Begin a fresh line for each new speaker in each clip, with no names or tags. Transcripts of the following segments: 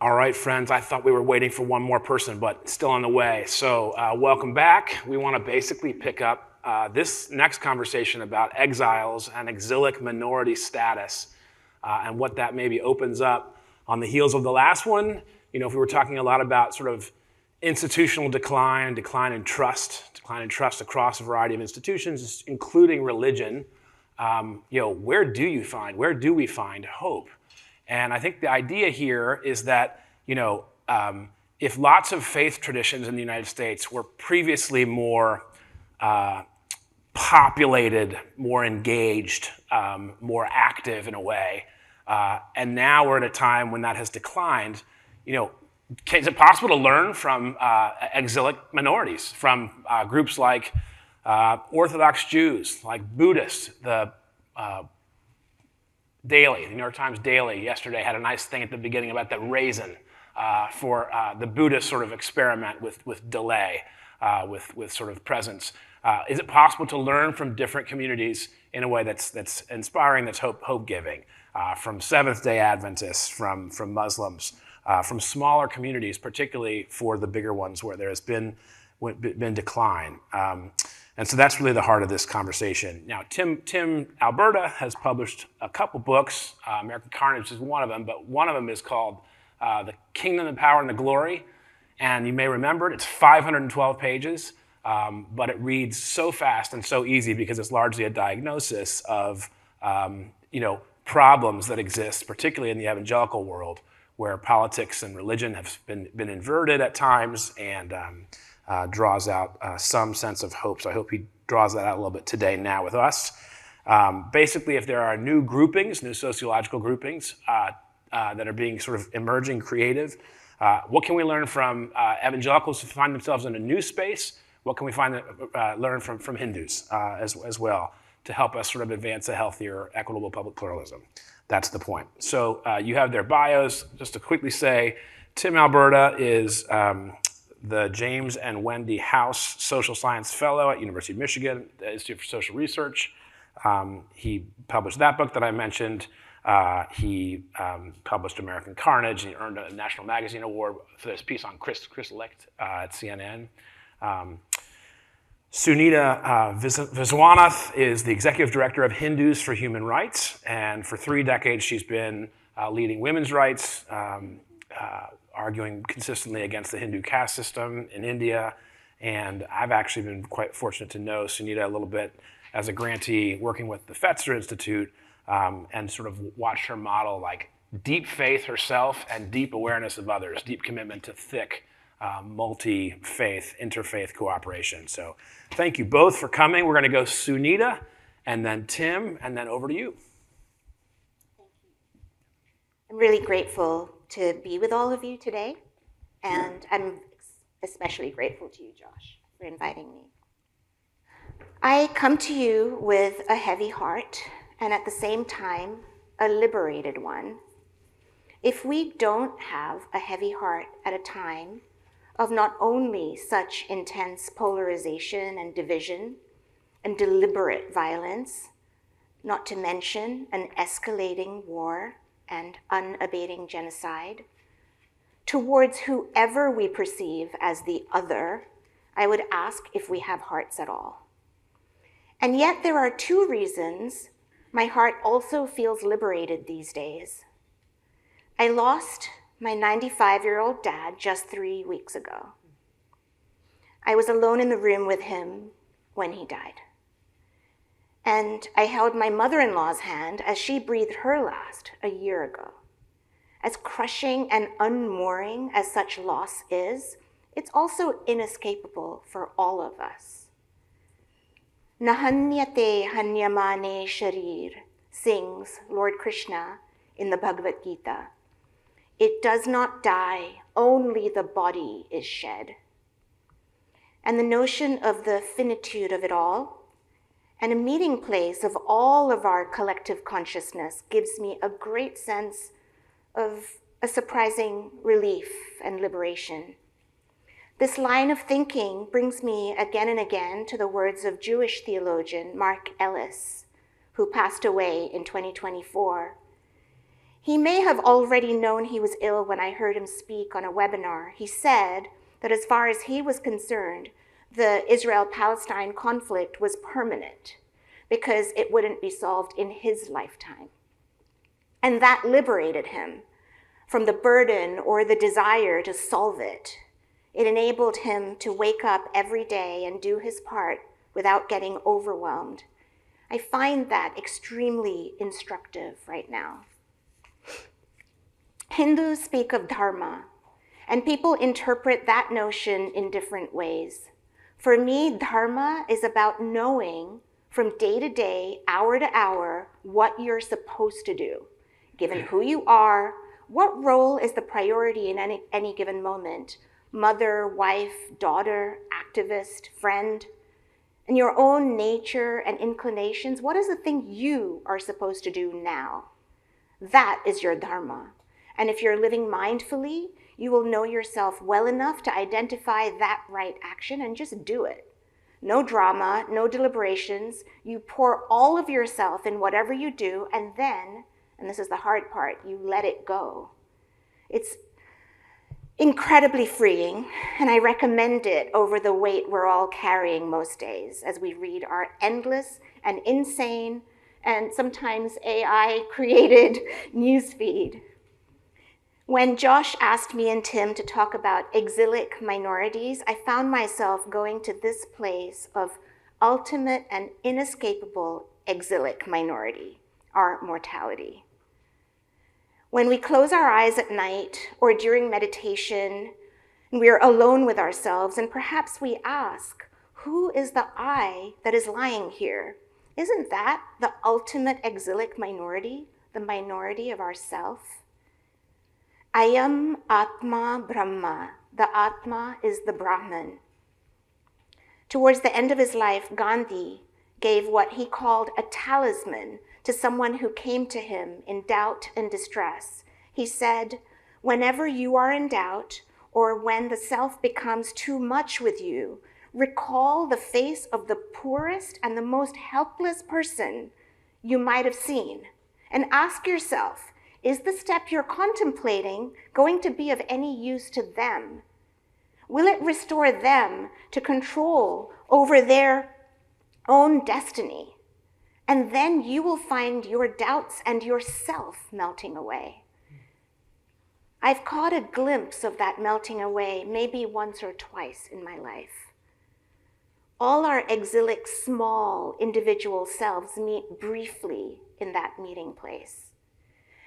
All right, friends, I thought we were waiting for one more person, but still on the way. So welcome back. We want to basically pick up this next conversation about exiles and exilic minority status and what that maybe opens up on the heels of the last one. You know, if we were talking a lot about sort of institutional decline in trust across a variety of institutions, including religion, where do we find hope? And I think the idea here is that, if lots of faith traditions in the United States were previously more populated, more engaged, more active in a way, and now we're at a time when that has declined, is it possible to learn from exilic minorities, from groups like Orthodox Jews, like Buddhists, the Daily, the New York Times Daily yesterday had a nice thing at the beginning about the raisin for the Buddhist sort of experiment with delay, with sort of presence. Is it possible to learn from different communities in a way that's inspiring, that's hope-giving, from Seventh-day Adventists, from Muslims, from smaller communities, particularly for the bigger ones where there has been decline? And so that's really the heart of this conversation. Now, Tim Alberta has published a couple books. American Carnage is one of them, but one of them is called The Kingdom, the Power, and the Glory. And you may remember it. It's 512 pages, but it reads so fast and so easy because it's largely a diagnosis of problems that exist, particularly in the evangelical world, where politics and religion have been inverted at times, and draws out some sense of hope. So I hope he draws that out a little bit today now with us. Basically, if there are new groupings, new sociological groupings that are being sort of emerging, creative, what can we learn from evangelicals who find themselves in a new space? What can we learn from Hindus as well to help us sort of advance a healthier, equitable public pluralism? That's the point. So you have their bios. Just to quickly say, Tim Alberta is the James and Wendy House Social Science Fellow at University of Michigan, Institute for Social Research. He published that book that I mentioned. He published American Carnage, and he earned a National Magazine Award for this piece on Exilic at CNN. Sunita Viswanath is the executive director of Hindus for Human Rights, and for 3 decades she's been leading women's rights, arguing consistently against the Hindu caste system in India. And I've actually been quite fortunate to know Sunita a little bit as a grantee working with the Fetzer Institute, and sort of watched her model like deep faith herself and deep awareness of others, deep commitment to thick multi-faith, interfaith cooperation. So thank you both for coming. We're going to go Sunita, and then Tim, and then over to you.
I'm really grateful to be with all of you today, and I'm especially grateful to you, Josh, for inviting me. I come to you with a heavy heart, and at the same time, a liberated one. If we don't have a heavy heart at a time of not only such intense polarization and division and deliberate violence, not to mention an escalating war and unabating genocide, towards whoever we perceive as the other, I would ask if we have hearts at all. And yet there are 2 reasons my heart also feels liberated these days. I lost my 95-year-old dad just 3 weeks ago. I was alone in the room with him when he died. And I held my mother-in-law's hand as she breathed her last a year ago. As crushing and unmooring as such loss is, it's also inescapable for all of us. Nahanyate hanyamane sharir, sings Lord Krishna in the Bhagavad Gita. It does not die, only the body is shed. And the notion of the finitude of it all, and a meeting place of all of our collective consciousness, gives me a great sense of a surprising relief and liberation. This line of thinking brings me again and again to the words of Jewish theologian Mark Ellis, who passed away in 2024. He may have already known he was ill when I heard him speak on a webinar. He said that as far as he was concerned, the Israel-Palestine conflict was permanent because it wouldn't be solved in his lifetime. And that liberated him from the burden or the desire to solve it. It enabled him to wake up every day and do his part without getting overwhelmed. I find that extremely instructive right now. Hindus speak of dharma, and people interpret that notion in different ways. For me, dharma is about knowing from day to day, hour to hour, what you're supposed to do. Given who you are, what role is the priority in any given moment? Mother, wife, daughter, activist, friend. And your own nature and inclinations, what is the thing you are supposed to do now? That is your dharma. And if you're living mindfully, you will know yourself well enough to identify that right action and just do it. No drama, no deliberations. You pour all of yourself in whatever you do, and then, and this is the hard part, you let it go. It's incredibly freeing, and I recommend it over the weight we're all carrying most days as we read our endless and insane and sometimes AI-created newsfeed. When Josh asked me and Tim to talk about exilic minorities, I found myself going to this place of ultimate and inescapable exilic minority, our mortality. When we close our eyes at night or during meditation, and we are alone with ourselves, and perhaps we ask, who is the I that is lying here? Isn't that the ultimate exilic minority, the minority of ourself? Ayam Atma Brahma. The Atma is the Brahman. Towards the end of his life, Gandhi gave what he called a talisman to someone who came to him in doubt and distress. He said, whenever you are in doubt or when the self becomes too much with you, recall the face of the poorest and the most helpless person you might have seen and ask yourself, is the step you're contemplating going to be of any use to them? Will it restore them to control over their own destiny? And then you will find your doubts and yourself melting away. I've caught a glimpse of that melting away maybe once or twice in my life. All our exilic small individual selves meet briefly in that meeting place.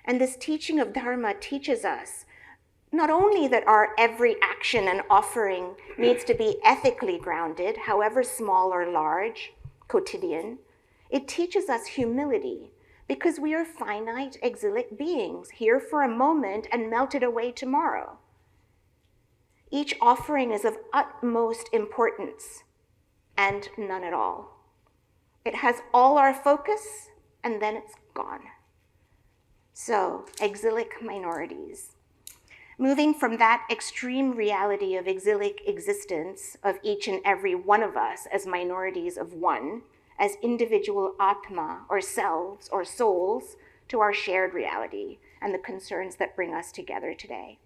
And this teaching of Dharma teaches us not only that our every action and offering needs to be ethically grounded, however small or large, quotidian, it teaches us humility because we are finite exilic beings here for a moment and melted away tomorrow. Each offering is of utmost importance and none at all. It has all our focus and then it's gone. So, exilic minorities. Moving from that extreme reality of exilic existence of each and every one of us as minorities of one, as individual Atma or selves or souls, to our shared reality and the concerns that bring us together today.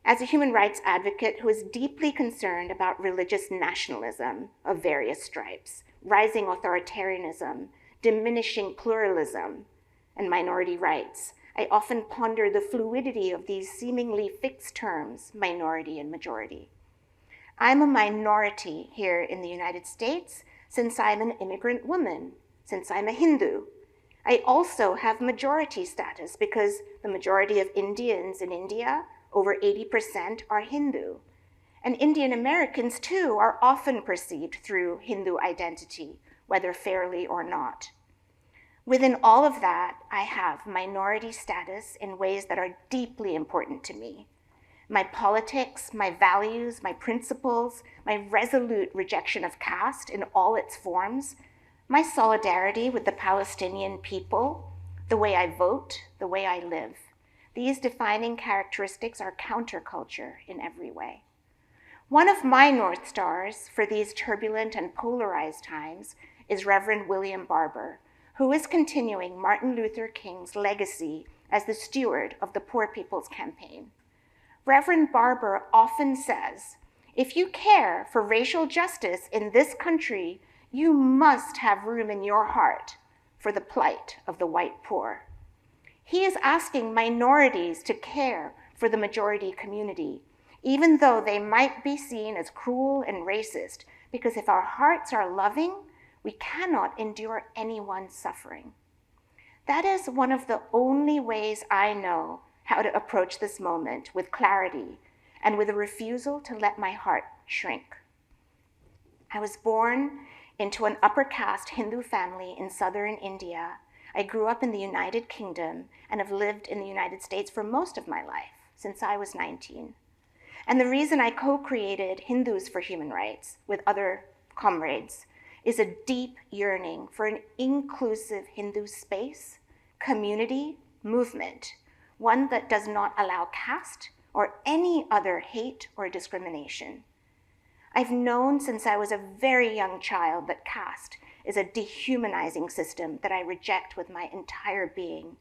As a human rights advocate who is deeply concerned about religious nationalism of various stripes, rising authoritarianism, diminishing pluralism, and minority rights, I often ponder the fluidity of these seemingly fixed terms, minority and majority. I'm a minority here in the United States since I'm an immigrant woman, since I'm a Hindu. I also have majority status because the majority of Indians in India, over 80%, are Hindu. And Indian Americans, too, are often perceived through Hindu identity, whether fairly or not. Within all of that, I have minority status in ways that are deeply important to me. My politics, my values, my principles, my resolute rejection of caste in all its forms, my solidarity with the Palestinian people, the way I vote, the way I live. These defining characteristics are counterculture in every way. One of my North Stars for these turbulent and polarized times is Reverend William Barber, who is continuing Martin Luther King's legacy as the steward of the Poor People's Campaign. Reverend Barber often says, if you care for racial justice in this country, you must have room in your heart for the plight of the white poor. He is asking minorities to care for the majority community, even though they might be seen as cruel and racist, because if our hearts are loving, we cannot endure anyone's suffering. That is one of the only ways I know how to approach this moment with clarity and with a refusal to let my heart shrink. I was born into an upper caste Hindu family in southern India. I grew up in the United Kingdom and have lived in the United States for most of my life, since I was 19. And the reason I co-created Hindus for Human Rights with other comrades is a deep yearning for an inclusive Hindu space, community, movement, one that does not allow caste or any other hate or discrimination. I've known since I was a very young child that caste is a dehumanizing system that I reject with my entire being.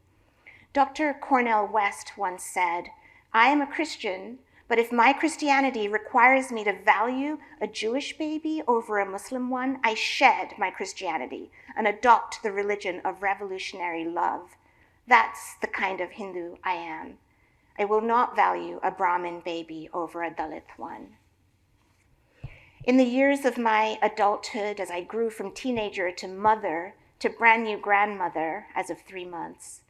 Dr. Cornel West once said, I am a Christian, but if my Christianity requires me to value a Jewish baby over a Muslim one, I shed my Christianity and adopt the religion of revolutionary love. That's the kind of Hindu I am. I will not value a Brahmin baby over a Dalit one. In the years of my adulthood, as I grew from teenager to mother to brand new grandmother as of 3 months,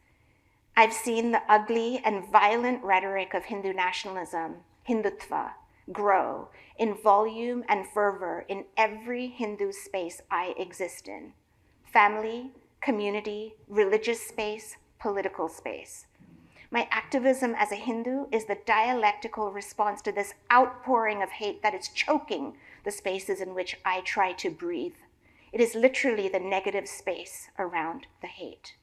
I've seen the ugly and violent rhetoric of Hindu nationalism, Hindutva, grow in volume and fervor in every Hindu space I exist in: family, community, religious space, political space. My activism as a Hindu is the dialectical response to this outpouring of hate that is choking the spaces in which I try to breathe. It is literally the negative space around the hate.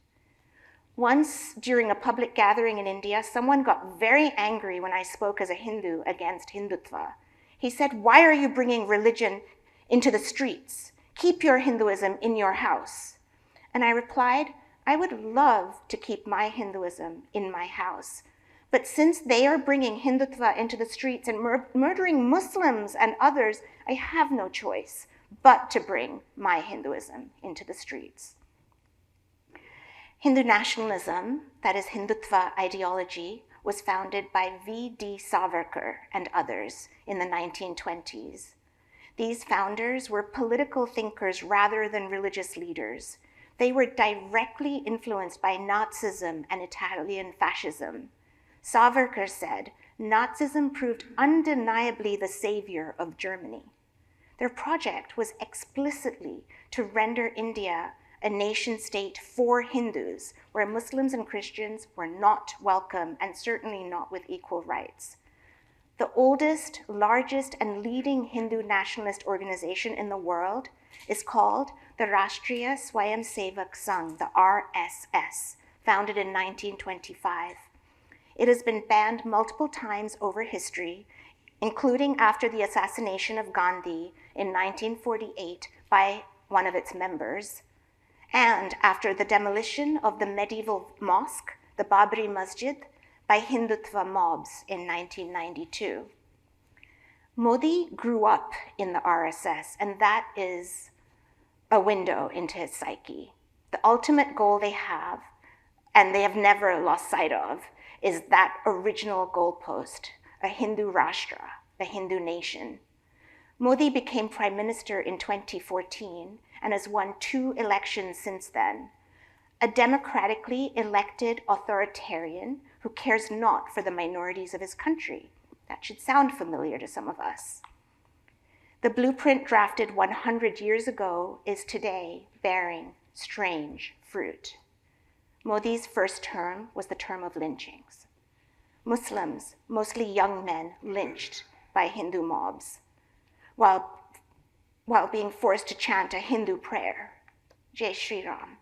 Once, during a public gathering in India, someone got very angry when I spoke as a Hindu against Hindutva. He said, "Why are you bringing religion into the streets? Keep your Hinduism in your house." And I replied, I would love to keep my Hinduism in my house. But since they are bringing Hindutva into the streets and murdering Muslims and others, I have no choice but to bring my Hinduism into the streets. Hindu nationalism, that is Hindutva ideology, was founded by V.D. Savarkar and others in the 1920s. These founders were political thinkers rather than religious leaders. They were directly influenced by Nazism and Italian fascism. Savarkar said, Nazism proved undeniably the savior of Germany. Their project was explicitly to render India a nation state for Hindus, where Muslims and Christians were not welcome and certainly not with equal rights. The oldest, largest, and leading Hindu nationalist organization in the world is called the Rashtriya Swayamsevak Sangh, the RSS, founded in 1925. It has been banned multiple times over history, including after the assassination of Gandhi in 1948 by one of its members, and after the demolition of the medieval mosque, the Babri Masjid, by Hindutva mobs in 1992. Modi grew up in the RSS, and that is a window into his psyche. The ultimate goal they have, and they have never lost sight of, is that original goalpost, a Hindu Rashtra, a Hindu nation. Modi became prime minister in 2014 and has won 2 elections since then. A democratically elected authoritarian who cares not for the minorities of his country. That should sound familiar to some of us. The blueprint drafted 100 years ago is today bearing strange fruit. Modi's first term was the term of lynchings. Muslims, mostly young men, lynched by Hindu mobs while being forced to chant a Hindu prayer, Jai Shri Ram.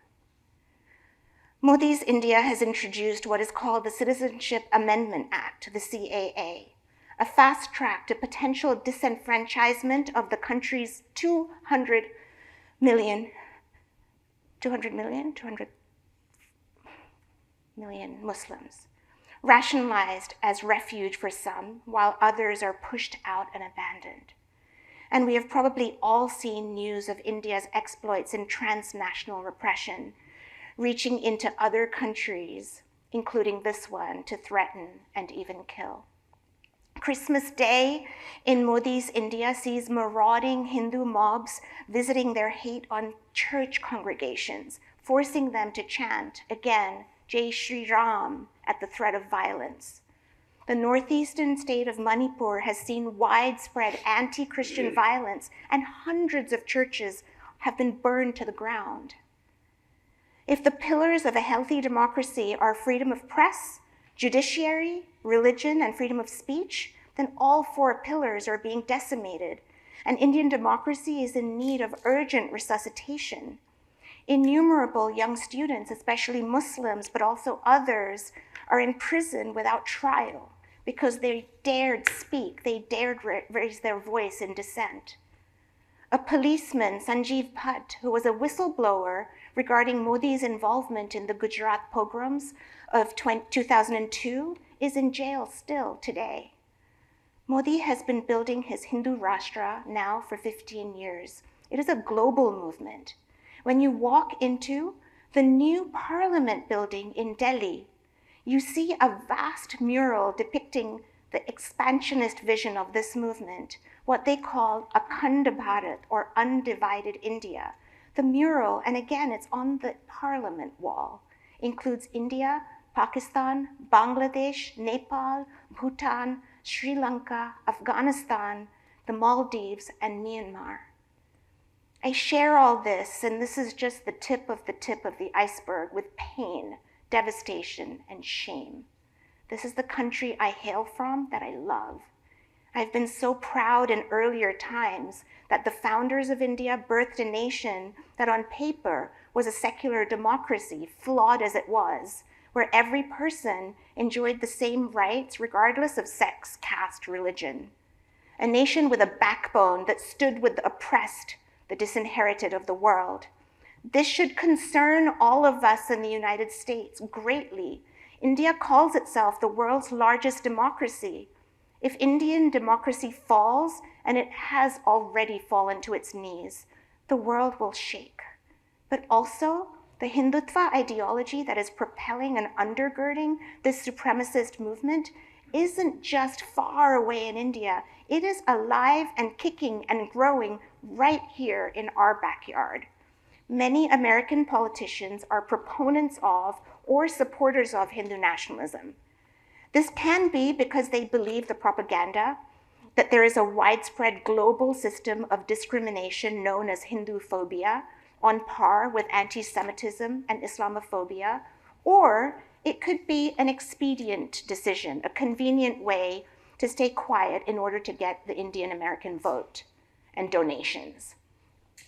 Modi's India has introduced what is called the Citizenship Amendment Act, the CAA, a fast track to potential disenfranchisement of the country's 200 million million Muslims, rationalized as refuge for some, while others are pushed out and abandoned. And we have probably all seen news of India's exploits in transnational repression, reaching into other countries, including this one, to threaten and even kill. Christmas Day in Modi's India sees marauding Hindu mobs visiting their hate on church congregations, forcing them to chant, again, Jai Shri Ram at the threat of violence. The northeastern state of Manipur has seen widespread anti-Christian violence, and hundreds of churches have been burned to the ground. If the pillars of a healthy democracy are freedom of press, judiciary, religion, and freedom of speech, then all four pillars are being decimated, and Indian democracy is in need of urgent resuscitation. Innumerable young students, especially Muslims, but also others, are in prison without trial because they dared speak, they dared raise their voice in dissent. A policeman, Sanjeev Bhatt, who was a whistleblower regarding Modi's involvement in the Gujarat pogroms of 2002, is in jail still today. Modi has been building his Hindu Rashtra now for 15 years. It is a global movement. When you walk into the new parliament building in Delhi, you see a vast mural depicting the expansionist vision of this movement, what they call Akhand Bharat, or undivided India. The mural, and again, it's on the parliament wall, includes India, Pakistan, Bangladesh, Nepal, Bhutan, Sri Lanka, Afghanistan, the Maldives, and Myanmar. I share all this, and this is just the tip of the iceberg, with pain, devastation, and shame. This is the country I hail from that I love. I've been so proud in earlier times that the founders of India birthed a nation that on paper was a secular democracy, flawed as it was, where every person enjoyed the same rights regardless of sex, caste, religion. A nation with a backbone that stood with the oppressed, the disinherited of the world. This should concern all of us in the United States greatly. India calls itself the world's largest democracy. If Indian democracy falls, and it has already fallen to its knees, the world will shake. But also, the Hindutva ideology that is propelling and undergirding this supremacist movement isn't just far away in India. It is alive and kicking and growing right here in our backyard. Many American politicians are proponents of or supporters of Hindu nationalism. This can be because they believe the propaganda that there is a widespread global system of discrimination known as Hindu phobia, on par with anti-Semitism and Islamophobia, or it could be an expedient decision, a convenient way to stay quiet in order to get the Indian American vote and donations.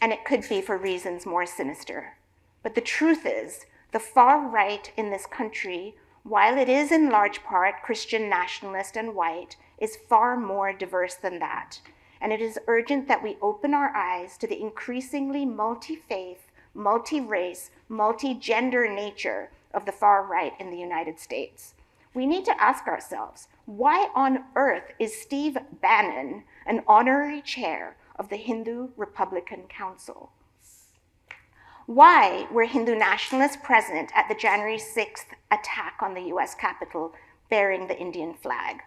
And it could be for reasons more sinister. But the truth is, the far right in this country, while it is in large part Christian nationalist and white, is far more diverse than that. And it is urgent that we open our eyes to the increasingly multi-faith, multi-race, multi-gender nature of the far right in the United States. We need to ask ourselves, why on earth is Steve Bannon an honorary chair of the Hindu Republican Council? Why were Hindu nationalists present at the January 6th attack on the US Capitol bearing the Indian flag?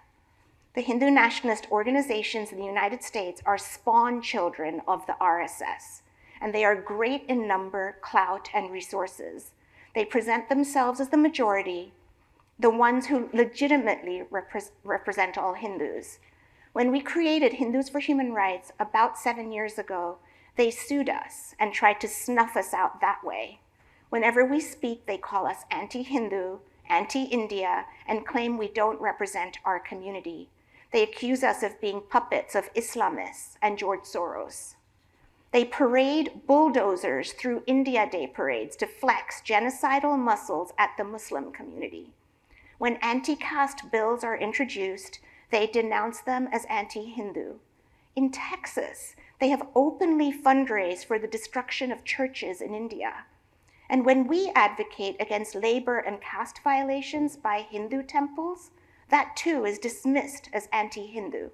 The Hindu nationalist organizations in the United States are spawn children of the RSS, and they are great in number, clout, and resources. They present themselves as the majority, the ones who legitimately represent all Hindus. When we created Hindus for Human Rights about 7 years ago, they sued us and tried to snuff us out that way. Whenever we speak, they call us anti-Hindu, anti-India, and claim we don't represent our community. They accuse us of being puppets of Islamists and George Soros. They parade bulldozers through India Day parades to flex genocidal muscles at the Muslim community. When anti-caste bills are introduced, they denounce them as anti-Hindu. In Texas, they have openly fundraised for the destruction of churches in India. And when we advocate against labor and caste violations by Hindu temples, that too is dismissed as anti-Hindu.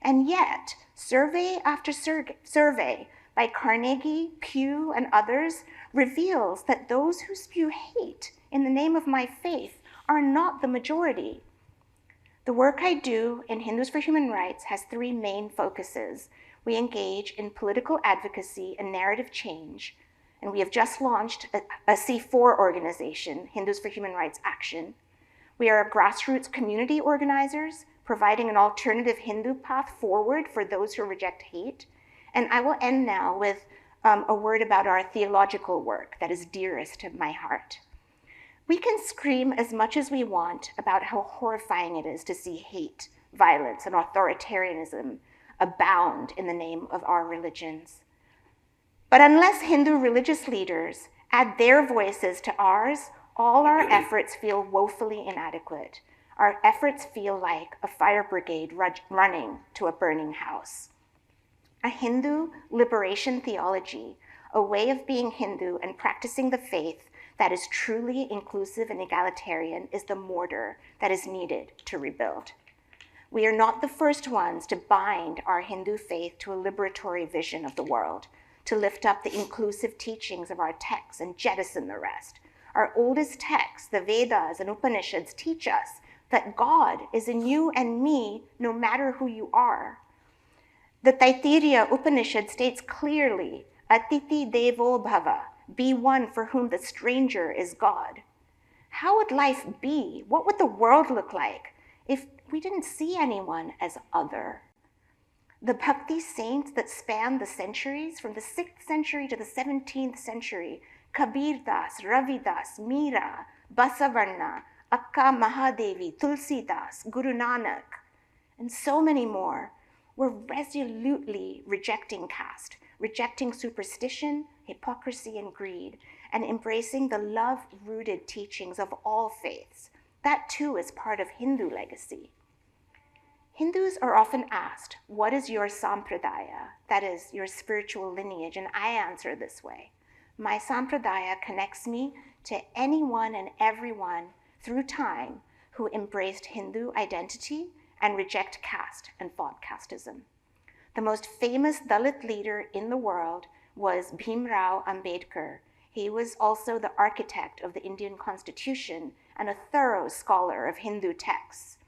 And yet, survey after survey by Carnegie, Pew, and others reveals that those who spew hate in the name of my faith are not the majority. The work I do in Hindus for Human Rights has three main focuses. We engage in political advocacy and narrative change, and we have just launched a C4 organization, Hindus for Human Rights Action. We are grassroots community organizers, providing an alternative Hindu path forward for those who reject hate. And I will end now with a word about our theological work that is dearest to my heart. We can scream as much as we want about how horrifying it is to see hate, violence, and authoritarianism abound in the name of our religions. But unless Hindu religious leaders add their voices to ours, all our efforts feel woefully inadequate. Our efforts feel like a fire brigade running to a burning house. A Hindu liberation theology, a way of being Hindu and practicing the faith that is truly inclusive and egalitarian, is the mortar that is needed to rebuild. We are not the first ones to bind our Hindu faith to a liberatory vision of the world, to lift up the inclusive teachings of our texts and jettison the rest. Our oldest texts, the Vedas and Upanishads, teach us that God is in you and me, no matter who you are. The Taittiriya Upanishad states clearly, Atiti Devo Bhava, be one for whom the stranger is God. How would life be? What would the world look like if we didn't see anyone as other? The Bhakti saints that span the centuries, from the 6th century to the 17th century, Kabir Das, Ravi Das, Meera, Basavarna, Akka Mahadevi, Tulsi Das, Guru Nanak, and so many more, were resolutely rejecting caste, rejecting superstition, hypocrisy, and greed, and embracing the love-rooted teachings of all faiths. That too is part of Hindu legacy. Hindus are often asked, what is your sampradaya? That is, your spiritual lineage, and I answer this way. My sampradaya connects me to anyone and everyone through time who embraced Hindu identity and reject caste and fought casteism. The most famous Dalit leader in the world was Bhimrao Ambedkar. He was also the architect of the Indian Constitution and a thorough scholar of Hindu texts.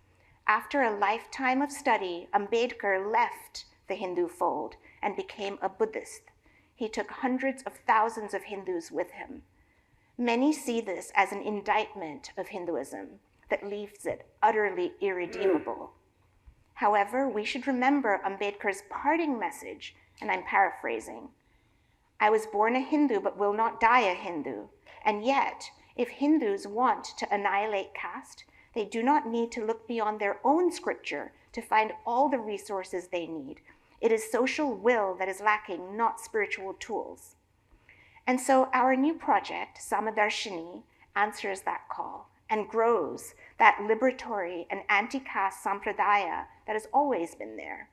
After a lifetime of study, Ambedkar left the Hindu fold and became a Buddhist. He took hundreds of thousands of Hindus with him. Many see this as an indictment of Hinduism that leaves it utterly irredeemable. However, we should remember Ambedkar's parting message, and I'm paraphrasing. I was born a Hindu but will not die a Hindu. And yet, if Hindus want to annihilate caste, they do not need to look beyond their own scripture to find all the resources they need. It is social will that is lacking, not spiritual tools. And so our new project, Samadarshini, answers that call and grows that liberatory and anti-caste sampradaya that has always been there.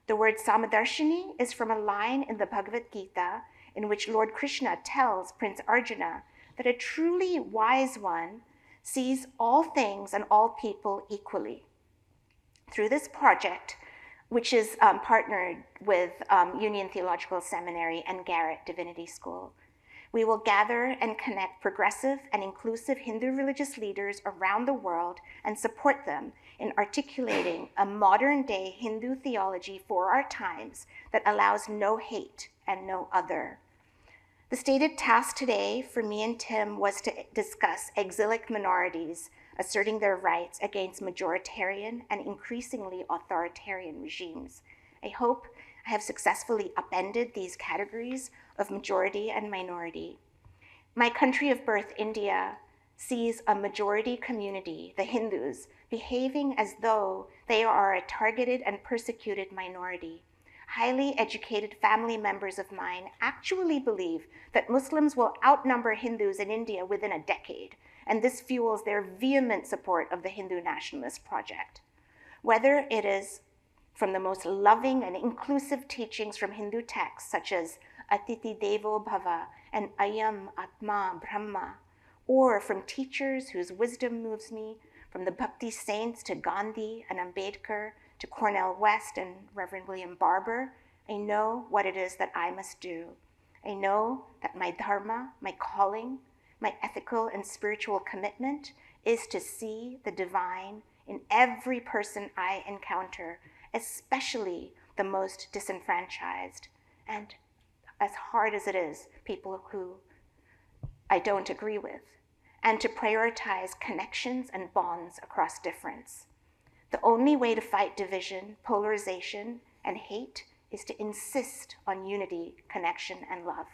The word Samadarshini is from a line in the Bhagavad Gita in which Lord Krishna tells Prince Arjuna that a truly wise one sees all things and all people equally. Through this project, which is partnered with Union Theological Seminary and Garrett Divinity School, we will gather and connect progressive and inclusive Hindu religious leaders around the world and support them in articulating a modern-day Hindu theology for our times that allows no hate and no other. The stated task today for me and Tim was to discuss exilic minorities asserting their rights against majoritarian and increasingly authoritarian regimes. I hope I have successfully upended these categories of majority and minority. My country of birth, India, sees a majority community, the Hindus, behaving as though they are a targeted and persecuted minority. Highly educated family members of mine actually believe that Muslims will outnumber Hindus in India within a decade, and this fuels their vehement support of the Hindu nationalist project. Whether it is from the most loving and inclusive teachings from Hindu texts, such as Atiti Devo Bhava, and Ayam Atma Brahma, or from teachers whose wisdom moves me, from the Bhakti saints to Gandhi and Ambedkar, to Cornel West and Reverend William Barber, I know what it is that I must do. I know that my dharma, my calling, my ethical and spiritual commitment is to see the divine in every person I encounter, especially the most disenfranchised, and as hard as it is, people who I don't agree with, and to prioritize connections and bonds across difference. The only way to fight division, polarization, and hate is to insist on unity, connection, and love.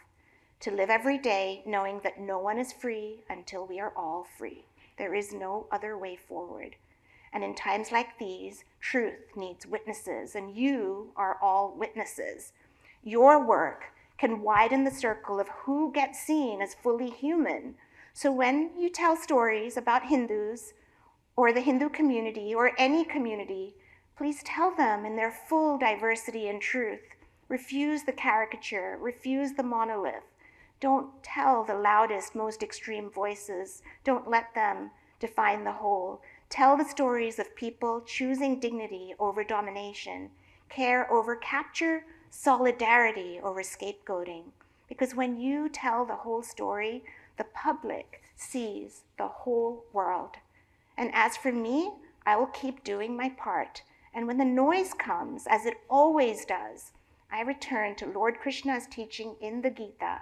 To live every day knowing that no one is free until we are all free. There is no other way forward. And in times like these, truth needs witnesses, and you are all witnesses. Your work can widen the circle of who gets seen as fully human. So when you tell stories about Hindus, or the Hindu community, or any community, please tell them in their full diversity and truth. Refuse the caricature, refuse the monolith. Don't tell the loudest, most extreme voices. Don't let them define the whole. Tell the stories of people choosing dignity over domination, care over capture, solidarity over scapegoating. Because when you tell the whole story, the public sees the whole world. And as for me, I will keep doing my part. And when the noise comes, as it always does, I return to Lord Krishna's teaching in the Gita.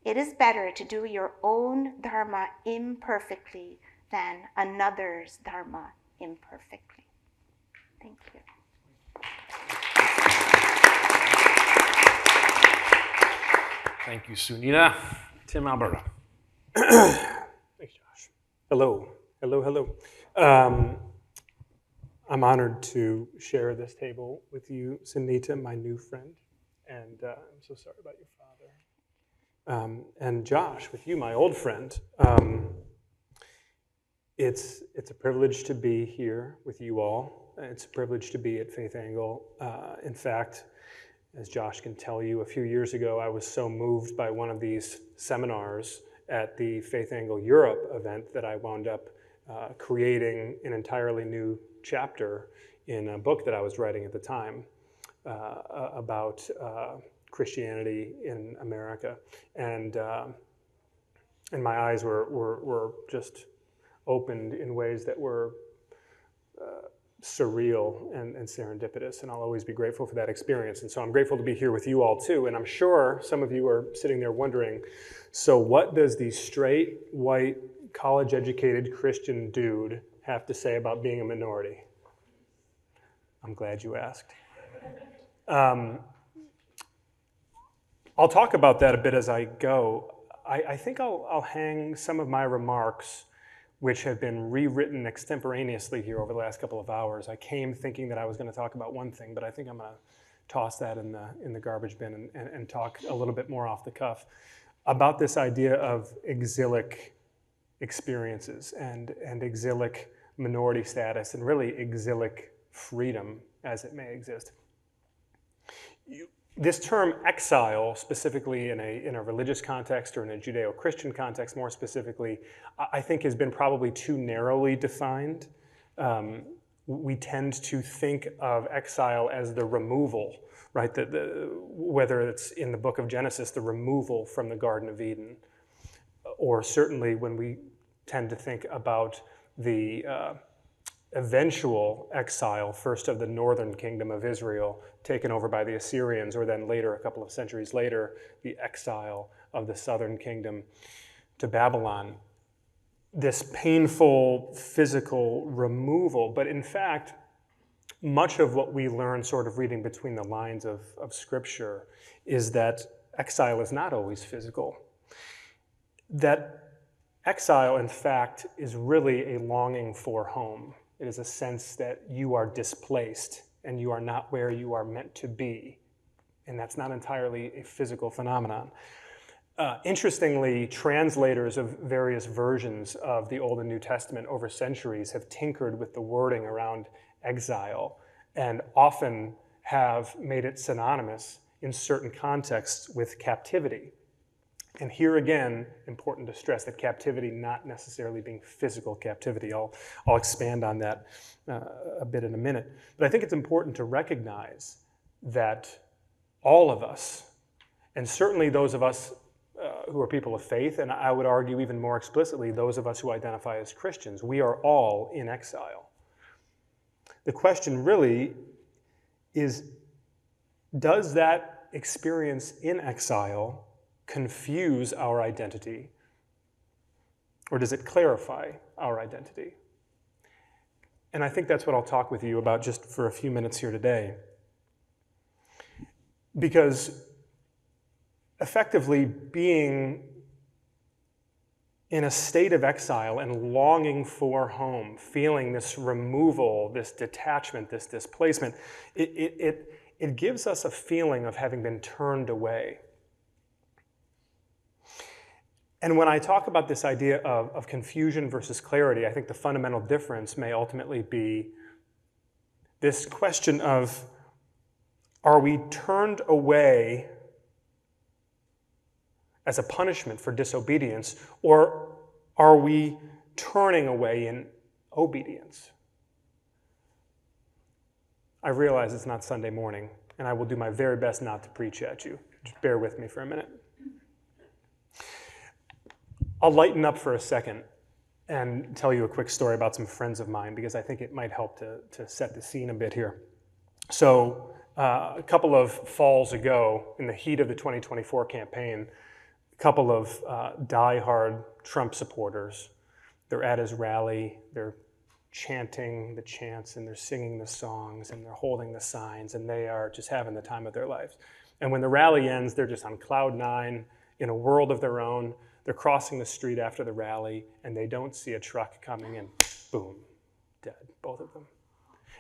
It is better to do your own dharma imperfectly than another's dharma imperfectly. Thank you.
Thank you, Sunita. Tim, Alberta.
Thanks, Josh. Hello. I'm honored to share this table with you, Sunita, my new friend, and I'm so sorry about your father. And Josh, with you, my old friend. It's a privilege to be here with you all. It's a privilege to be at Faith Angle. In fact, as Josh can tell you, a few years ago, I was so moved by one of these seminars at the Faith Angle Europe event that I wound up creating an entirely new chapter in a book that I was writing at the time about Christianity in America. And my eyes were just opened in ways that were surreal and serendipitous, and I'll always be grateful for that experience. And so I'm grateful to be here with you all too, and I'm sure some of you are sitting there wondering, so what does the straight, white, college-educated Christian dude have to say about being a minority? I'm glad you asked. I'll talk about that a bit as I go. I think I'll hang some of my remarks, which have been rewritten extemporaneously here over the last couple of hours. I came thinking that I was going to talk about one thing, but I think I'm going to toss that in the garbage bin and talk a little bit more off the cuff about this idea of exilic experiences and exilic minority status and really exilic freedom as it may exist. This term exile, specifically in a religious context or in a Judeo-Christian context more specifically, I think has been probably too narrowly defined. We tend to think of exile as the removal, right? Whether it's in the book of Genesis, the removal from the Garden of Eden, or certainly when we tend to think about the eventual exile, first of the northern kingdom of Israel, taken over by the Assyrians, or then later, a couple of centuries later, the exile of the southern kingdom to Babylon. This painful physical removal, but in fact, much of what we learn sort of reading between the lines of Scripture is that exile is not always physical. That exile, in fact, is really a longing for home. It is a sense that you are displaced and you are not where you are meant to be. And that's not entirely a physical phenomenon. Interestingly, translators of various versions of the Old and New Testament over centuries have tinkered with the wording around exile and often have made it synonymous in certain contexts with captivity. And here again, important to stress that captivity not necessarily being physical captivity. I'll expand on that a bit in a minute. But I think it's important to recognize that all of us, and certainly those of us who are people of faith, and I would argue even more explicitly, those of us who identify as Christians, we are all in exile. The question really is, does that experience in exile confuse our identity, or does it clarify our identity? And I think that's what I'll talk with you about just for a few minutes here today. Because effectively being in a state of exile and longing for home, feeling this removal, this detachment, this displacement, it gives us a feeling of having been turned away. And when I talk about this idea of confusion versus clarity, I think the fundamental difference may ultimately be this question of, are we turned away as a punishment for disobedience, or are we turning away in obedience? I realize it's not Sunday morning, and I will do my very best not to preach at you. Just bear with me for a minute. I'll lighten up for a second and tell you a quick story about some friends of mine, because I think it might help to set the scene a bit here. So a couple of falls ago, in the heat of the 2024 campaign, a couple of diehard Trump supporters, they're at his rally, they're chanting the chants, and they're singing the songs, and they're holding the signs, and they are just having the time of their lives. And when the rally ends, they're just on cloud nine, in a world of their own. They're crossing the street after the rally, and they don't see a truck coming in. Boom, dead, both of them.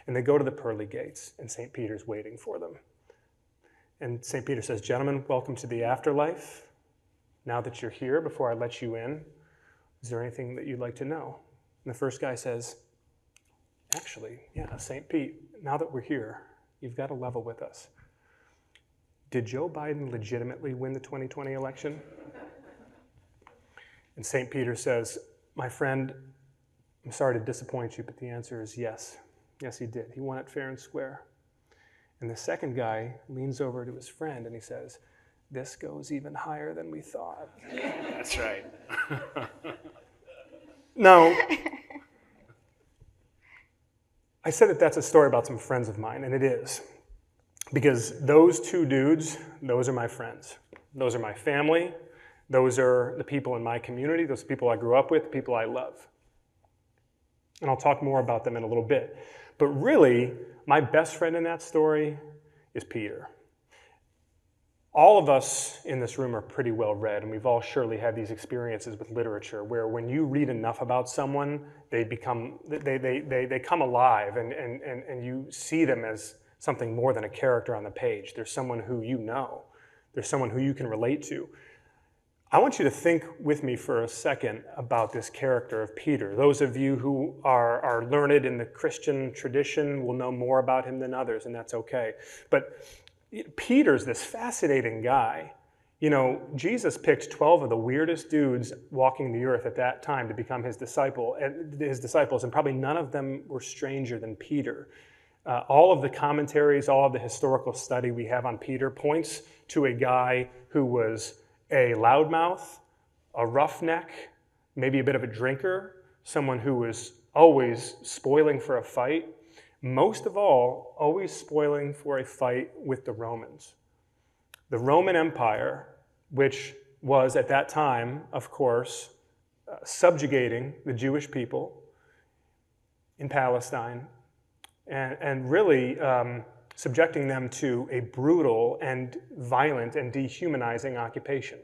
And they go to the pearly gates, and St. Peter's waiting for them. And St. Peter says, "Gentlemen, welcome to the afterlife. Now that you're here, before I let you in, is there anything that you'd like to know?" And the first guy says, "Actually, yeah, St. Pete, now that we're here, you've got to level with us. Did Joe Biden legitimately win the 2020 election?" And St. Peter says, "My friend, I'm sorry to disappoint you, but the answer is yes. Yes, he did. He won it fair and square." And the second guy leans over to his friend and he says, "This goes even higher than we thought."
That's right.
Now, I said that that's a story about some friends of mine, and it is. Because those two dudes, those are my friends. Those are my family. Those are the people in my community. Those are the people I grew up with, the people I love. And I'll talk more about them in a little bit. But really, my best friend in that story is Peter. All of us in this room are pretty well read, and we've all surely had these experiences with literature where when you read enough about someone, they come alive, and you see them as something more than a character on the page. There's someone who you know. There's someone who you can relate to. I want you to think with me for a second about this character of Peter. Those of you who are learned in the Christian tradition will know more about him than others, and that's okay. But Peter's this fascinating guy. You know, Jesus picked 12 of the weirdest dudes walking the earth at that time to become his disciples, and probably none of them were stranger than Peter. All of the commentaries, all of the historical study we have on Peter points to a guy who was a loudmouth, a roughneck, maybe a bit of a drinker, someone who was always spoiling for a fight. Most of all, always spoiling for a fight with the Romans. The Roman Empire, which was at that time, of course, subjugating the Jewish people in Palestine and really subjecting them to a brutal and violent and dehumanizing occupation.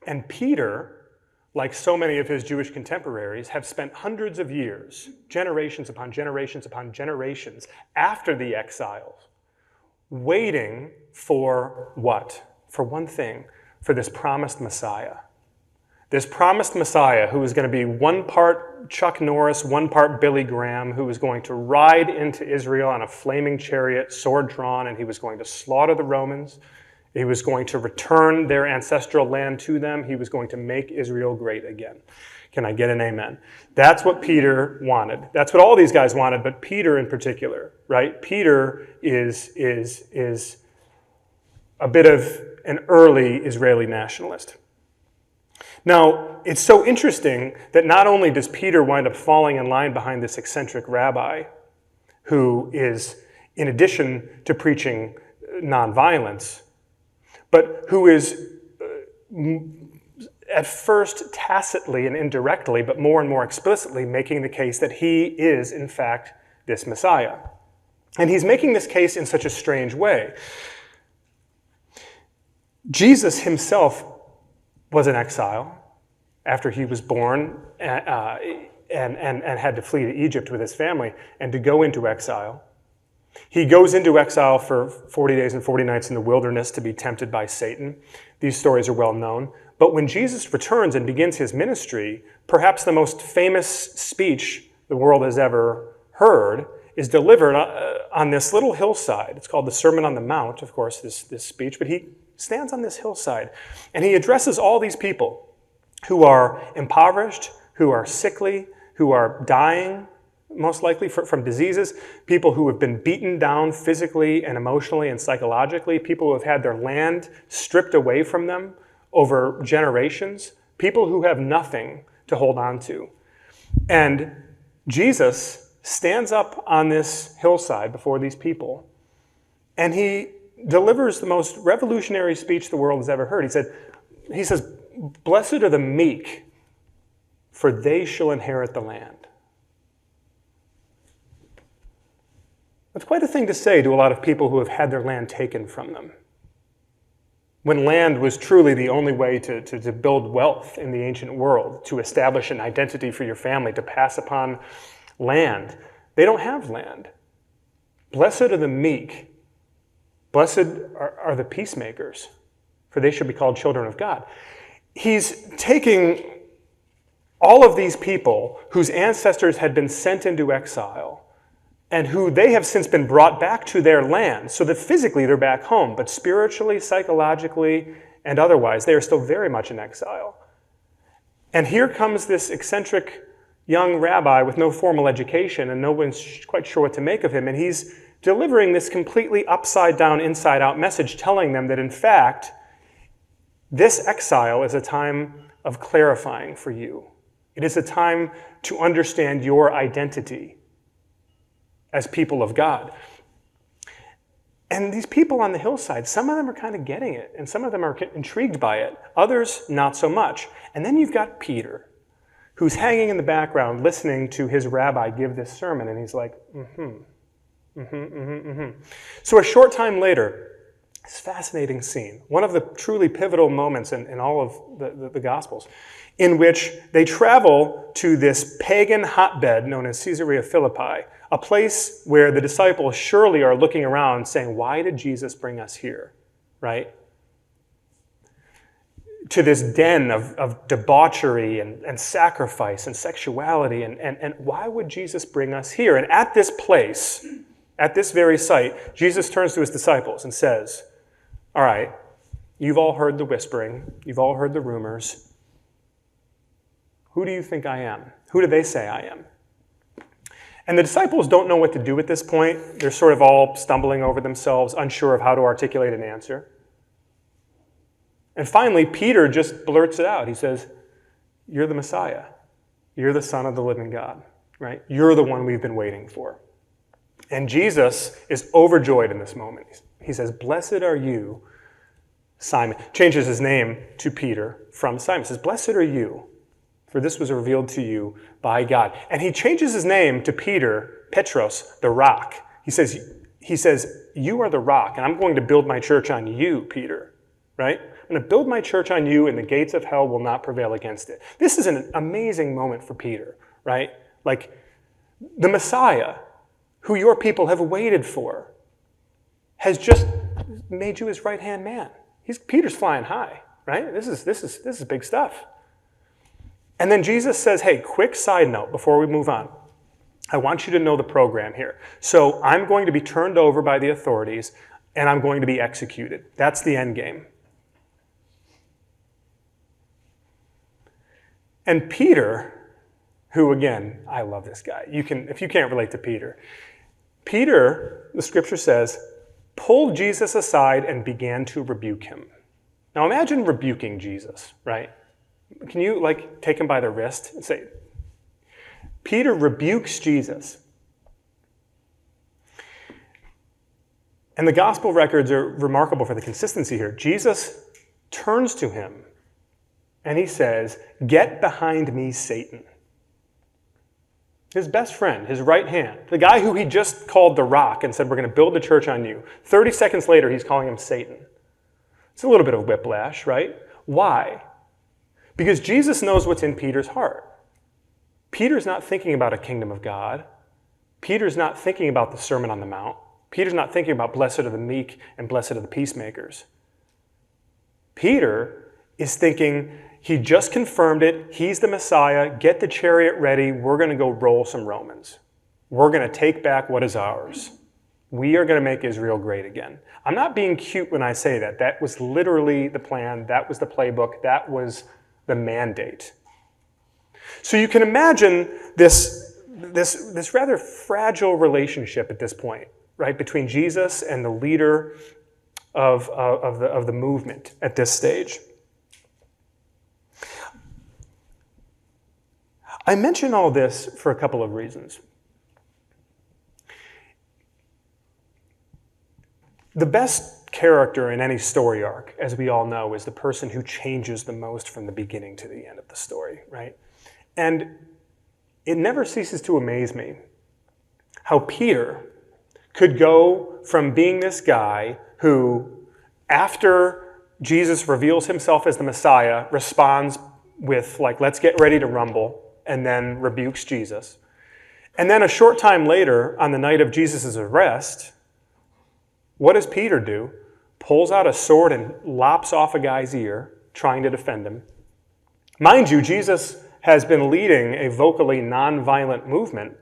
And Peter, like so many of his Jewish contemporaries, have spent hundreds of years, generations upon generations upon generations, after the exile, waiting for what? For one thing, for this promised Messiah. this promised Messiah who was going to be one part Chuck Norris, one part Billy Graham, who was going to ride into Israel on a flaming chariot, sword drawn, and he was going to slaughter the Romans. He was going to return their ancestral land to them. He was going to make Israel great again. Can I get an amen? That's what Peter wanted. That's what all these guys wanted, but Peter in particular, right? Peter is a bit of an early Israeli nationalist. Now, it's so interesting that not only does Peter wind up falling in line behind this eccentric rabbi who is, in addition to preaching nonviolence, but who is at first tacitly and indirectly, but more and more explicitly making the case that he is, in fact, this Messiah. And he's making this case in such a strange way. Jesus himself was in exile after he was born and had to flee to Egypt with his family and to go into exile. He goes into exile for 40 days and 40 nights in the wilderness to be tempted by Satan. These stories are well known. But when Jesus returns and begins his ministry, perhaps the most famous speech the world has ever heard is delivered on this little hillside. It's called the Sermon on the Mount, of course, this speech, but he stands on this hillside and he addresses all these people who are impoverished, who are sickly, who are dying, most likely from diseases, people who have been beaten down physically and emotionally and psychologically, people who have had their land stripped away from them over generations, people who have nothing to hold on to. And Jesus stands up on this hillside before these people, and he delivers the most revolutionary speech the world has ever heard. He says, "Blessed are the meek, for they shall inherit the land." That's quite a thing to say to a lot of people who have had their land taken from them. When land was truly the only way to build wealth in the ancient world, to establish an identity for your family, to pass upon land, they don't have land. Blessed are the meek. Blessed are the peacemakers, for they shall be called children of God. He's taking all of these people whose ancestors had been sent into exile and who they have since been brought back to their land, so that physically they're back home, but spiritually, psychologically, and otherwise, they are still very much in exile. And here comes this eccentric young rabbi with no formal education, and no one's quite sure what to make of him, and he's delivering this completely upside-down, inside-out message, telling them that, in fact, this exile is a time of clarifying for you. It is a time to understand your identity as people of God. And these people on the hillside, some of them are kind of getting it, and some of them are intrigued by it. Others, not so much. And then you've got Peter, who's hanging in the background listening to his rabbi give this sermon, and he's like, So a short time later, this fascinating scene, one of the truly pivotal moments in all of the Gospels, in which they travel to this pagan hotbed known as Caesarea Philippi, a place where the disciples surely are looking around saying, why did Jesus bring us here, right? To this den of debauchery and sacrifice and sexuality, and why would Jesus bring us here? And at this place, at this very site, Jesus turns to his disciples and says, all right, you've all heard the whispering, you've all heard the rumors. Who do you think I am? Who do they say I am? And the disciples don't know what to do at this point. They're sort of all stumbling over themselves, unsure of how to articulate an answer. And finally, Peter just blurts it out. He says, you're the Messiah. You're the Son of the living God, right? You're the one we've been waiting for. And Jesus is overjoyed in this moment. He says, blessed are you, Simon. Changes his name to Peter from Simon. He says, blessed are you, for this was revealed to you by God. And he changes his name to Peter, Petros, the rock. He says, you are the rock, and I'm going to build my church on you, Peter, right? I'm going to build my church on you, and the gates of hell will not prevail against it. This is an amazing moment for Peter, right? Like, the Messiah, who your people have waited for, has just made you his right-hand man. Peter's flying high, right? This is big stuff. And then Jesus says, hey, quick side note before we move on. I want you to know the program here. So I'm going to be turned over by the authorities, and I'm going to be executed. That's the end game. And Peter, who again, I love this guy. If you can't relate to Peter, the scripture says, pulled Jesus aside and began to rebuke him. Now imagine rebuking Jesus, right? Can you take him by the wrist and say, Peter rebukes Jesus. And the gospel records are remarkable for the consistency here. Jesus turns to him and he says, get behind me, Satan. His best friend, his right hand, the guy who he just called the Rock and said, we're going to build the church on you. 30 seconds later, he's calling him Satan. It's a little bit of whiplash, right? Why? Because Jesus knows what's in Peter's heart. Peter's not thinking about a kingdom of God. Peter's not thinking about the Sermon on the Mount. Peter's not thinking about blessed are the meek and blessed are the peacemakers. Peter is thinking, he just confirmed it. He's the Messiah. Get the chariot ready. We're going to go roll some Romans. We're going to take back what is ours. We are going to make Israel great again. I'm not being cute when I say that. That was literally the plan. That was the playbook. That was the mandate. So you can imagine this rather fragile relationship at this point, right, between Jesus and the leader of the movement at this stage. I mention all this for a couple of reasons. The best character in any story arc, as we all know, is the person who changes the most from the beginning to the end of the story, right? And it never ceases to amaze me how Peter could go from being this guy who, after Jesus reveals himself as the Messiah, responds with, let's get ready to rumble, and then rebukes Jesus. And then a short time later, on the night of Jesus' arrest, what does Peter do? Pulls out a sword and lops off a guy's ear, trying to defend him. Mind you, Jesus has been leading a vocally nonviolent movement,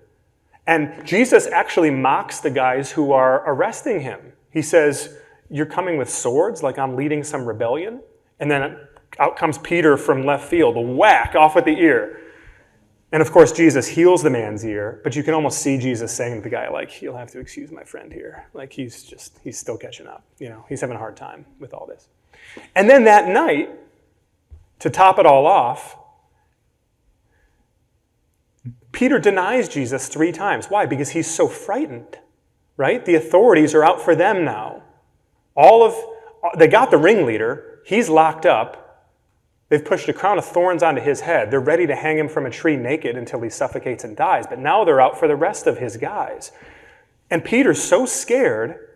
and Jesus actually mocks the guys who are arresting him. He says, you're coming with swords like I'm leading some rebellion? And then out comes Peter from left field, a whack off with the ear. And of course, Jesus heals the man's ear, but you can almost see Jesus saying to the guy, you'll have to excuse my friend here. He's still catching up. He's having a hard time with all this. And then that night, to top it all off, Peter denies Jesus 3 times. Why? Because he's so frightened, right? The authorities are out for them now. They got the ringleader. He's locked up. They've pushed a crown of thorns onto his head. They're ready to hang him from a tree naked until he suffocates and dies. But now they're out for the rest of his guys. And Peter's so scared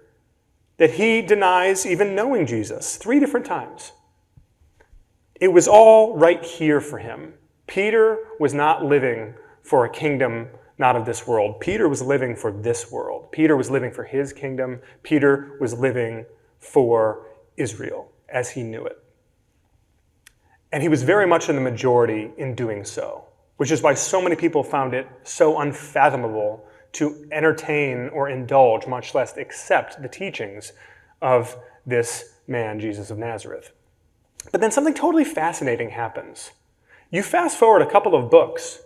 that he denies even knowing Jesus 3 different times. It was all right here for him. Peter was not living for a kingdom not of this world. Peter was living for this world. Peter was living for his kingdom. Peter was living for Israel as he knew it. And he was very much in the majority in doing so, which is why so many people found it so unfathomable to entertain or indulge, much less accept the teachings of this man, Jesus of Nazareth. But then something totally fascinating happens. You fast forward a couple of books,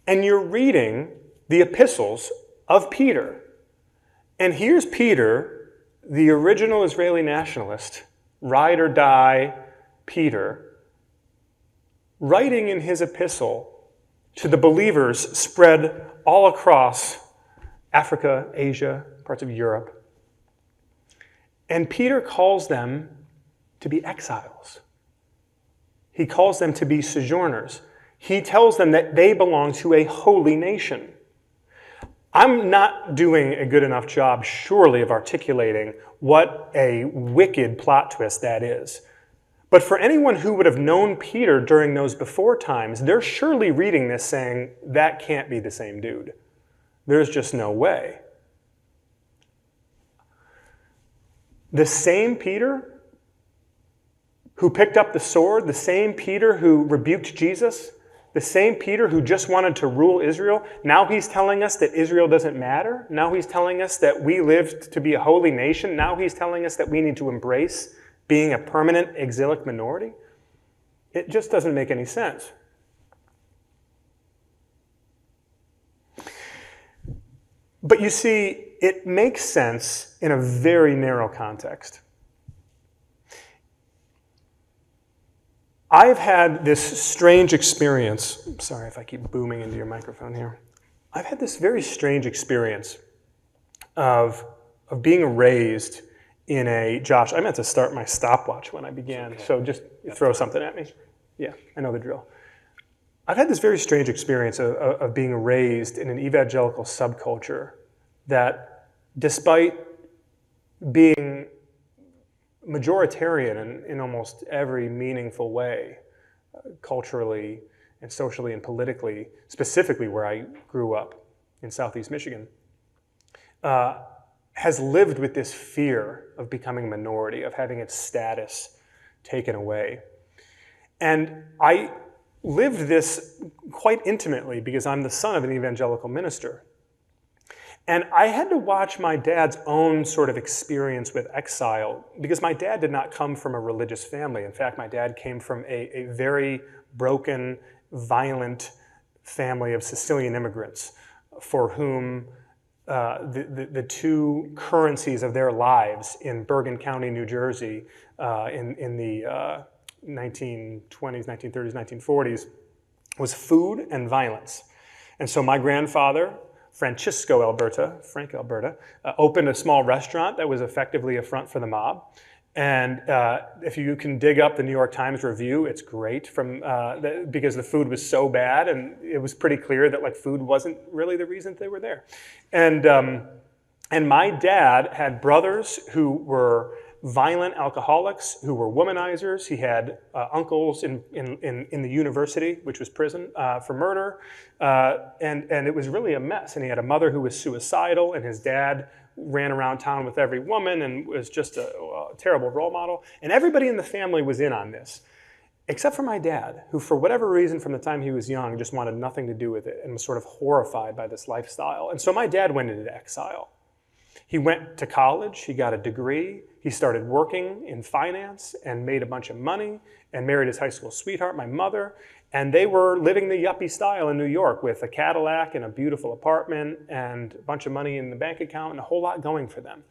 and you're reading the epistles of Peter. And here's Peter, the original Israeli nationalist, ride or die Peter, writing in his epistle to the believers spread all across Africa, Asia, parts of Europe. And Peter calls them to be exiles. He calls them to be sojourners. He tells them that they belong to a holy nation. I'm not doing a good enough job, surely, of articulating what a wicked plot twist that is. But for anyone who would have known Peter during those before times, they're surely reading this saying, that can't be the same dude. There's just no way. The same Peter who picked up the sword, the same Peter who rebuked Jesus, the same Peter who just wanted to rule Israel, now he's telling us that Israel doesn't matter. Now he's telling us that we lived to be a holy nation. Now he's telling us that we need to embrace being a permanent exilic minority. It just doesn't make any sense. But you see, it makes sense in a very narrow context. I've had this strange experience. Sorry if I keep booming into your microphone here. I've had this very strange experience of being raised in a, Josh, I meant to start my stopwatch when I began, okay. So just throw something at me. Yeah, I know the drill. I've had this very strange experience of being raised in an evangelical subculture that, despite being majoritarian in almost every meaningful way, culturally and socially and politically, specifically where I grew up in Southeast Michigan, has lived with this fear of becoming a minority, of having its status taken away. And I lived this quite intimately because I'm the son of an evangelical minister. And I had to watch my dad's own sort of experience with exile, because my dad did not come from a religious family. In fact, my dad came from a very broken, violent family of Sicilian immigrants for whom the two currencies of their lives in Bergen County, New Jersey, in the 1920s, 1930s, 1940s, was food and violence. And so my grandfather, Frank Alberta, opened a small restaurant that was effectively a front for the mob. And if you can dig up the New York Times review, it's great because the food was so bad, and it was pretty clear that food wasn't really the reason they were there. And my dad had brothers who were violent alcoholics, who were womanizers. He had uncles in the university, which was prison, for murder. And it was really a mess. And he had a mother who was suicidal, and his dad ran around town with every woman and was just a terrible role model. And everybody in the family was in on this, except for my dad, who for whatever reason from the time he was young just wanted nothing to do with it and was sort of horrified by this lifestyle. And so my dad went into exile. He went to college, he got a degree, he started working in finance and made a bunch of money and married his high school sweetheart, my mother, and they were living the yuppie style in New York with a Cadillac and a beautiful apartment and a bunch of money in the bank account and a whole lot going for them.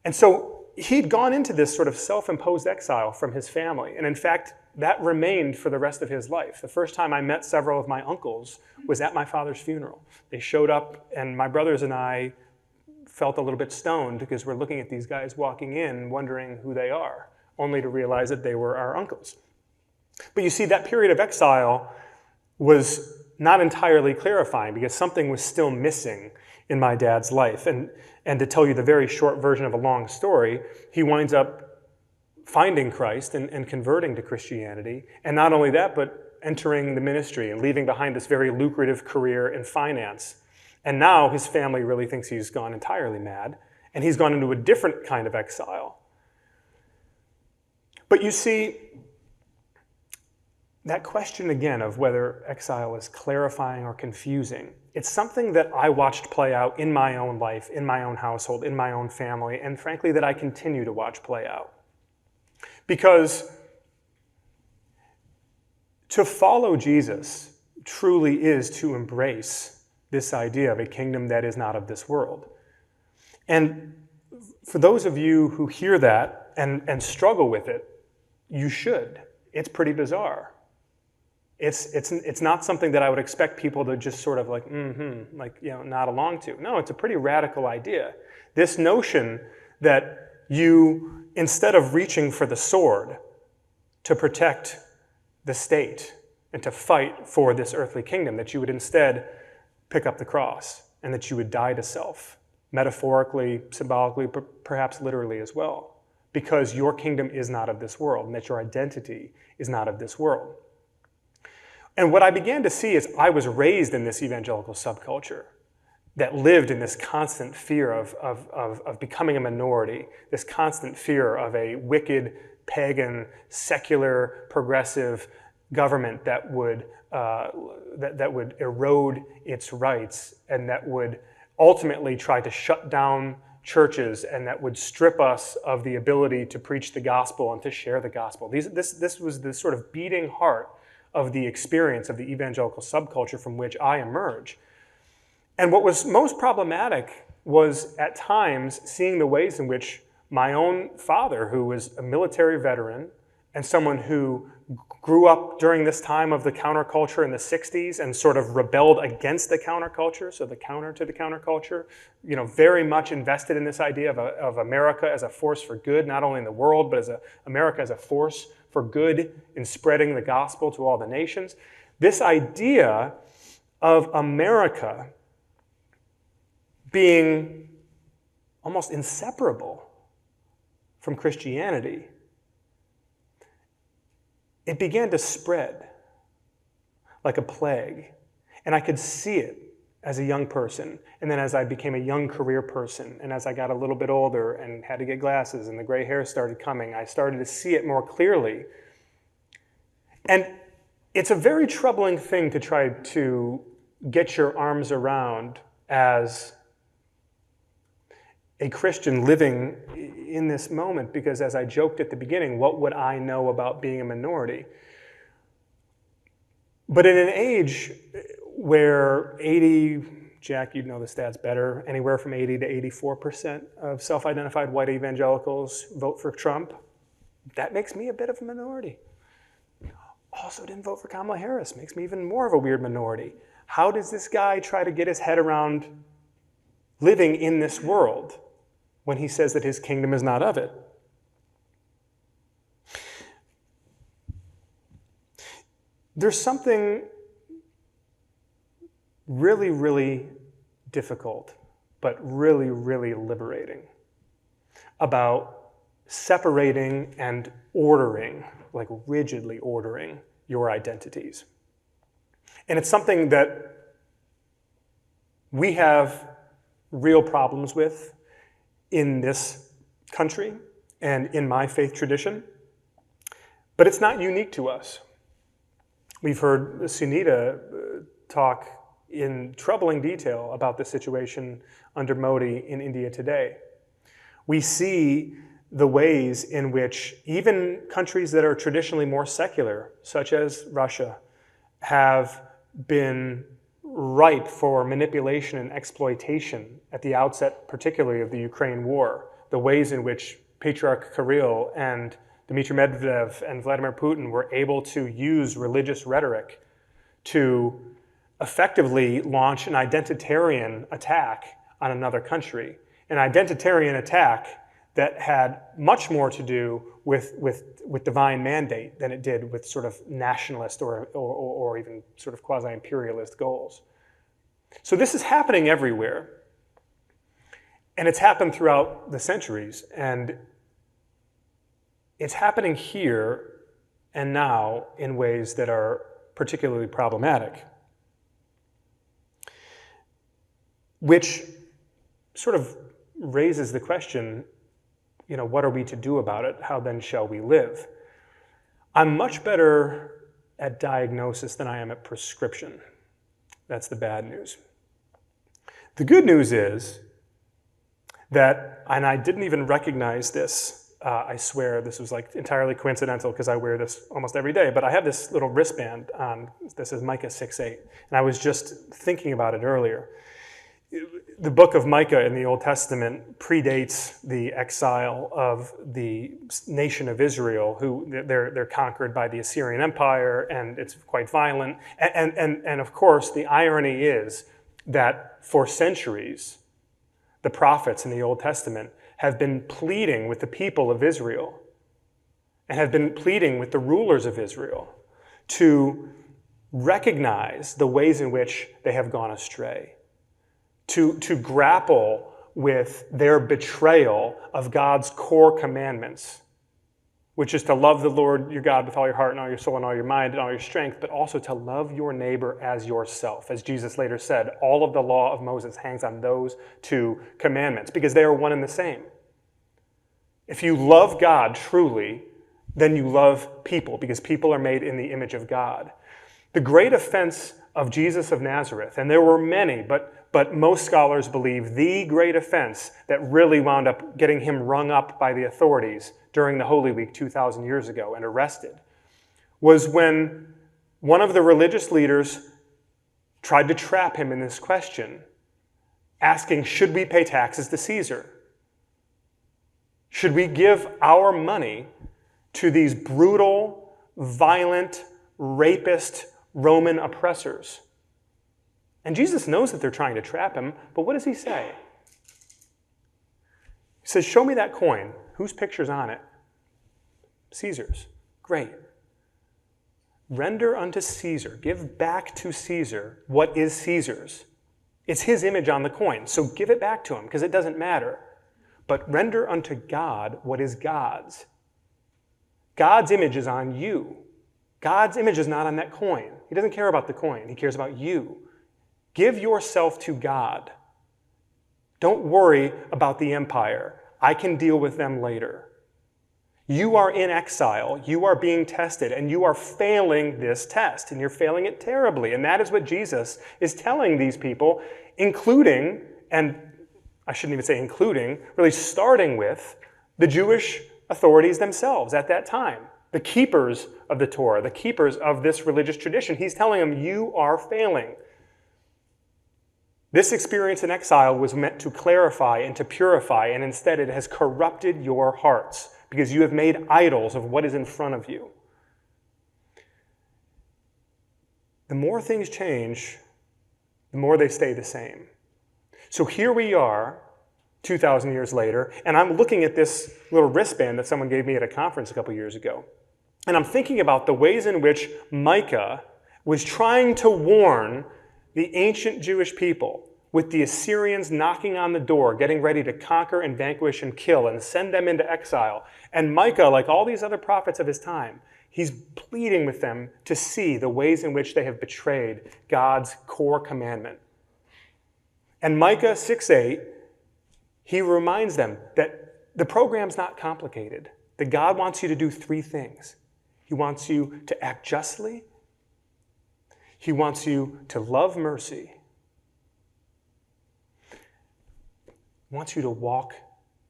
And so he'd gone into this sort of self-imposed exile from his family, and in fact, that remained for the rest of his life. The first time I met several of my uncles was at my father's funeral. They showed up, and my brothers and I felt a little bit stoned because we're looking at these guys walking in wondering who they are, only to realize that they were our uncles. But you see, that period of exile was not entirely clarifying because something was still missing in my dad's life. And to tell you the very short version of a long story, he winds up finding Christ and converting to Christianity. And not only that, but entering the ministry and leaving behind this very lucrative career in finance. And now his family really thinks he's gone entirely mad, and he's gone into a different kind of exile. But you see, that question again of whether exile is clarifying or confusing, it's something that I watched play out in my own life, in my own household, in my own family, and frankly that I continue to watch play out. Because to follow Jesus truly is to embrace this idea of a kingdom that is not of this world. And for those of you who hear that and struggle with it, you should. It's pretty bizarre. It's not something that I would expect people to just sort of nod along to. No, it's a pretty radical idea. This notion that you, instead of reaching for the sword to protect the state and to fight for this earthly kingdom, that you would instead pick up the cross and that you would die to self, metaphorically, symbolically, but perhaps literally as well, because your kingdom is not of this world and that your identity is not of this world. And what I began to see is I was raised in this evangelical subculture. that lived in this constant fear of becoming a minority, this constant fear of a wicked, pagan, secular, progressive government that would erode its rights and that would ultimately try to shut down churches and that would strip us of the ability to preach the gospel and to share the gospel. This was the sort of beating heart of the experience of the evangelical subculture from which I emerge. And what was most problematic was at times seeing the ways in which my own father, who was a military veteran and someone who grew up during this time of the counterculture in the 60s and sort of rebelled against the counterculture, so the counter to the counterculture, very much invested in this idea of America as a force for good, not only in the world, but as America as a force for good in spreading the gospel to all the nations. This idea of America being almost inseparable from Christianity, it began to spread like a plague. And I could see it as a young person. And then as I became a young career person, and as I got a little bit older and had to get glasses and the gray hair started coming, I started to see it more clearly. And it's a very troubling thing to try to get your arms around as a Christian living in this moment, because as I joked at the beginning, what would I know about being a minority? But in an age where Jack, you'd know the stats better, anywhere from 80 to 84% of self-identified white evangelicals vote for Trump, that makes me a bit of a minority. Also didn't vote for Kamala Harris, makes me even more of a weird minority. How does this guy try to get his head around living in this world when he says that his kingdom is not of it? There's something really, really difficult, but really, really liberating about separating and ordering, like rigidly ordering your identities. And it's something that we have real problems with in this country and in my faith tradition, but it's not unique to us. We've heard Sunita talk in troubling detail about the situation under Modi in India today. We see the ways in which even countries that are traditionally more secular, such as Russia, have been ripe for manipulation and exploitation at the outset, particularly of the Ukraine war. The ways in which Patriarch Kirill and Dmitry Medvedev and Vladimir Putin were able to use religious rhetoric to effectively launch an identitarian attack on another country. An identitarian attack that had much more to do with divine mandate than it did with sort of nationalist or even sort of quasi-imperialist goals. So this is happening everywhere. And it's happened throughout the centuries. And it's happening here and now in ways that are particularly problematic, which sort of raises the question, what are we to do about it? How then shall we live? I'm much better at diagnosis than I am at prescription. That's the bad news. The good news is that, and I didn't even recognize this, I swear this was like entirely coincidental because I wear this almost every day, but I have this little wristband on. This is Micah 6:8, and I was just thinking about it earlier. The book of Micah in the Old Testament predates the exile of the nation of Israel, who they're conquered by the Assyrian Empire, and it's quite violent. And of course, the irony is that for centuries, the prophets in the Old Testament have been pleading with the people of Israel and have been pleading with the rulers of Israel to recognize the ways in which they have gone astray, to grapple with their betrayal of God's core commandments, which is to love the Lord your God with all your heart and all your soul and all your mind and all your strength, but also to love your neighbor as yourself. As Jesus later said, all of the law of Moses hangs on those two commandments because they are one and the same. If you love God truly, then you love people because people are made in the image of God. The great offense of Jesus of Nazareth, and there were many, but most scholars believe the great offense that really wound up getting him rung up by the authorities during the Holy Week 2,000 years ago and arrested, was when one of the religious leaders tried to trap him in this question, asking, should we pay taxes to Caesar? Should we give our money to these brutal, violent, rapist Roman oppressors? And Jesus knows that they're trying to trap him, but what does he say? He says, show me that coin. Whose picture's on it? Caesar's. Great. Render unto Caesar, give back to Caesar what is Caesar's. It's his image on the coin, so give it back to him because it doesn't matter. But render unto God what is God's. God's image is on you. God's image is not on that coin. He doesn't care about the coin. He cares about you. Give yourself to God. Don't worry about the empire. I can deal with them later. You are in exile. You are being tested, and you are failing this test, and you're failing it terribly. And that is what Jesus is telling these people, including, and I shouldn't even say including, really starting with the Jewish authorities themselves at that time, the keepers of the Torah, the keepers of this religious tradition. He's telling them, you are failing. This experience in exile was meant to clarify and to purify, and instead it has corrupted your hearts because you have made idols of what is in front of you. The more things change, the more they stay the same. So here we are, 2,000 years later, and I'm looking at this little wristband that someone gave me at a conference a couple years ago. And I'm thinking about the ways in which Micah was trying to warn the ancient Jewish people with the Assyrians knocking on the door, getting ready to conquer and vanquish and kill and send them into exile. And Micah, like all these other prophets of his time, he's pleading with them to see the ways in which they have betrayed God's core commandment. And Micah 6:8, he reminds them that the program's not complicated, that God wants you to do three things. He wants you to act justly. He wants you to love mercy. He wants you to walk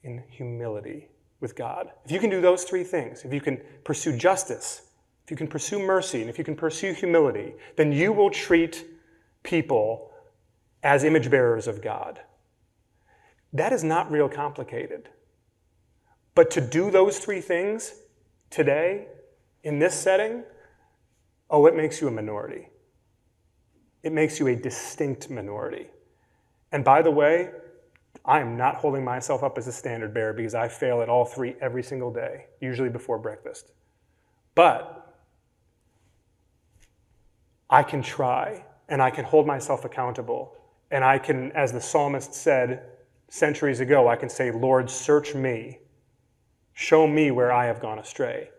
in humility with God. If you can do those three things, if you can pursue justice, if you can pursue mercy, and if you can pursue humility, then you will treat people as image bearers of God. That is not real complicated. But to do those three things today, in this setting, oh, it makes you a minority. It makes you a distinct minority. And by the way, I am not holding myself up as a standard bearer because I fail at all three every single day, usually before breakfast. But I can try, and I can hold myself accountable, and I can, as the psalmist said centuries ago, I can say, Lord, search me. Show me where I have gone astray.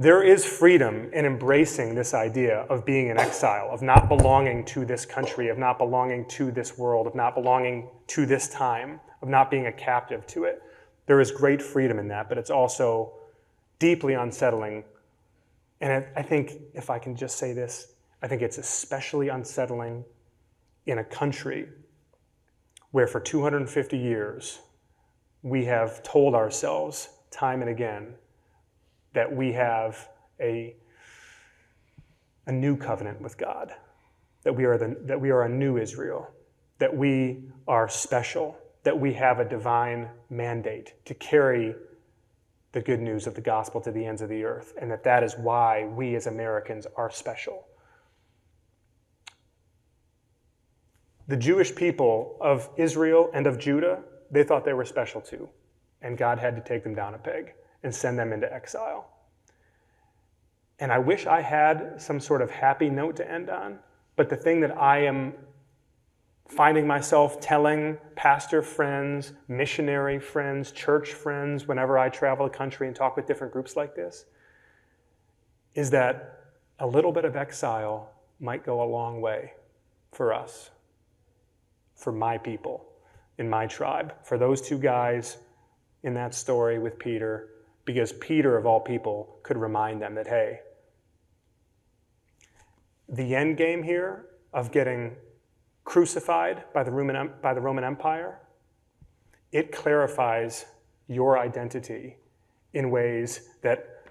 There is freedom in embracing this idea of being in exile, of not belonging to this country, of not belonging to this world, of not belonging to this time, of not being a captive to it. There is great freedom in that, but it's also deeply unsettling. And I think, if I can just say this, I think it's especially unsettling in a country where for 250 years we have told ourselves time and again that we have a new covenant with God, that we are a new Israel, that we are special, that we have a divine mandate to carry the good news of the gospel to the ends of the earth, and that is why we as Americans are special. The Jewish people of Israel and of Judah, they thought they were special too, and God had to take them down a peg and send them into exile. And I wish I had some sort of happy note to end on, but the thing that I am finding myself telling pastor friends, missionary friends, church friends, whenever I travel the country and talk with different groups like this, is that a little bit of exile might go a long way for us, for my people, in my tribe, for those two guys in that story with Peter, because Peter, of all people, could remind them that, hey, the end game here of getting crucified by the Roman Empire, it clarifies your identity in ways that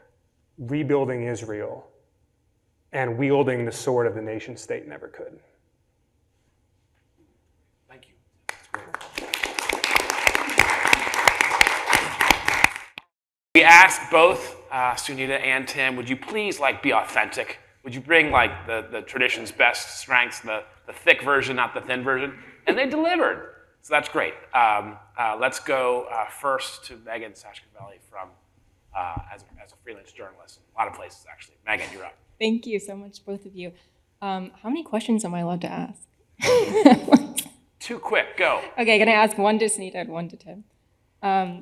rebuilding Israel and wielding the sword of the nation state never could.
Thank you. That's great. We asked both Sunita and Tim, would you please be authentic? Would you bring the tradition's best strengths, the thick version, not the thin version? And they delivered. So that's great. Let's go first to Megan Sashkavelli from as a freelance journalist. A lot of places, actually. Megan, you're up.
Thank you so much, both of you. How many questions am I allowed to ask?
Too quick, go.
Okay, can I ask one to Sunita and one to Tim?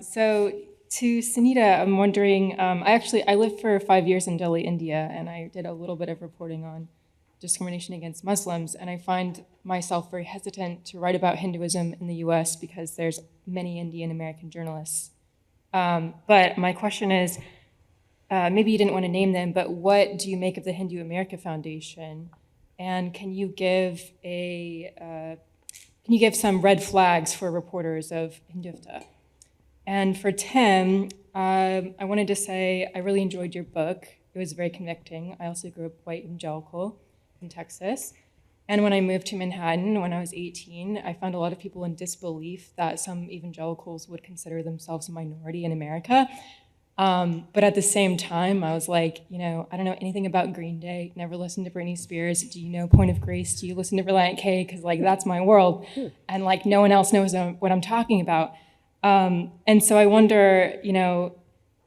So to Sunita, I'm wondering, I lived for 5 years in Delhi, India, and I did a little bit of reporting on discrimination against Muslims, and I find myself very hesitant to write about Hinduism in the US because there's many Indian American journalists. But my question is, maybe you didn't want to name them, but what do you make of the Hindu America Foundation? And can you give some red flags for reporters of Hindutva? And for Tim, I wanted to say I really enjoyed your book. It was very convicting. I also grew up white evangelical in Texas. And when I moved to Manhattan when I was 18, I found a lot of people in disbelief that some evangelicals would consider themselves a minority in America. But at the same time, I was like, I don't know anything about Green Day, never listened to Britney Spears. Do you know Point of Grace? Do you listen to Reliant K? Because that's my world. And no one else knows what I'm talking about. And so I wonder,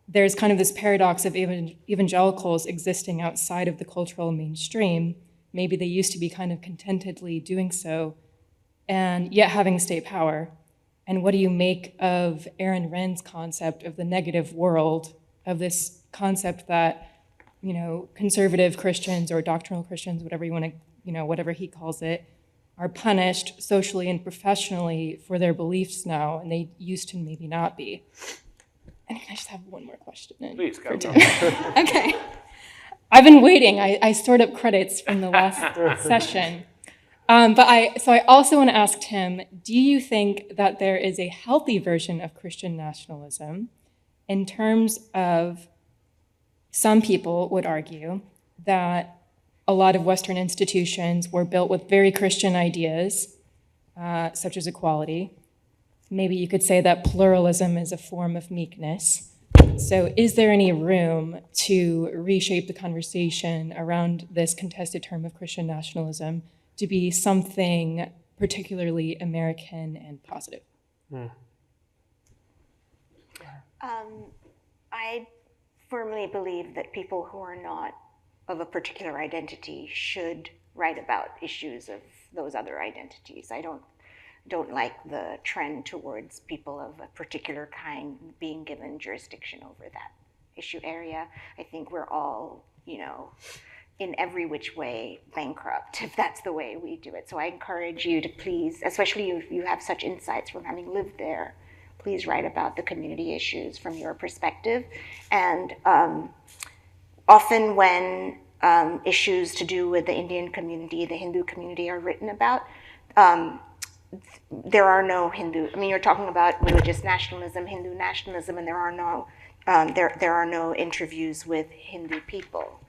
there's kind of this paradox of evangelicals existing outside of the cultural mainstream. Maybe they used to be kind of contentedly doing so, and yet having state power. And what do you make of Aaron Renn's concept of the negative world, of this concept that, conservative Christians or doctrinal Christians, whatever you want to, whatever he calls it, are punished socially and professionally for their beliefs now, and they used to maybe not be. And can I just have one more question?
Please, go.
Okay. I've been waiting. I stored up credits from the last session. But I also want to ask Tim, do you think that there is a healthy version of Christian nationalism in terms of some people would argue that a lot of Western institutions were built with very Christian ideas, such as equality. Maybe you could say that pluralism is a form of meekness. So is there any room to reshape the conversation around this contested term of Christian nationalism to be something particularly American and positive?
I firmly believe that people who are not of a particular identity should write about issues of those other identities. I don't like the trend towards people of a particular kind being given jurisdiction over that issue area. I think we're all, in every which way bankrupt if that's the way we do it. So I encourage you to please, especially if you have such insights from having lived there, please write about the community issues from your perspective. And often when issues to do with the Indian community, the Hindu community are written about, there are no you're talking about religious nationalism, Hindu nationalism, and there are no interviews with Hindu people.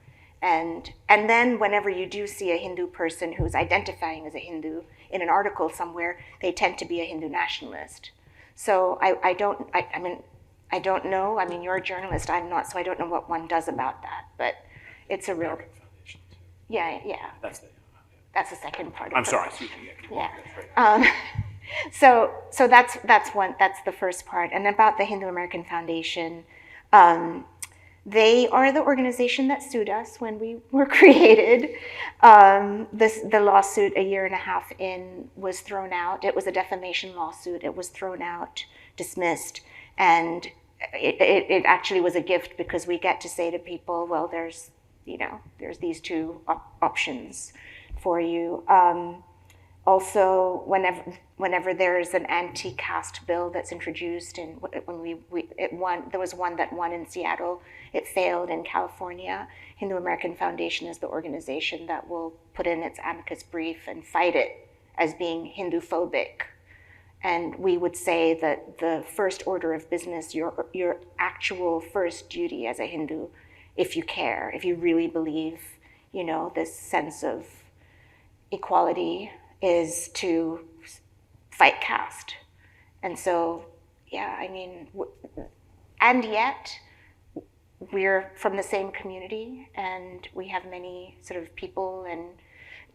And then whenever you do see a Hindu person who's identifying as a Hindu in an article somewhere, they tend to be a Hindu nationalist. So I don't know. You're a journalist, I'm not, so I don't know what one does about that. But it's a real... Yeah. That's the second part.
I'm sorry.
Yeah. So that's one. That's the first part. And about the Hindu American Foundation, They are the organization that sued us when we were created. The lawsuit a year and a half in was thrown out. It was a defamation lawsuit. It was thrown out, dismissed, and it actually was a gift because we get to say to people, well, there's these two options for you. Also, whenever there is an anti-caste bill that's introduced, and there was one that won in Seattle, it failed in California. Hindu American Foundation is the organization that will put in its amicus brief and fight it as being Hindu-phobic. And we would say that the first order of business, your actual first duty as a Hindu, if you care, if you really believe, this sense of equality, is to fight caste. And so, and yet we're from the same community and we have many sort of people and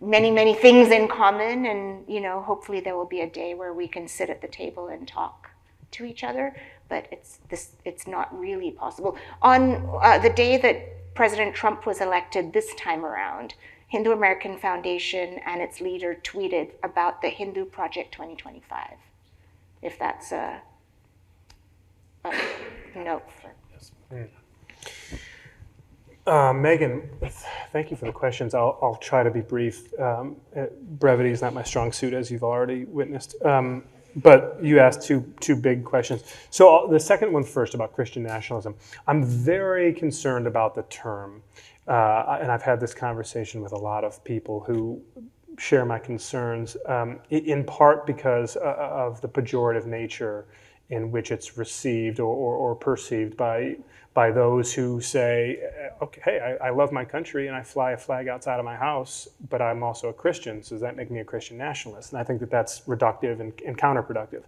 many things in common, and hopefully there will be a day where we can sit at the table and talk to each other, but it's not really possible. On the day that President Trump was elected this time around, Hindu American Foundation and its leader tweeted about the Hindu Project 2025, if that's a note.
Megan, thank you for the questions. I'll try to be brief. Brevity is not my strong suit, as you've already witnessed. But you asked two big questions. So the second one first, about Christian nationalism. I'm very concerned about the term. And I've had this conversation with a lot of people who share my concerns, in part because of the pejorative nature in which it's received or perceived by those who say, okay, hey, I love my country and I fly a flag outside of my house, but I'm also a Christian, so does that make me a Christian nationalist? And I think that that's reductive and counterproductive.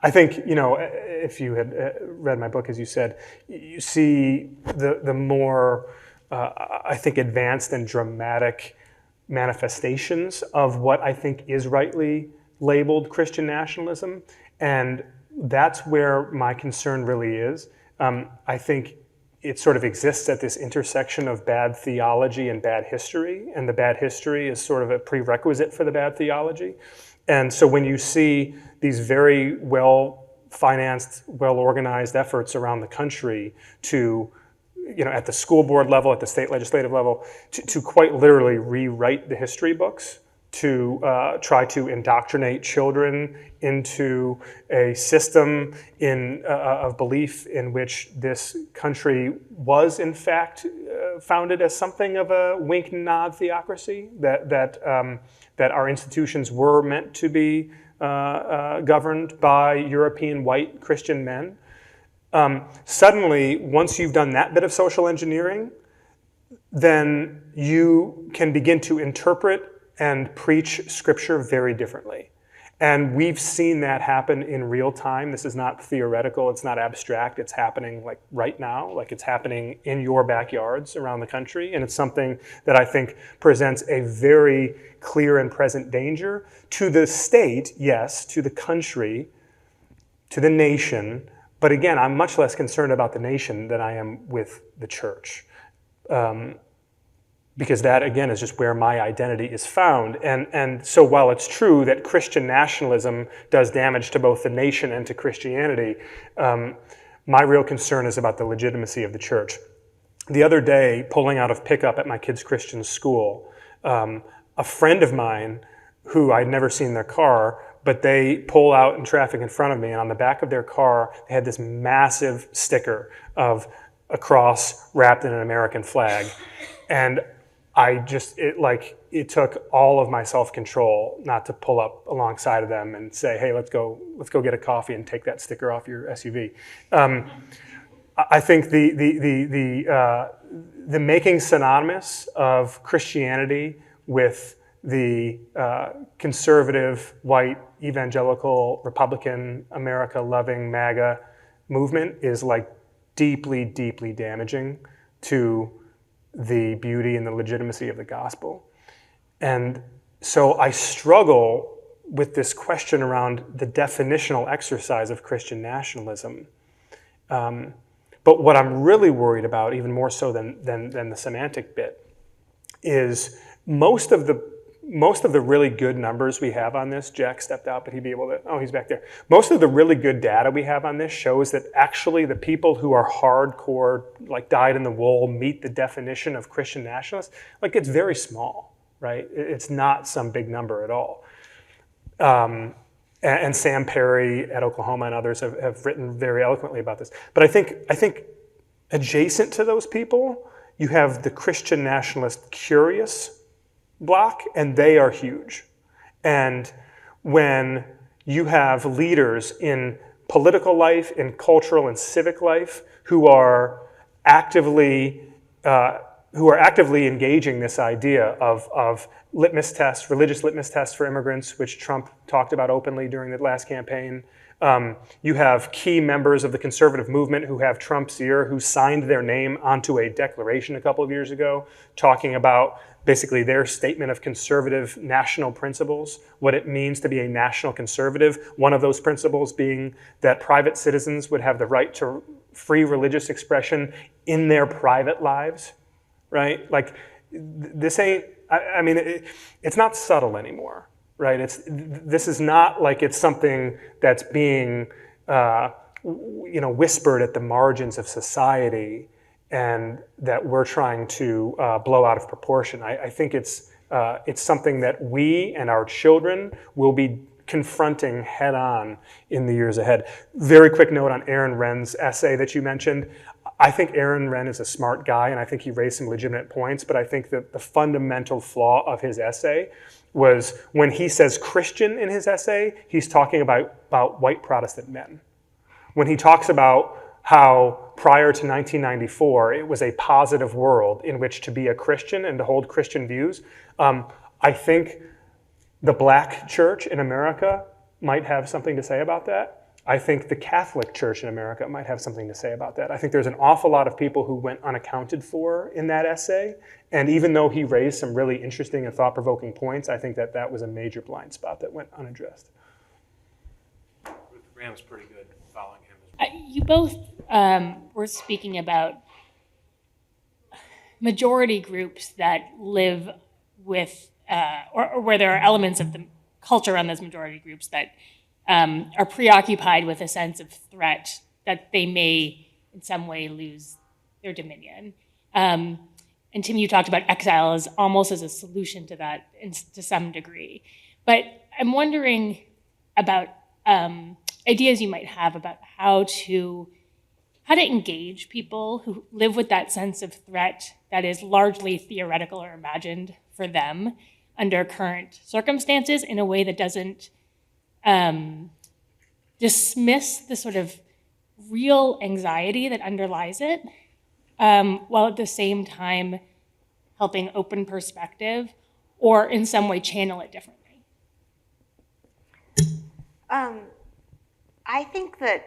I think, if you had read my book, as you said, you see the more, I think, advanced and dramatic manifestations of what I think is rightly labeled Christian nationalism. And that's where my concern really is. I think it sort of exists at this intersection of bad theology and bad history, and the bad history is sort of a prerequisite for the bad theology. And so when you see these very well-financed, well-organized efforts around the country to, at the school board level, at the state legislative level, to quite literally rewrite the history books, to try to indoctrinate children into a system of belief in which this country was, in fact, founded as something of a wink-nod theocracy, that our institutions were meant to be governed by European white Christian men. Suddenly, once you've done that bit of social engineering, then you can begin to interpret and preach Scripture very differently. And we've seen that happen in real time. This is not theoretical, it's not abstract, it's happening like right now, like it's happening in your backyards around the country. And it's something that I think presents a very clear and present danger to the state, yes, to the country, to the nation. But again, I'm much less concerned about the nation than I am with the church. Because that, again, is just where my identity is found. And so while it's true that Christian nationalism does damage to both the nation and to Christianity, my real concern is about the legitimacy of the church. The other day, pulling out of pickup at my kids' Christian school, a friend of mine who I'd never seen their car, but they pull out in traffic in front of me, and on the back of their car, they had this massive sticker of a cross wrapped in an American flag. And it took all of my self-control not to pull up alongside of them and say, hey, let's go get a coffee and take that sticker off your SUV. I think the making synonymous of Christianity with the conservative, white, evangelical, Republican, America-loving MAGA movement is like deeply, deeply damaging to the beauty and the legitimacy of the gospel. And so I struggle with this question around the definitional exercise of Christian nationalism. But what I'm really worried about, even more so than the semantic bit, is most of the really good numbers we have on this, Jack stepped out, but he'd be able to, oh, he's back there. Most of the really good data we have on this shows that actually the people who are hardcore, like dyed in the wool, meet the definition of Christian nationalists, like it's very small, right? It's not some big number at all. And Sam Perry at Oklahoma and others have written very eloquently about this. But I think adjacent to those people, you have the Christian nationalist curious block, and they are huge. And when you have leaders in political life, in cultural and civic life, who are actively engaging this idea of litmus tests, religious litmus tests for immigrants, which Trump talked about openly during the last campaign. You have key members of the conservative movement who have Trump's ear, who signed their name onto a declaration a couple of years ago, talking about basically their statement of conservative national principles, what it means to be a national conservative. One of those principles being that private citizens would have the right to free religious expression in their private lives, right? Like, this ain't, I mean, it's not subtle anymore, right? This is not like it's something that's being, whispered at the margins of society and that we're trying to blow out of proportion. I think it's something that we and our children will be confronting head on in the years ahead. Very quick note on Aaron Wren's essay that you mentioned. I think Aaron Wren is a smart guy, and I think he raised some legitimate points, but I think that the fundamental flaw of his essay was when he says Christian in his essay, he's talking about white Protestant men. When he talks about how prior to 1994, it was a positive world in which to be a Christian and to hold Christian views, I think the black church in America might have something to say about that. I think the Catholic Church in America might have something to say about that. I think there's an awful lot of people who went unaccounted for in that essay. And even though he raised some really interesting and thought-provoking points, I think that was a major blind spot that went unaddressed.
Ruth Graham's pretty good following him.
You both were speaking about majority groups that live with, or where there are elements of the culture around those majority groups that are preoccupied with a sense of threat that they may in some way lose their dominion. And Tim, you talked about exile as almost as a solution to that to some degree. But I'm wondering about ideas you might have about how to engage people who live with that sense of threat that is largely theoretical or imagined for them under current circumstances in a way that doesn't dismiss the sort of real anxiety that underlies it, while at the same time helping open perspective or in some way channel it differently.
I think that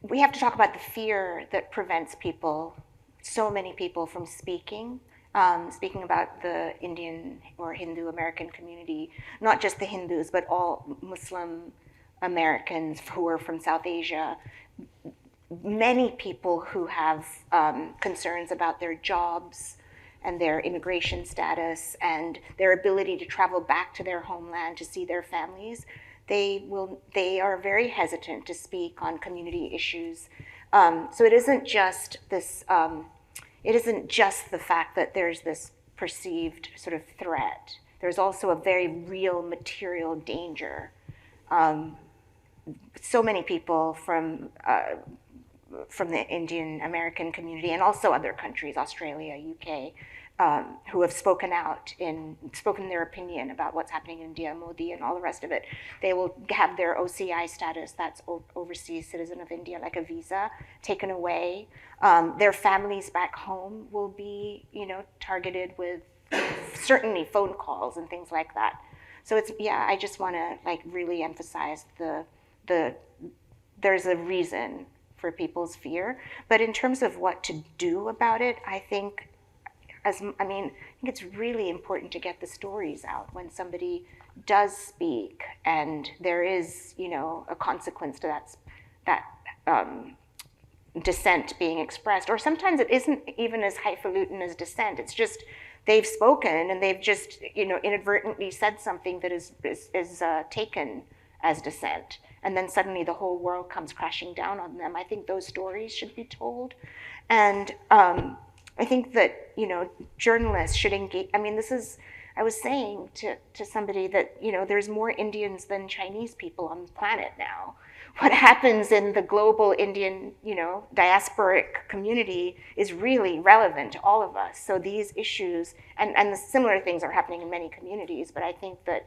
we have to talk about the fear that prevents people, so many people, from speaking about the Indian or Hindu American community, not just the Hindus, but all Muslim Americans who are from South Asia. Many people who have concerns about their jobs and their immigration status and their ability to travel back to their homeland to see their families, they are very hesitant to speak on community issues. So it isn't just this. It isn't just the fact that there's this perceived sort of threat. There's also a very real material danger. So many people from the Indian American community and also other countries, Australia, UK, who have spoken their opinion about what's happening in India, Modi and all the rest of it. They will have their OCI status, that's Overseas Citizen of India, like a visa, taken away. Their families back home will be, targeted with certainly phone calls and things like that. So I just want to really emphasize there's a reason for people's fear. But in terms of what to do about it, I think it's really important to get the stories out when somebody does speak and there is, a consequence to that dissent being expressed, or sometimes it isn't even as highfalutin as dissent. It's just they've spoken and they've just inadvertently said something that is taken as dissent, and then suddenly the whole world comes crashing down on them. I think those stories should be told, and I think that journalists should engage. I mean, I was saying to somebody that there's more Indians than Chinese people on the planet now. What happens in the global Indian, diasporic community is really relevant to all of us. So these issues, and the similar things are happening in many communities, but I think that,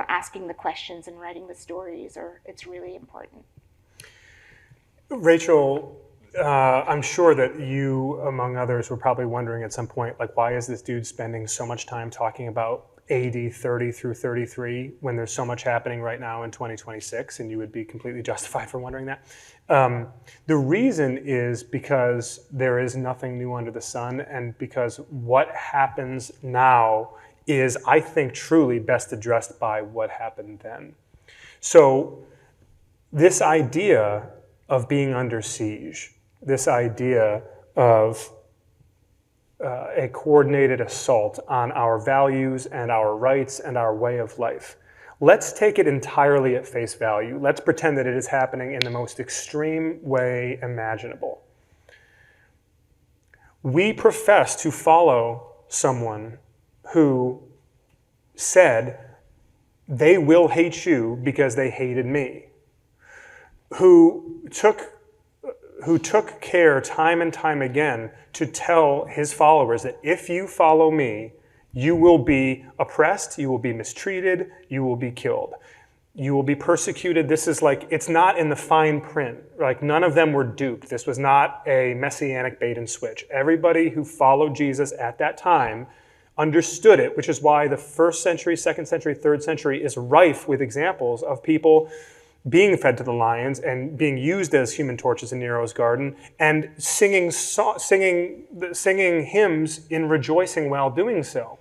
asking the questions and writing the stories it's really important.
Rachel, I'm sure that you, among others, were probably wondering at some point, like, why is this dude spending so much time talking about AD 30 through 33 when there's so much happening right now in 2026, and you would be completely justified for wondering that. The reason is because there is nothing new under the sun, and because what happens now is, I think, truly best addressed by what happened then. So this idea of being under siege, this idea of a coordinated assault on our values and our rights and our way of life. Let's take it entirely at face value. Let's pretend that it is happening in the most extreme way imaginable. We profess to follow someone who said, they will hate you because they hated me, who took care time and time again to tell his followers that if you follow me, you will be oppressed, you will be mistreated, you will be killed. You will be persecuted. This is like, it's not in the fine print. Like, none of them were duped. This was not a messianic bait and switch. Everybody who followed Jesus at that time understood it, which is why the 1st century, 2nd century, 3rd century is rife with examples of people being fed to the lions and being used as human torches in Nero's garden, and singing hymns in rejoicing while doing so.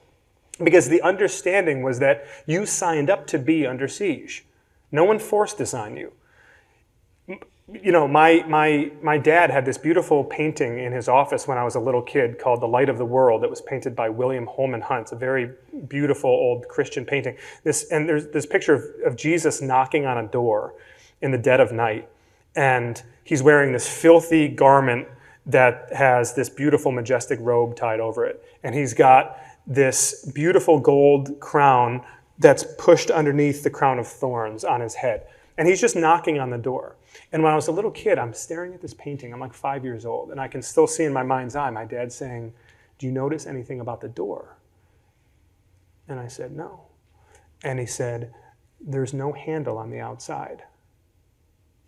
Because the understanding was that you signed up to be under siege. No one forced this on you. My dad had this beautiful painting in his office when I was a little kid called The Light of the World that was painted by William Holman Hunt, a very beautiful old Christian painting. And there's this picture of Jesus knocking on a door in the dead of night. And he's wearing this filthy garment that has this beautiful, majestic robe tied over it. And he's got this beautiful gold crown that's pushed underneath the crown of thorns on his head. And he's just knocking on the door. And when I was a little kid, I'm staring at this painting. I'm like 5 years old, and I can still see in my mind's eye my dad saying, "Do you notice anything about the door?" And I said, "No." And he said, "There's no handle on the outside.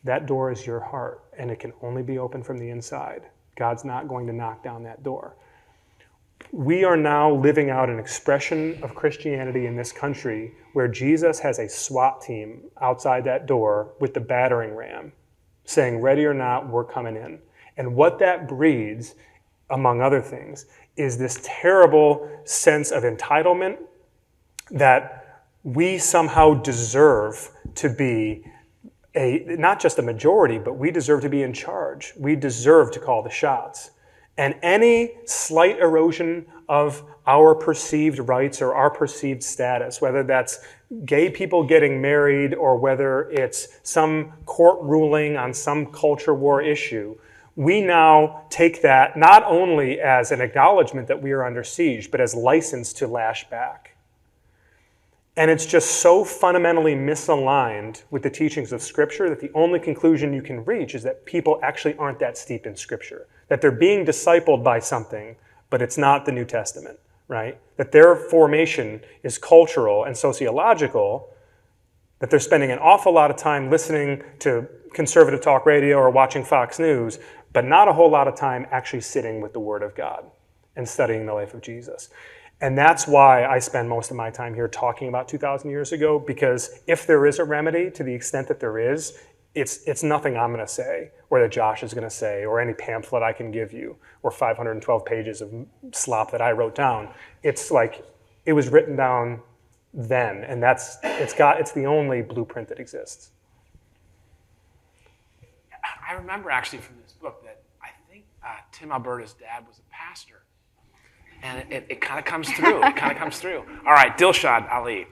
That door is your heart, and it can only be opened from the inside. God's not going to knock down that door." We are now living out an expression of Christianity in this country where Jesus has a SWAT team outside that door with the battering ram saying, "Ready or not, we're coming in." And what that breeds, among other things, is this terrible sense of entitlement that we somehow deserve to be not just a majority, but we deserve to be in charge. We deserve to call the shots. And any slight erosion of our perceived rights or our perceived status, whether that's gay people getting married or whether it's some court ruling on some culture war issue, we now take that not only as an acknowledgement that we are under siege, but as license to lash back. And it's just so fundamentally misaligned with the teachings of Scripture that the only conclusion you can reach is that people actually aren't that steeped in Scripture, that they're being discipled by something, but it's not the New Testament, right? That their formation is cultural and sociological, that they're spending an awful lot of time listening to conservative talk radio or watching Fox News, but not a whole lot of time actually sitting with the Word of God and studying the life of Jesus. And that's why I spend most of my time here talking about 2,000 years ago, because if there is a remedy, to the extent that there is, it's nothing I'm going to say, or that Josh is going to say, or any pamphlet I can give you, or 512 pages of slop that I wrote down. It's like it was written down then, and it's the only blueprint that exists.
I remember actually from this book that I Tim Alberta's dad was a pastor. And it kind of comes through. It kind of comes through. All right, Dilshad Ali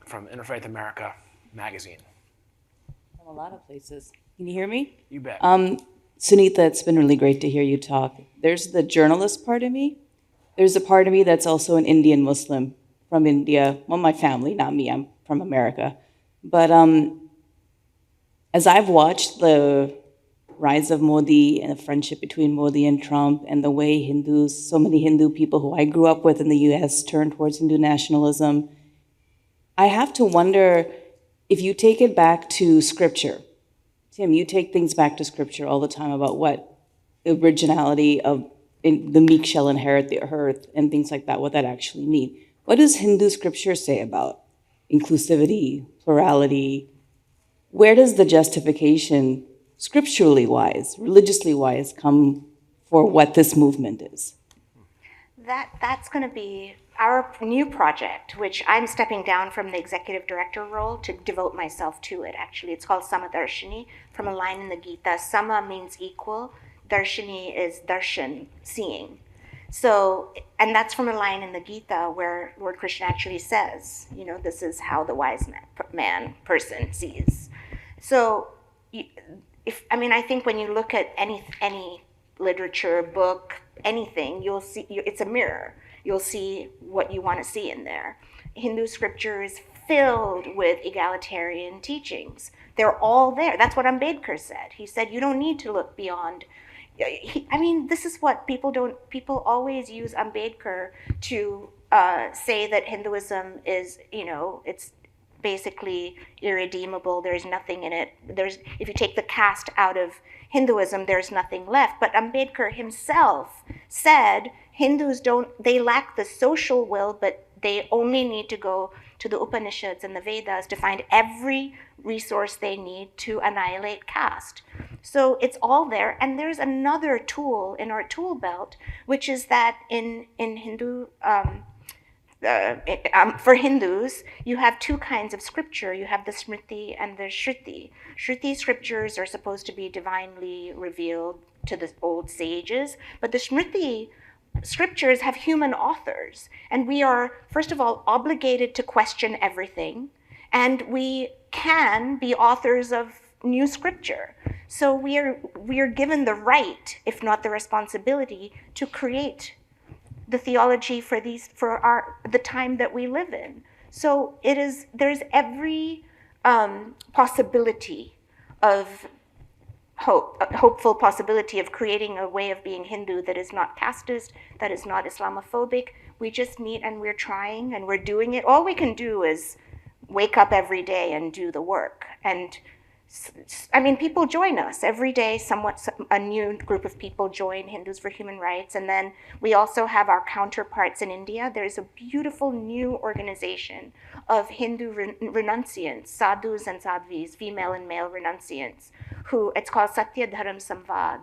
from Interfaith America magazine.
From a lot of places. Can you hear me?
You bet.
Sunitha, it's been really great to hear you talk. There's the journalist part of me. There's a part of me that's also an Indian Muslim from India. Well, my family, not me. I'm from America. But as I've watched the rise of Modi and the friendship between Modi and Trump and the way Hindus, so many Hindu people who I grew up with in the US turn towards Hindu nationalism, I have to wonder if you take it back to scripture. Tim, you take things back to scripture all the time about what originality of the meek shall inherit the earth and things like that, what that actually means. What does Hindu scripture say about inclusivity, plurality? Where does the justification, scripturally wise, religiously wise, come for what this movement is?
That's going to be our new project, which I'm stepping down from the executive director role to devote myself to it, actually. It's called Samadarshini, from a line in the Gita. Sama means equal. Darshini is darshan, seeing. So, and that's from a line in the Gita where Lord Krishna actually says, this is how the wise person sees. So, I think when you look at any literature, book, anything, you'll see it's a mirror. You'll see what you want to see in there. Hindu scripture is filled with egalitarian teachings. They're all there. That's what Ambedkar said. He said, you don't need to look beyond. This is what people always use Ambedkar to say that Hinduism is, it's basically irredeemable. There's nothing in it. If you take the caste out of Hinduism, there's nothing left. But Ambedkar himself said Hindus they lack the social will, but they only need to go to the Upanishads and the Vedas to find every resource they need to annihilate caste. So it's all there. And there's another tool in our tool belt, which is that in Hindu, for Hindus, you have two kinds of scripture. You have the Smriti and the Shruti. Shruti scriptures are supposed to be divinely revealed to the old sages, but the Smriti scriptures have human authors, and we are, first of all, obligated to question everything, and we can be authors of new scripture. So we are given the right, if not the responsibility, to create the theology for the time that we live in. So there's every possibility of hopeful possibility of creating a way of being Hindu that is not casteist, that is not Islamophobic. We just need, and we're trying, and we're doing it. All we can do is wake up every day and do the work. And people join us every day. A new group of people join Hindus for Human Rights. And then we also have our counterparts in India. There's a beautiful new organization of Hindu renunciants, sadhus and sadhvis, female and male renunciants, it's called Satya Dharam Samvad.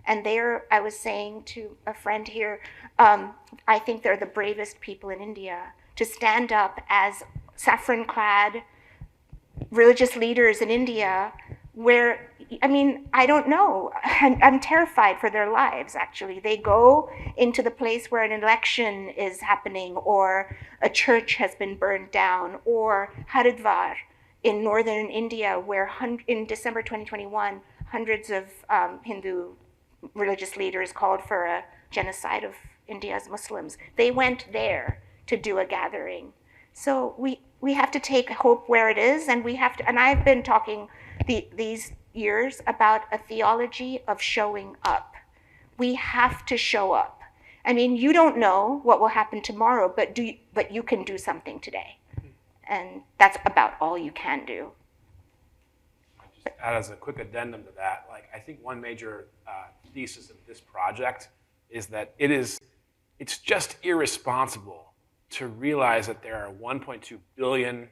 And I was saying to a friend here, I think they're the bravest people in India to stand up as saffron-clad religious leaders in India where, I don't know. I'm terrified for their lives, actually. They go into the place where an election is happening, or a church has been burned down, or Haridwar in northern India, where in December 2021, hundreds of Hindu religious leaders called for a genocide of India's Muslims. They went there to do a gathering. So we have to take hope where it is, and and I've been talking these years about a theology of showing up. We have to show up. You don't know what will happen tomorrow, but you can do something today. And that's about all you can do.
Just add as a quick addendum to that, I think one major thesis of this project is that it's just irresponsible to realize that there are 1.2 billion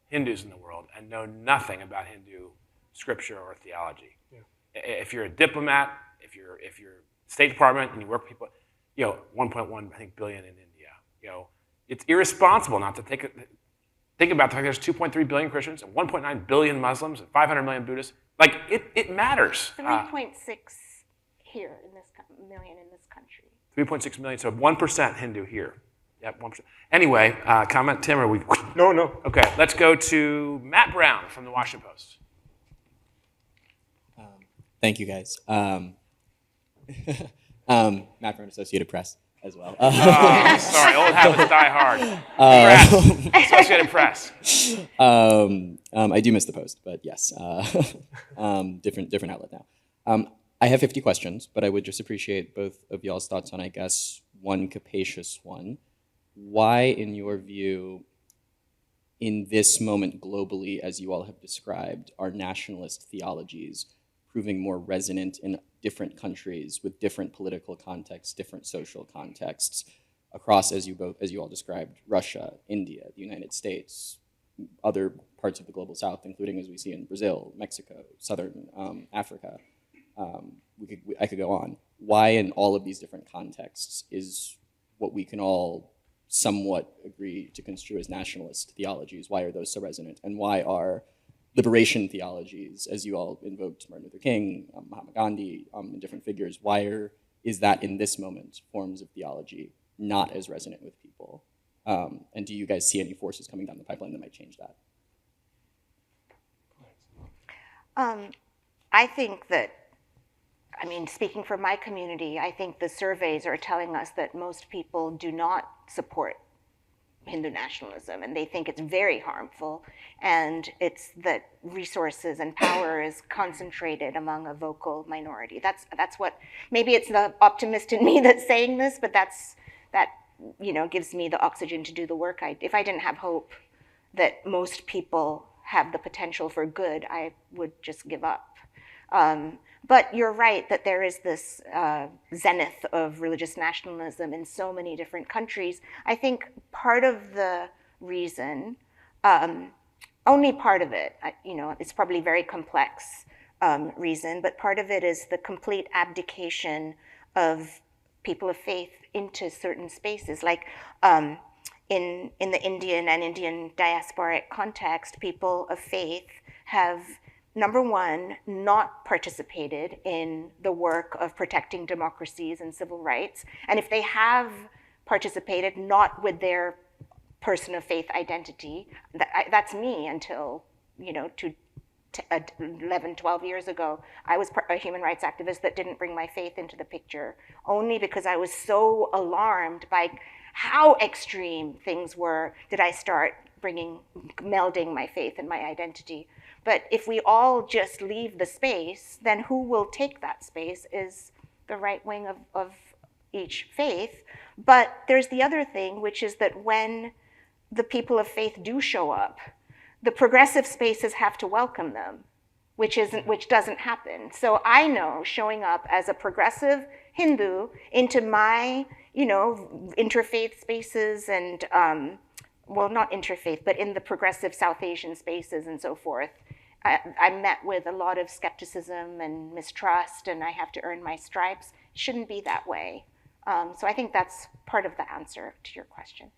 Hindus in the world and know nothing about Hindu scripture or theology. Yeah. If you're a diplomat, if you're State Department and you work with people, 1.1 billion in India. It's irresponsible not to think about the fact there's 2.3 billion Christians and 1.9 billion Muslims and 500 million Buddhists. It matters.
3.6 here in this million in this country.
3.6 million, so 1% Hindu here. Yep, 1%. Anyway, comment, Tim, or we?
No.
Okay, let's go to Matt Brown from the Washington Post.
Thank you, guys. Matt from Associated Press as well.
Sorry, old habits die hard. Congrats, Associated Press.
I do miss the Post, but yes, different outlet now. I have 50 questions, but I would just appreciate both of y'all's thoughts on, I guess, one capacious one. Why, in your view, in this moment globally, as you all have described, are nationalist theologies proving more resonant in different countries with different political contexts, different social contexts, across, as you all described, Russia, India, the United States, other parts of the global south, including, as we see in Brazil, Mexico, southern Africa. I could go on. Why in all of these different contexts is what we can all somewhat agree to construe as nationalist theologies, why are those so resonant? And why are liberation theologies, as you all invoked Martin Luther King, Mahatma Gandhi, and different figures, is that in this moment forms of theology not as resonant with people? And do you guys see any forces coming down the pipeline that might change that?
I think that, speaking for my community, I think the surveys are telling us that most people do not support Hindu nationalism, and they think it's very harmful, and it's that resources and power is concentrated among a vocal minority. That's what, maybe it's the optimist in me that's saying this, but that gives me the oxygen to do the work. If I didn't have hope that most people have the potential for good, I would just give up. But you're right that there is this zenith of religious nationalism in so many different countries. I think part of the reason, only part of it, it's probably very complex reason, but part of it is the complete abdication of people of faith into certain spaces. Like in the Indian and Indian diasporic context, people of faith have, number one, not participated in the work of protecting democracies and civil rights. And if they have participated, not with their person of faith identity, that's me until, 11, 12 years ago. I was a human rights activist that didn't bring my faith into the picture, only because I was so alarmed by how extreme things were did I start melding my faith and my identity. But if we all just leave the space, then who will take that space is the right wing of each faith. But there's the other thing, which is that when the people of faith do show up, the progressive spaces have to welcome them, which doesn't happen. So I know showing up as a progressive Hindu into my, interfaith spaces and, not interfaith, but in the progressive South Asian spaces and so forth, I met with a lot of skepticism and mistrust, and I have to earn my stripes. It shouldn't be that way. So I think that's part of the answer to your question.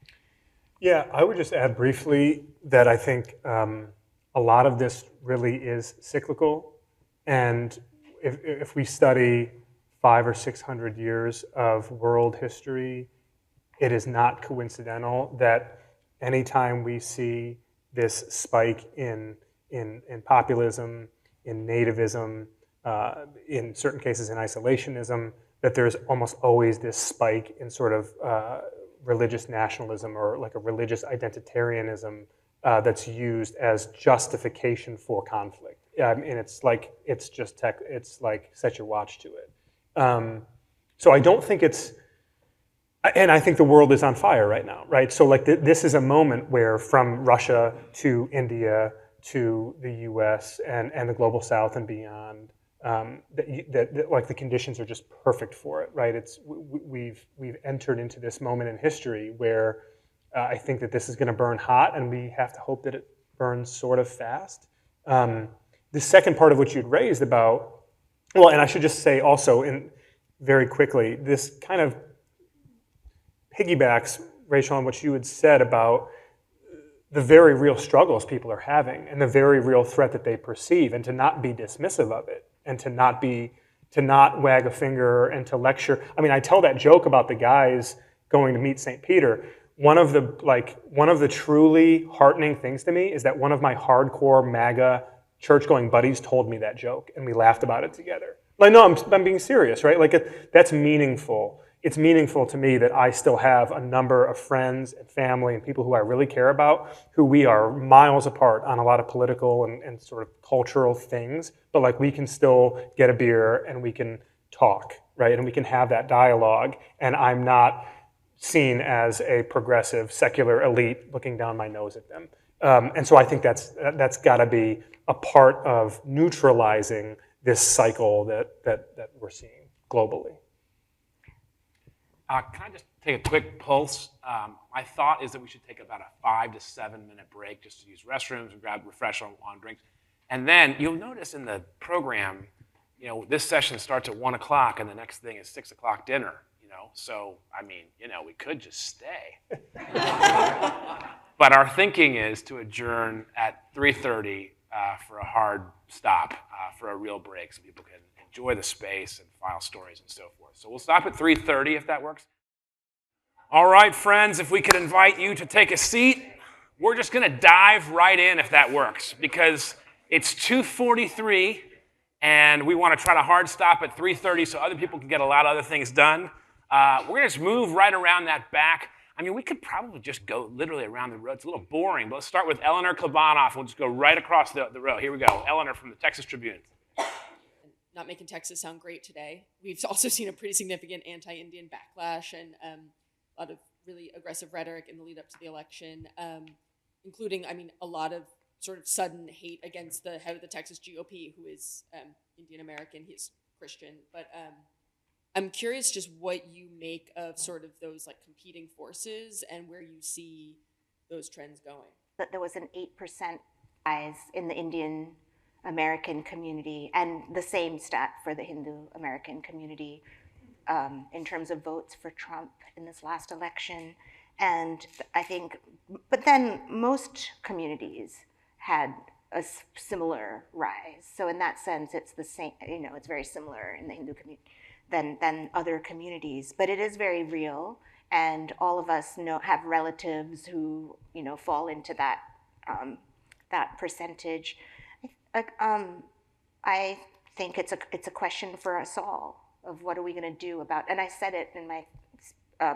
Yeah, I would just add briefly that I think a lot of this really is cyclical. And if we study 500 or 600 years of world history, it is not coincidental that anytime we see this spike in populism, in nativism, in certain cases in isolationism, that there's almost always this spike in sort of religious nationalism or like a religious identitarianism that's used as justification for conflict. And it's like set your watch to it. So I don't think it's, and I think the world is on fire right now, right? So like this is a moment where from Russia to India to the US and the global south and beyond, that like the conditions are just perfect for it, right? We've entered into this moment in history where I think that this is going to burn hot, and we have to hope that it burns sort of fast. The second part of what you'd raised about, well, and I should just say also, very quickly, this kind of piggybacks, Rachel, on what you had said about the very real struggles people are having and the very real threat that they perceive, and to not be dismissive of it, and to not be to not wag a finger and to lecture. I mean, I tell that joke about the guys going to meet St. Peter. One of the truly heartening things to me is that one of my hardcore MAGA church-going buddies told me that joke, and we laughed about it together. Like, no, I'm being serious, right? Like, that's meaningful. It's meaningful to me that I still have a number of friends and family and people who I really care about, who we are miles apart on a lot of political and sort of cultural things, but like we can still get a beer and we can talk, right? And we can have that dialogue, and I'm not seen as a progressive secular elite looking down my nose at them. And so I think that's got to be a part of neutralizing this cycle that we're seeing globally.
Can I just take a quick pulse? My thought is that we should take about a 5 to 7 minute break just to use restrooms and refresh on drinks. And then you'll notice in the program, this session starts at 1 o'clock and the next thing is 6 o'clock dinner. So, I mean, we could just stay. But our thinking is to adjourn at 3:30 for a hard stop, for a real break, so people can enjoy the space and file stories and so forth. So we'll stop at 3:30 if that works. All right, friends, if we could invite you to take a seat, we're just going to dive right in if that works, because it's 2:43 and we want to try to hard stop at 3:30 so other people can get a lot of other things done. We're going to just move right around that back. I mean, we could probably just go literally around the road. It's a little boring, but let's start with Eleanor Klebanoff. We'll just go right across the row. Here we go. Eleanor from the Texas Tribune.
Not making Texas sound great today. We've also seen a pretty significant anti-Indian backlash and a lot of really aggressive rhetoric in the lead up to the election, including, a lot of sort of sudden hate against the head of the Texas GOP, who is Indian American. He's Christian, but I'm curious just what you make of sort of those like competing forces and where you see those trends going.
That there was an 8% rise in the Indian American community, and the same stat for the Hindu American community in terms of votes for Trump in this last election. And I think, but then most communities had a similar rise. So in that sense, it's the same, it's very similar in the Hindu community than other communities, but it is very real, and all of us have relatives who fall into that that percentage. I think it's a question for us all of what are we going to do about. And I said it in my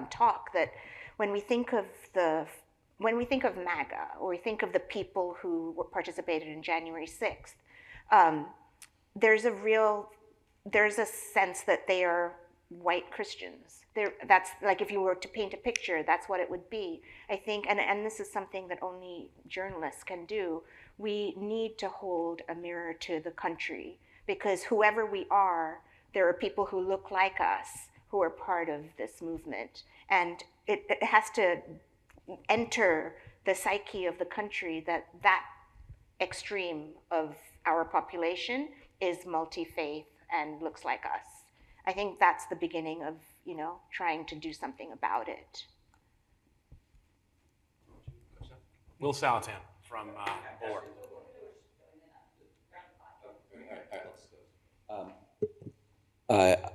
talk that when we think of MAGA, or we think of the people who participated in January 6th, there's a sense that they are white Christians. That's like, if you were to paint a picture, that's what it would be. I think, and this is something that only journalists can do, we need to hold a mirror to the country, because whoever we are, there are people who look like us who are part of this movement. And it has to enter the psyche of the country that extreme of our population is multi-faith and looks like us. I think that's the beginning of, trying to do something about it.
Will Salatan from Bulwark.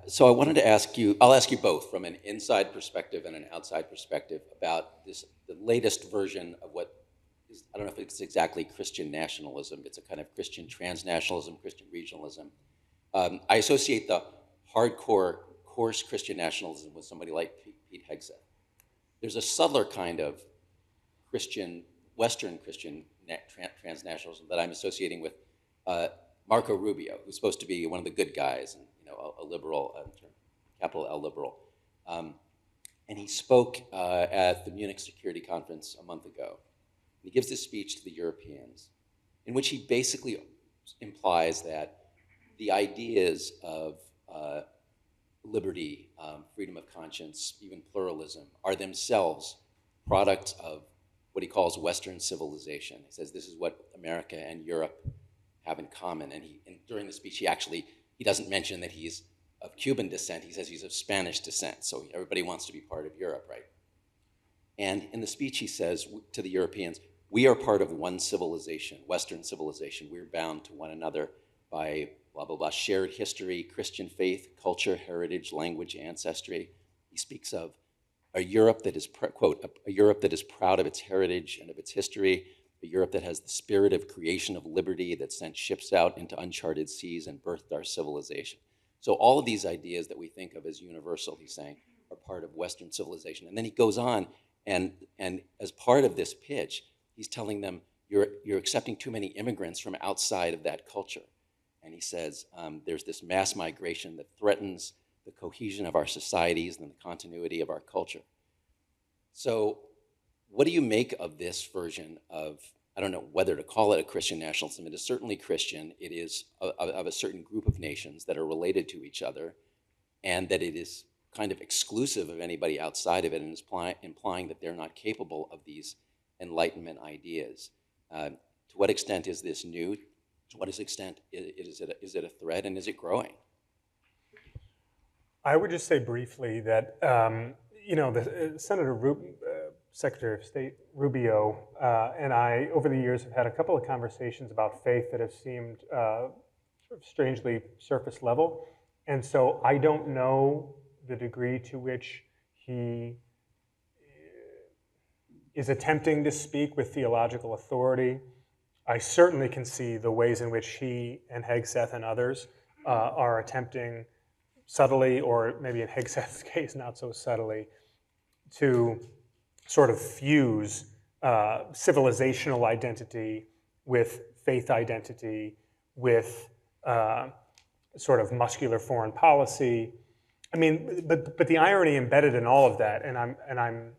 So I wanted to ask you, I'll ask you both from an inside perspective and an outside perspective about the latest version of what is, I don't know if it's exactly Christian nationalism, it's a kind of Christian transnationalism, Christian regionalism. I associate the hardcore, coarse Christian nationalism with somebody like Pete Hegseth. There's a subtler kind of Christian, Western Christian transnationalism that I'm associating with Marco Rubio, who's supposed to be one of the good guys, and a liberal, capital L liberal. And he spoke at the Munich Security Conference a month ago. He gives this speech to the Europeans, in which he basically implies that the ideas of liberty, freedom of conscience, even pluralism, are themselves products of what he calls Western civilization. He says this is what America and Europe have in common. And during the speech, he doesn't mention that he's of Cuban descent. He says he's of Spanish descent. So everybody wants to be part of Europe, right? And in the speech, he says to the Europeans, we are part of one civilization, Western civilization. We're bound to one another by blah, blah, blah, shared history, Christian faith, culture, heritage, language, ancestry. He speaks of a Europe that is, quote, a Europe that is proud of its heritage and of its history, a Europe that has the spirit of creation of liberty that sent ships out into uncharted seas and birthed our civilization. So all of these ideas that we think of as universal, he's saying, are part of Western civilization. And then he goes on, and as part of this pitch, he's telling them, you're accepting too many immigrants from outside of that culture. And he says, there's this mass migration that threatens the cohesion of our societies and the continuity of our culture. So what do you make of this version of, I don't know whether to call it a Christian nationalism, it is certainly Christian, it is of a certain group of nations that are related to each other, and that it is kind of exclusive of anybody outside of it, and is implying that they're not capable of these Enlightenment ideas. To what extent is this new? To what extent is it a threat, and is it growing?
I would just say briefly that Secretary of State Rubio and I, over the years, have had a couple of conversations about faith that have seemed sort of strangely surface level. And so I don't know the degree to which he is attempting to speak with theological authority. I certainly can see the ways in which he and Hegseth and others are attempting subtly, or maybe in Hegseth's case, not so subtly, to sort of fuse civilizational identity with faith identity, with sort of muscular foreign policy. I mean, but the irony embedded in all of that, and I'm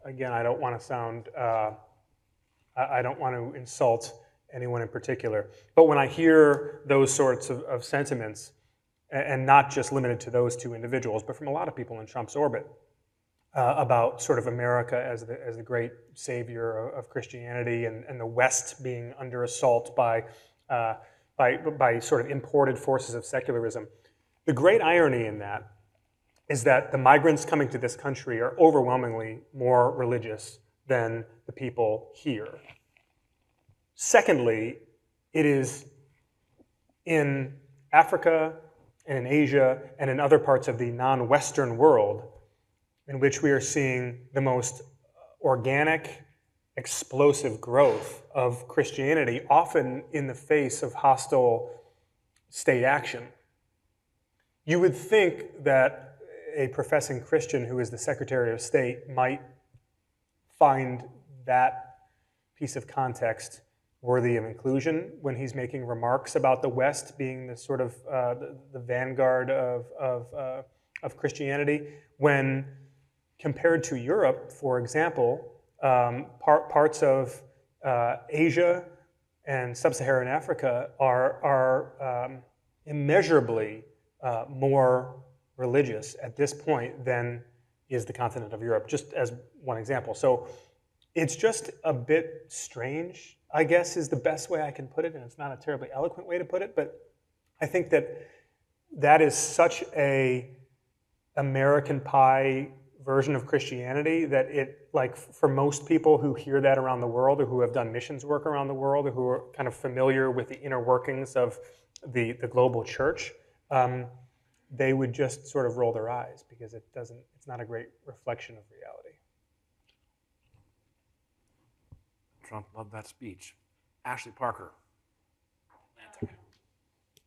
again, I don't want to sound, I don't want to insult anyone in particular, but when I hear those sorts of sentiments, and not just limited to those two individuals, but from a lot of people in Trump's orbit, about sort of America as the great savior of Christianity, and the West being under assault by sort of imported forces of secularism. The great irony in that is that the migrants coming to this country are overwhelmingly more religious than the people here. Secondly, it is in Africa and in Asia and in other parts of the non-Western world in which we are seeing the most organic, explosive growth of Christianity, often in the face of hostile state action. You would think that a professing Christian who is the Secretary of State might find that piece of context worthy of inclusion when he's making remarks about the West being the sort of the vanguard of Christianity, when compared to Europe, for example, parts of Asia and sub-Saharan Africa are immeasurably more religious at this point than is the continent of Europe, just as one example. So it's just a bit strange, I guess, is the best way I can put it, and it's not a terribly eloquent way to put it, but I think that is such a American pie version of Christianity that it, like, for most people who hear that around the world, or who have done missions work around the world, or who are kind of familiar with the inner workings of the global church, they would just sort of roll their eyes, because it's not a great reflection of reality.
Trump loved that speech. Ashley Parker, Atlantic.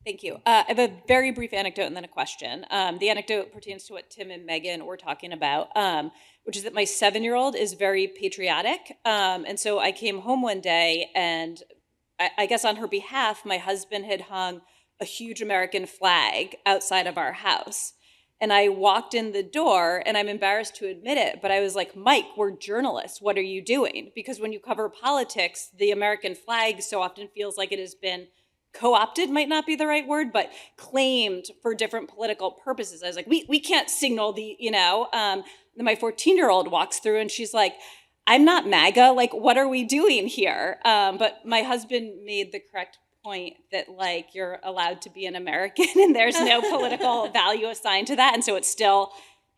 Thank you. I have a very brief anecdote and then a question. The anecdote pertains to what Tim and Megan were talking about, which is that my 7-year-old is very patriotic. And so I came home one day, and I guess on her behalf, my husband had hung a huge American flag outside of our house. And I walked in the door, and I'm embarrassed to admit it, but I was like, Mike, we're journalists. What are you doing? Because when you cover politics, the American flag so often feels like it has been co-opted, might not be the right word, but claimed for different political purposes. I was like, we can't signal the, Then my 14-year-old walks through, and she's like, I'm not MAGA. Like, what are we doing here? But my husband made the correct point that, like, you're allowed to be an American and there's no political value assigned to that. And so it still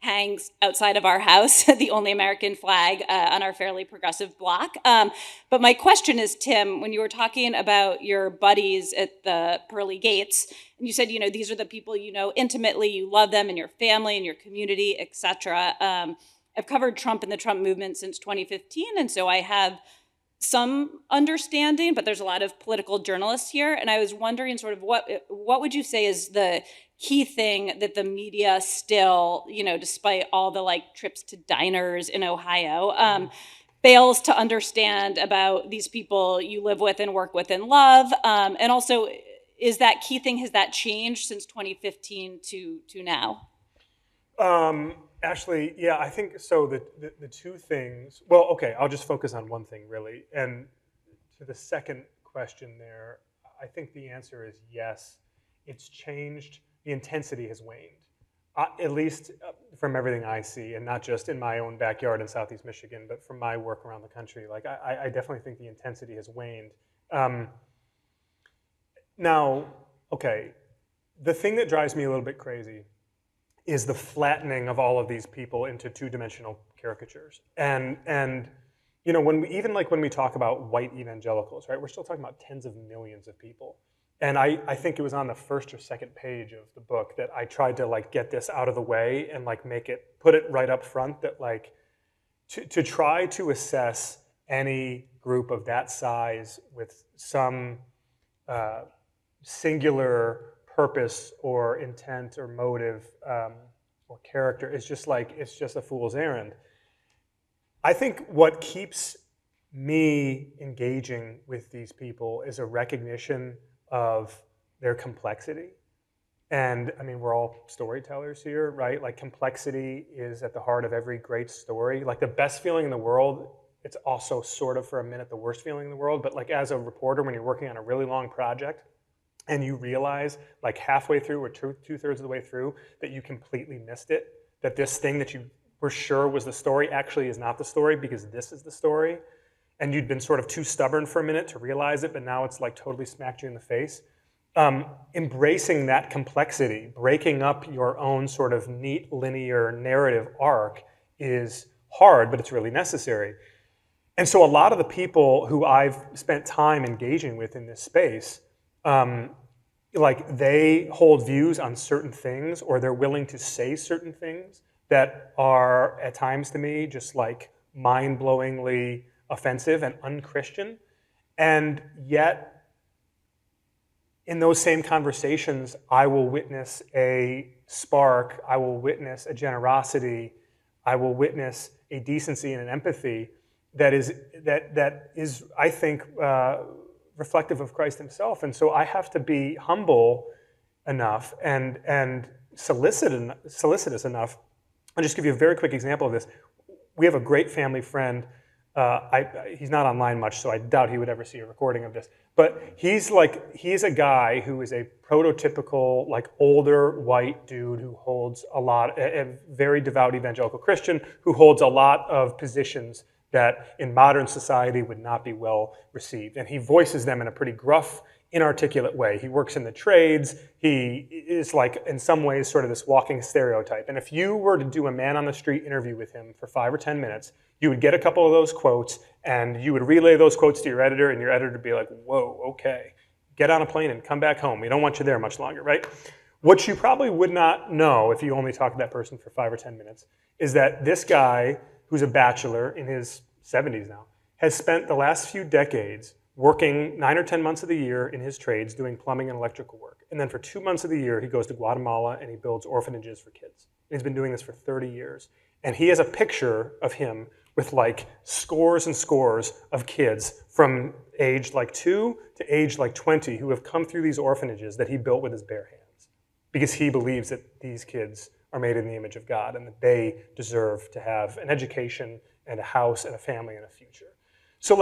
hangs outside of our house, the only American flag on our fairly progressive block. But my question is, Tim, when you were talking about your buddies at the pearly gates, and you said, these are the people you know intimately, you love them in your family, in your community, et cetera. I've covered Trump and the Trump movement since 2015, and so I have some understanding, but there's a lot of political journalists here, and I was wondering sort of what would you say is the key thing that the media still, despite all the trips to diners in Ohio, fails to understand about these people you live with and work with and love, and also is that key thing, has that changed since 2015 to now?
Ashley, yeah, I think so. The two things, well, okay, I'll just focus on one thing really. And to the second question there, I think the answer is yes. It's changed, the intensity has waned, at least from everything I see, and not just in my own backyard in Southeast Michigan, but from my work around the country. Like, I definitely think the intensity has waned. Now, okay, the thing that drives me a little bit crazy is the flattening of all of these people into two-dimensional caricatures. And when we talk about white evangelicals, right, we're still talking about tens of millions of people. And I think it was on the first or second page of the book that I tried to get this out of the way and put it right up front that to try to assess any group of that size with some singular purpose or intent or motive or character is it's just a fool's errand. I think what keeps me engaging with these people is a recognition of their complexity. And I mean, we're all storytellers here, right? Complexity is at the heart of every great story. The best feeling in the world, it's also sort of for a minute the worst feeling in the world. But as a reporter, when you're working on a really long project, and you realize halfway through or two-thirds of the way through that you completely missed it, that this thing that you were sure was the story actually is not the story because this is the story, and you'd been sort of too stubborn for a minute to realize it, but now it's totally smacked you in the face. Embracing that complexity, breaking up your own sort of neat linear narrative arc is hard, but it's really necessary. And so a lot of the people who I've spent time engaging with in this space, they hold views on certain things, or they're willing to say certain things that are at times to me just mind-blowingly offensive and un-Christian. And yet, in those same conversations, I will witness a spark, I will witness a generosity, I will witness a decency and an empathy that is, I think, reflective of Christ himself. And so I have to be humble enough and solicitous enough. I'll just give you a very quick example of this. We have a great family friend. He's not online much, so I doubt he would ever see a recording of this. But he's a guy who is a prototypical older white dude who holds a very devout evangelical Christian who holds a lot of positions that in modern society would not be well received. And he voices them in a pretty gruff, inarticulate way. He works in the trades. He is in some ways, sort of this walking stereotype. And if you were to do a man on the street interview with him for 5 or 10 minutes, you would get a couple of those quotes and you would relay those quotes to your editor, and your editor would be like, whoa, okay, get on a plane and come back home. We don't want you there much longer, right? What you probably would not know if you only talked to that person for 5 or 10 minutes is that this guy, who's a bachelor in his 70s now, has spent the last few decades working 9 or 10 months of the year in his trades doing plumbing and electrical work. And then for 2 months of the year, he goes to Guatemala and he builds orphanages for kids. And he's been doing this for 30 years. And he has a picture of him with scores and scores of kids from age 2 to age 20 who have come through these orphanages that he built with his bare hands, because he believes that these kids are made in the image of God and that they deserve to have an education and a house and a family and a future. So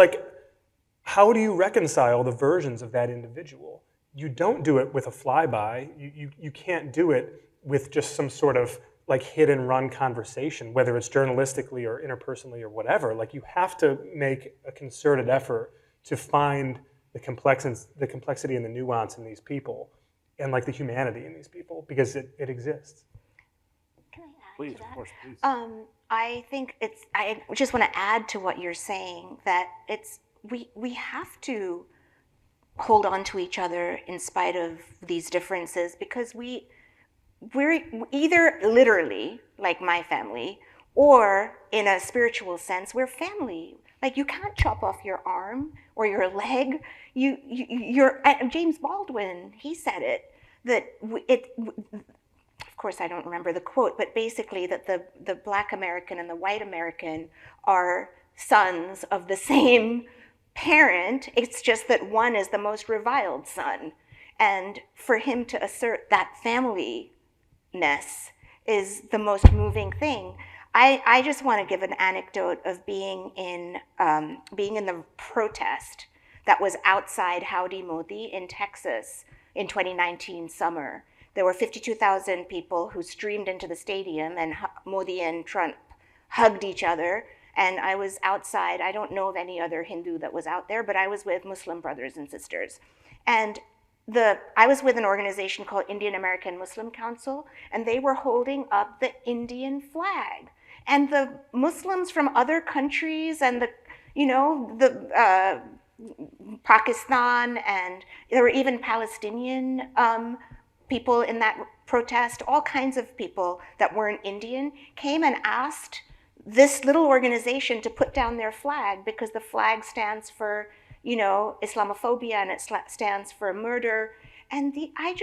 how do you reconcile the versions of that individual? You don't do it with a flyby. You can't do it with just some sort of hit and run conversation, whether it's journalistically or interpersonally or whatever. You have to make a concerted effort to find the complexity and the nuance in these people and the humanity in these people, because it exists.
Can I add
Please,
to that?
of course, please.
I think I just want to add to what you're saying that we have to hold on to each other in spite of these differences because we're either literally like my family or in a spiritual sense we're family. Like you can't chop off your arm or your leg. You're James Baldwin. He said it that of course, I don't remember the quote, but basically that the Black American and the white American are sons of the same parent. It's just that one is the most reviled son. And for him to assert that familyness is the most moving thing. I just want to give an anecdote of being in the protest that was outside Howdy Modi in Texas in 2019 summer. There were 52,000 people who streamed into the stadium, and Modi and Trump hugged each other. And I was outside. I don't know of any other Hindu that was out there, but I was with Muslim brothers and sisters. And I was with an organization called Indian American Muslim Council, and they were holding up the Indian flag. And the Muslims from other countries and Pakistan, and there were even Palestinian people in that protest, all kinds of people that weren't Indian, came and asked this little organization to put down their flag because the flag stands for, Islamophobia and it stands for murder. And I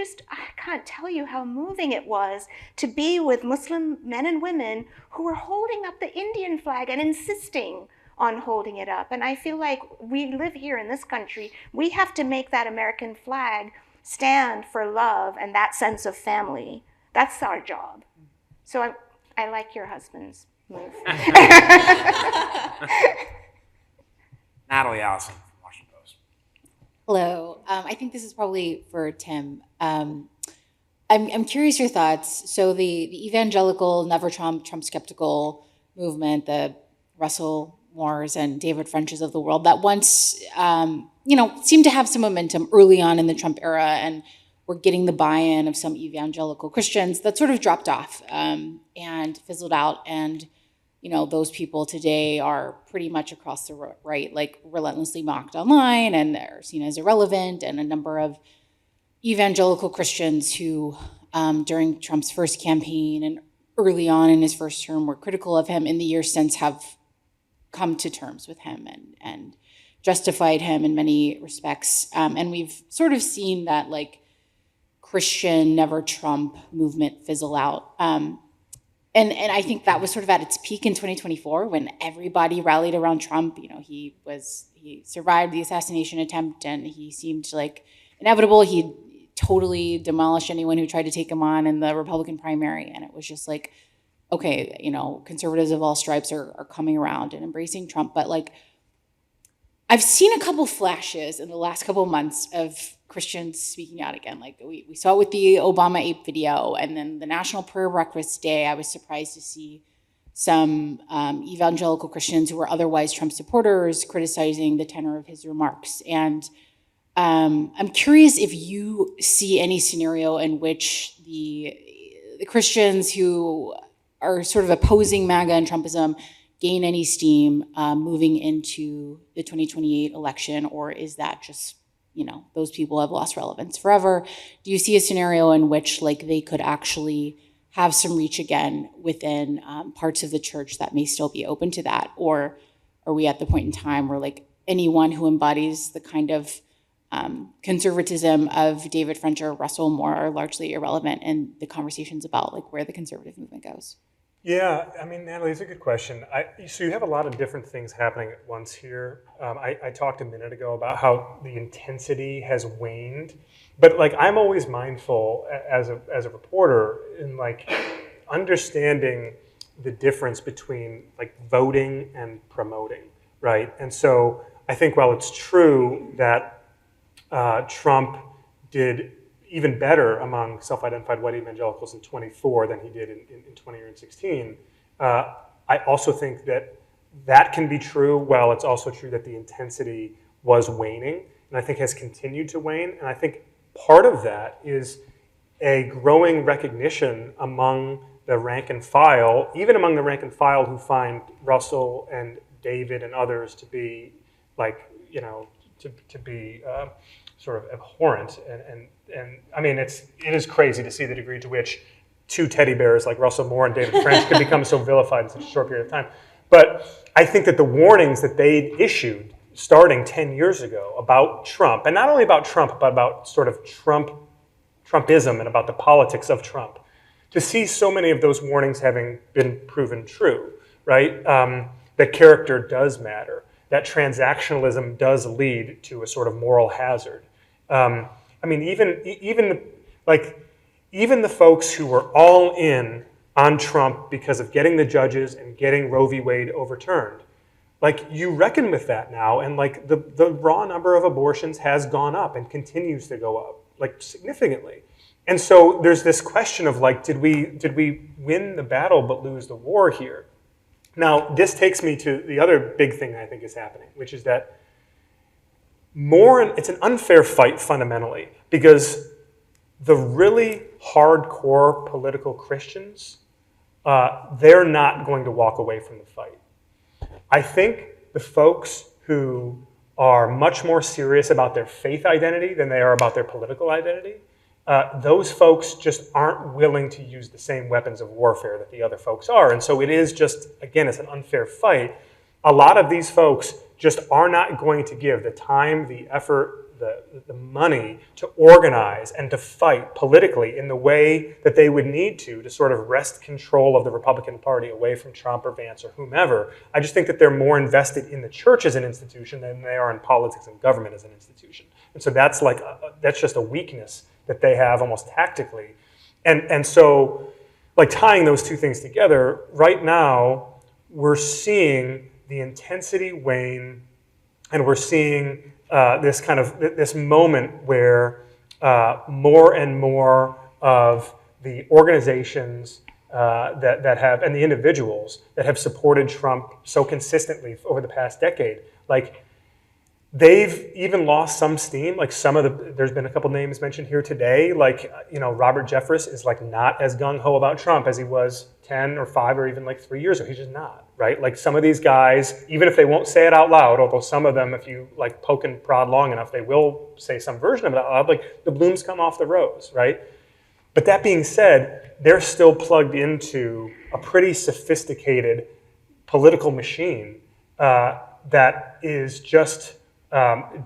can't tell you how moving it was to be with Muslim men and women who were holding up the Indian flag and insisting on holding it up. And I feel like we live here in this country. We have to make that American flag stand for love and that sense of family. That's our job. So I like your husband's move.
Natalie Allison from Washington Post.
Hello. I think this is probably for Tim. I'm curious your thoughts. So the evangelical, never Trump, Trump skeptical movement, the Russell Moores and David Frenches of the world that once, seemed to have some momentum early on in the Trump era and were getting the buy-in of some evangelical Christians, that sort of dropped off and fizzled out. And, those people today are pretty much across the right, like relentlessly mocked online and they're seen as irrelevant. And a number of evangelical Christians who, during Trump's first campaign and early on in his first term, were critical of him in the years since have come to terms with him and justified him in many respects. And we've sort of seen that Christian never Trump movement fizzle out. And I think that was sort of at its peak in 2024 when everybody rallied around Trump. He survived the assassination attempt and he seemed inevitable. He totally demolished anyone who tried to take him on in the Republican primary. And it was just okay, conservatives of all stripes are coming around and embracing Trump. But I've seen a couple flashes in the last couple of months of Christians speaking out again. We saw it with the Obama ape video, and then the National Prayer Breakfast Day. I was surprised to see some evangelical Christians who were otherwise Trump supporters criticizing the tenor of his remarks. And I'm curious if you see any scenario in which the Christians who are sort of opposing MAGA and Trumpism gain any steam moving into the 2028 election, or is that just, those people have lost relevance forever? Do you see a scenario in which they could actually have some reach again within parts of the church that may still be open to that? Or are we at the point in time where anyone who embodies the kind of conservatism of David French or Russell Moore are largely irrelevant in the conversations about where the conservative movement goes?
Yeah, Natalie, it's a good question. So you have a lot of different things happening at once here. I talked a minute ago about how the intensity has waned, but I'm always mindful as a reporter in understanding the difference between voting and promoting, right? And so I think while it's true that Trump did even better among self-identified white evangelicals in 24 than he did in 20 or in 16. I also think that can be true, while it's also true that the intensity was waning, and I think has continued to wane. And I think part of that is a growing recognition among the rank and file, even among the rank and file who find Russell and David and others to be like, you know, to be sort of abhorrent. And I mean, it is crazy to see the degree to which two teddy bears like Russell Moore and David French could become so vilified in such a short period of time. But I think that the warnings that they issued starting 10 years ago about Trump, and not only about Trump, but about sort of Trumpism and about the politics of Trump, to see so many of those warnings having been proven true, right? That character does matter, that transactionalism does lead to a sort of moral hazard. I mean, even the folks who were all in on Trump because of getting the judges and getting Roe v. Wade overturned, like, you reckon with that now, and like the raw number of abortions has gone up and continues to go up, like, significantly. And so there's this question of like, did we win the battle but lose the war here? Now, this takes me to the other big thing I think is happening, which is that it's an unfair fight fundamentally, because the really hardcore political Christians, they're not going to walk away from the fight. I think the folks who are much more serious about their faith identity than they are about their political identity, those folks just aren't willing to use the same weapons of warfare that the other folks are. And so it is just, again, it's an unfair fight. A lot of these folks just are not going to give the time, the effort, the money to organize and to fight politically in the way that they would need to sort of wrest control of the Republican Party away from Trump or Vance or whomever. I just think that they're more invested in the church as an institution than they are in politics and government as an institution. And so that's like, that's just a weakness that they have almost tactically. And so, like, tying those two things together, right now, we're seeing the intensity wane, and we're seeing this moment where more and more of the organizations that have, and the individuals that have supported Trump so consistently over the past decade, like, they've even lost some steam. Like, there's been a couple names mentioned here today. Like, you know, Robert Jeffress is like not as gung-ho about Trump as he was 10 or 5 or even like 3 years ago. He's just not, right? Like, some of these guys, even if they won't say it out loud, although some of them, if you like poke and prod long enough, they will say some version of it out loud, like, the blooms come off the rose, right? But that being said, they're still plugged into a pretty sophisticated political machine that is just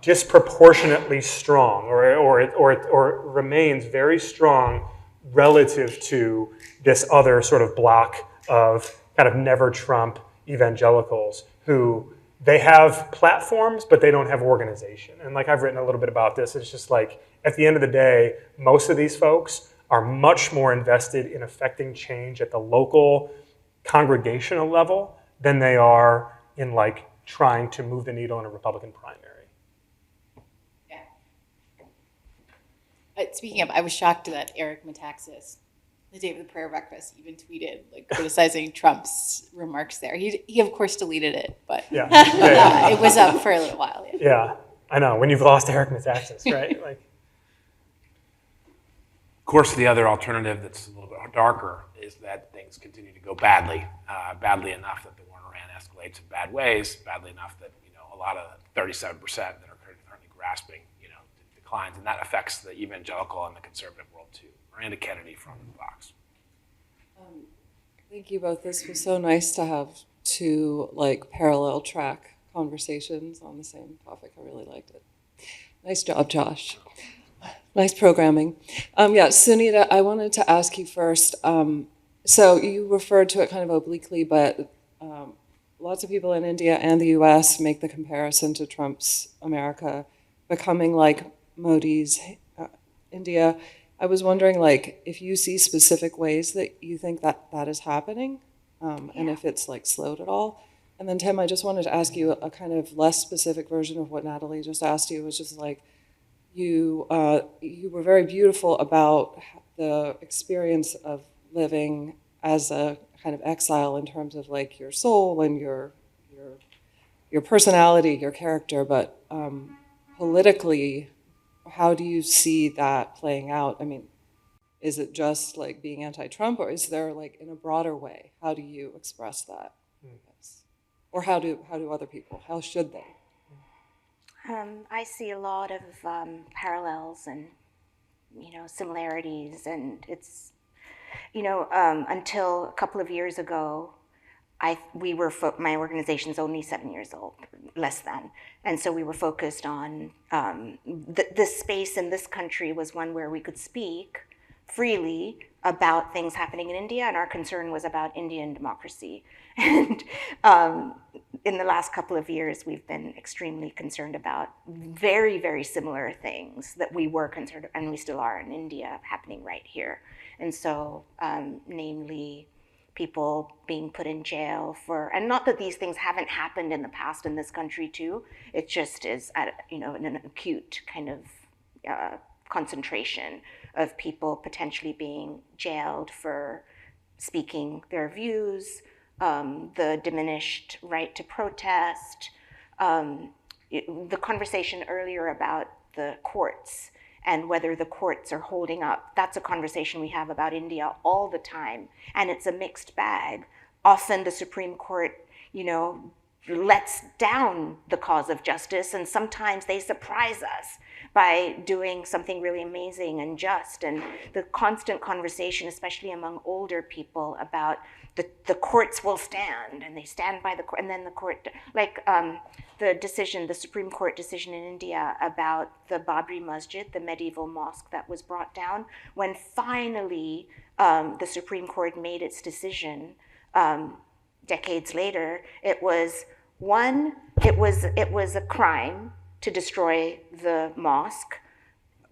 disproportionately strong, or remains very strong relative to this other sort of block of kind of never Trump evangelicals who, they have platforms, but they don't have organization. And like, I've written a little bit about this. It's just like, at the end of the day, most of these folks are much more invested in affecting change at the local congregational level than they are in like trying to move the needle in a Republican primary.
Speaking of, I was shocked that Eric Metaxas, the day of the prayer breakfast, even tweeted like criticizing Trump's remarks there. He of course deleted it, but yeah. It was up for a little while.
Yeah, I know. When you've lost Eric Metaxas, right? Like,
of course, the other alternative that's a little bit darker is that things continue to go badly, badly enough that the war in Iran escalates in bad ways, badly enough that, you know, a lot of the 37% that are currently grasping, you know, declines, and that affects the evangelical and the conservative world too. Miranda Kennedy from Fox.
Thank you both. This was so nice to have two like parallel track conversations on the same topic. I really liked it. Nice job, Josh. Nice programming. Yeah, Sunita, I wanted to ask you first. So you referred to it kind of obliquely, but lots of people in India and the US make the comparison to Trump's America becoming like Modi's India. I was wondering, like, if you see specific ways that you think that that is happening, and if it's like slowed at all. And then Tim, I just wanted to ask you a kind of less specific version of what Natalie just asked you, which is like, you were very beautiful about the experience of living as a kind of exile in terms of like your soul and your personality, your character, but politically, how do you see that playing out? I mean, Is it just like being anti-Trump, or is there like in a broader way? How do you express that? Yes. Or how do other people? How should they?
I see a lot of parallels and similarities, and it's until a couple of years ago, my organization's only 7 years old, less than, and so we were focused on this space in this country was one where we could speak freely about things happening in India, and our concern was about Indian democracy. And in the last couple of years, we've been extremely concerned about very, very similar things that we were concerned, and we still are in India, happening right here. And so, namely, people being put in jail for, and not that these things haven't happened in the past in this country too, it just is at, in an acute kind of concentration of people potentially being jailed for speaking their views, the diminished right to protest, the conversation earlier about the courts and whether the courts are holding up. That's a conversation we have about India all the time, and it's a mixed bag. Often the Supreme Court, lets down the cause of justice, and sometimes they surprise us by doing something really amazing and just. And the constant conversation, especially among older people, about the courts will stand, and they stand by the court, and then the court, like the Supreme Court decision in India about the Babri Masjid, the medieval mosque that was brought down, when finally the Supreme Court made its decision decades later, it was a crime to destroy the mosque.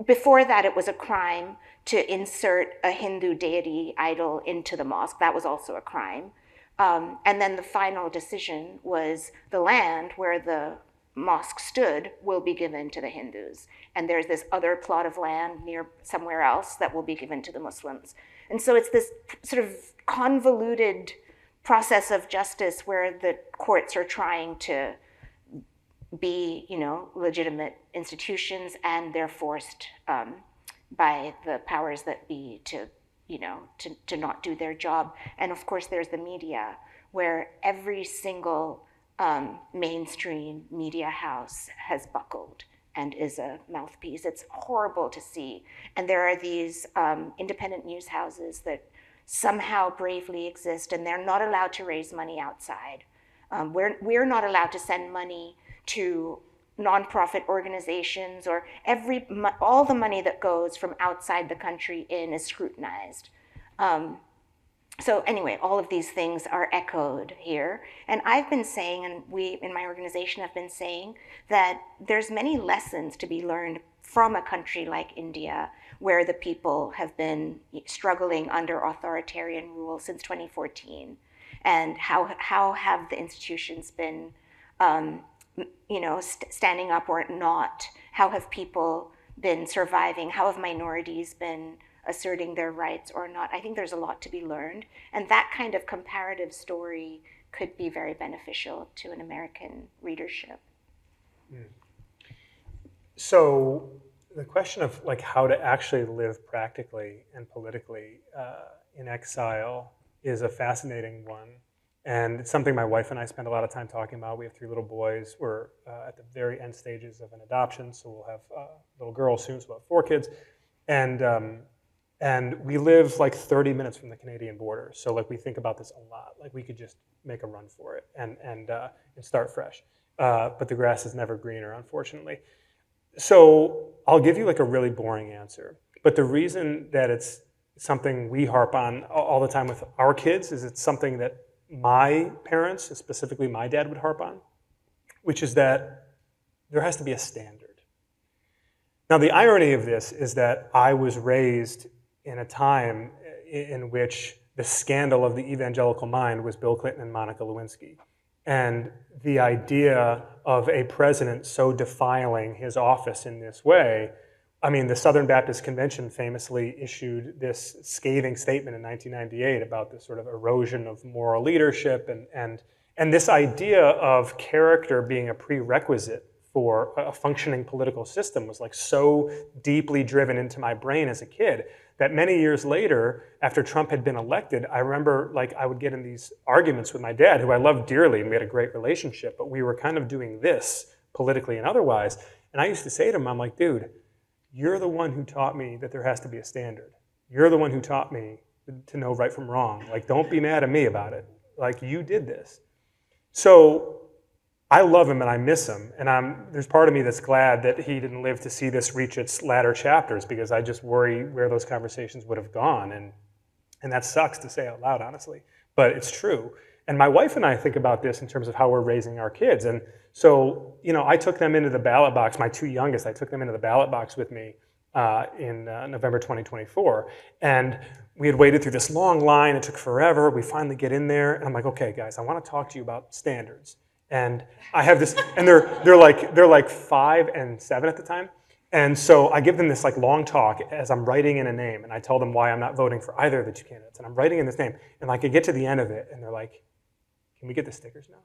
Before that, it was a crime to insert a Hindu deity idol into the mosque. That was also a crime. And then the final decision was the land where the mosque stood will be given to the Hindus. And there's this other plot of land near somewhere else that will be given to the Muslims. And so it's this sort of convoluted process of justice where the courts are trying to be, legitimate institutions, and they're forced by the powers that be to not do their job. And of course, there's the media, where every single mainstream media house has buckled and is a mouthpiece. It's horrible to see. And there are these independent news houses that somehow bravely exist, and they're not allowed to raise money outside. We're not allowed to send money to nonprofit organizations, or all the money that goes from outside the country in is scrutinized. So anyway, all of these things are echoed here. And I've been saying, and we in my organization have been saying, that there's many lessons to be learned from a country like India, where the people have been struggling under authoritarian rule since 2014. And how have the institutions been standing up or not? How have people been surviving? How have minorities been asserting their rights or not? I think there's a lot to be learned. And that kind of comparative story could be very beneficial to an American readership.
So the question of how to actually live practically and politically in exile is a fascinating one. And it's something my wife and I spend a lot of time talking about. We have 3 little boys. We're at the very end stages of an adoption, so we'll have a little girl soon, so we'll have 4 kids. And we live 30 minutes from the Canadian border. So we think about this a lot. We could just make a run for it and start fresh. But the grass is never greener, unfortunately. So I'll give you a really boring answer. But the reason that it's something we harp on all the time with our kids is it's something that my parents, and specifically my dad, would harp on, which is that there has to be a standard. Now, the irony of this is that I was raised in a time in which the scandal of the evangelical mind was Bill Clinton and Monica Lewinsky. And the idea of a president so defiling his office in this way, the Southern Baptist Convention famously issued this scathing statement in 1998 about this sort of erosion of moral leadership, and this idea of character being a prerequisite for a functioning political system was so deeply driven into my brain as a kid that many years later, after Trump had been elected, I remember like I would get in these arguments with my dad, who I loved dearly, and we had a great relationship, but we were kind of doing this politically and otherwise. And I used to say to him, I'm like, dude, you're the one who taught me that there has to be a standard. You're the one who taught me to know right from wrong. Like, don't be mad at me about it. Like, you did this. So I love him and I miss him. And there's part of me that's glad that he didn't live to see this reach its latter chapters, because I just worry where those conversations would have gone. And that sucks to say out loud, honestly, but it's true. And my wife and I think about this in terms of how we're raising our kids. And so, you know, I took them into the ballot box, my two youngest, I took them into the ballot box with me in November 2024. And we had waited through this long line. It took forever. We finally get in there. And I'm like, okay, guys, I want to talk to you about standards. And I have this, and they're like 5 and 7 at the time. And so I give them this like long talk as I'm writing in a name, and I tell them why I'm not voting for either of the two candidates. And I'm writing in this name, and like I get to the end of it, and they're like, "Can we get the stickers now?"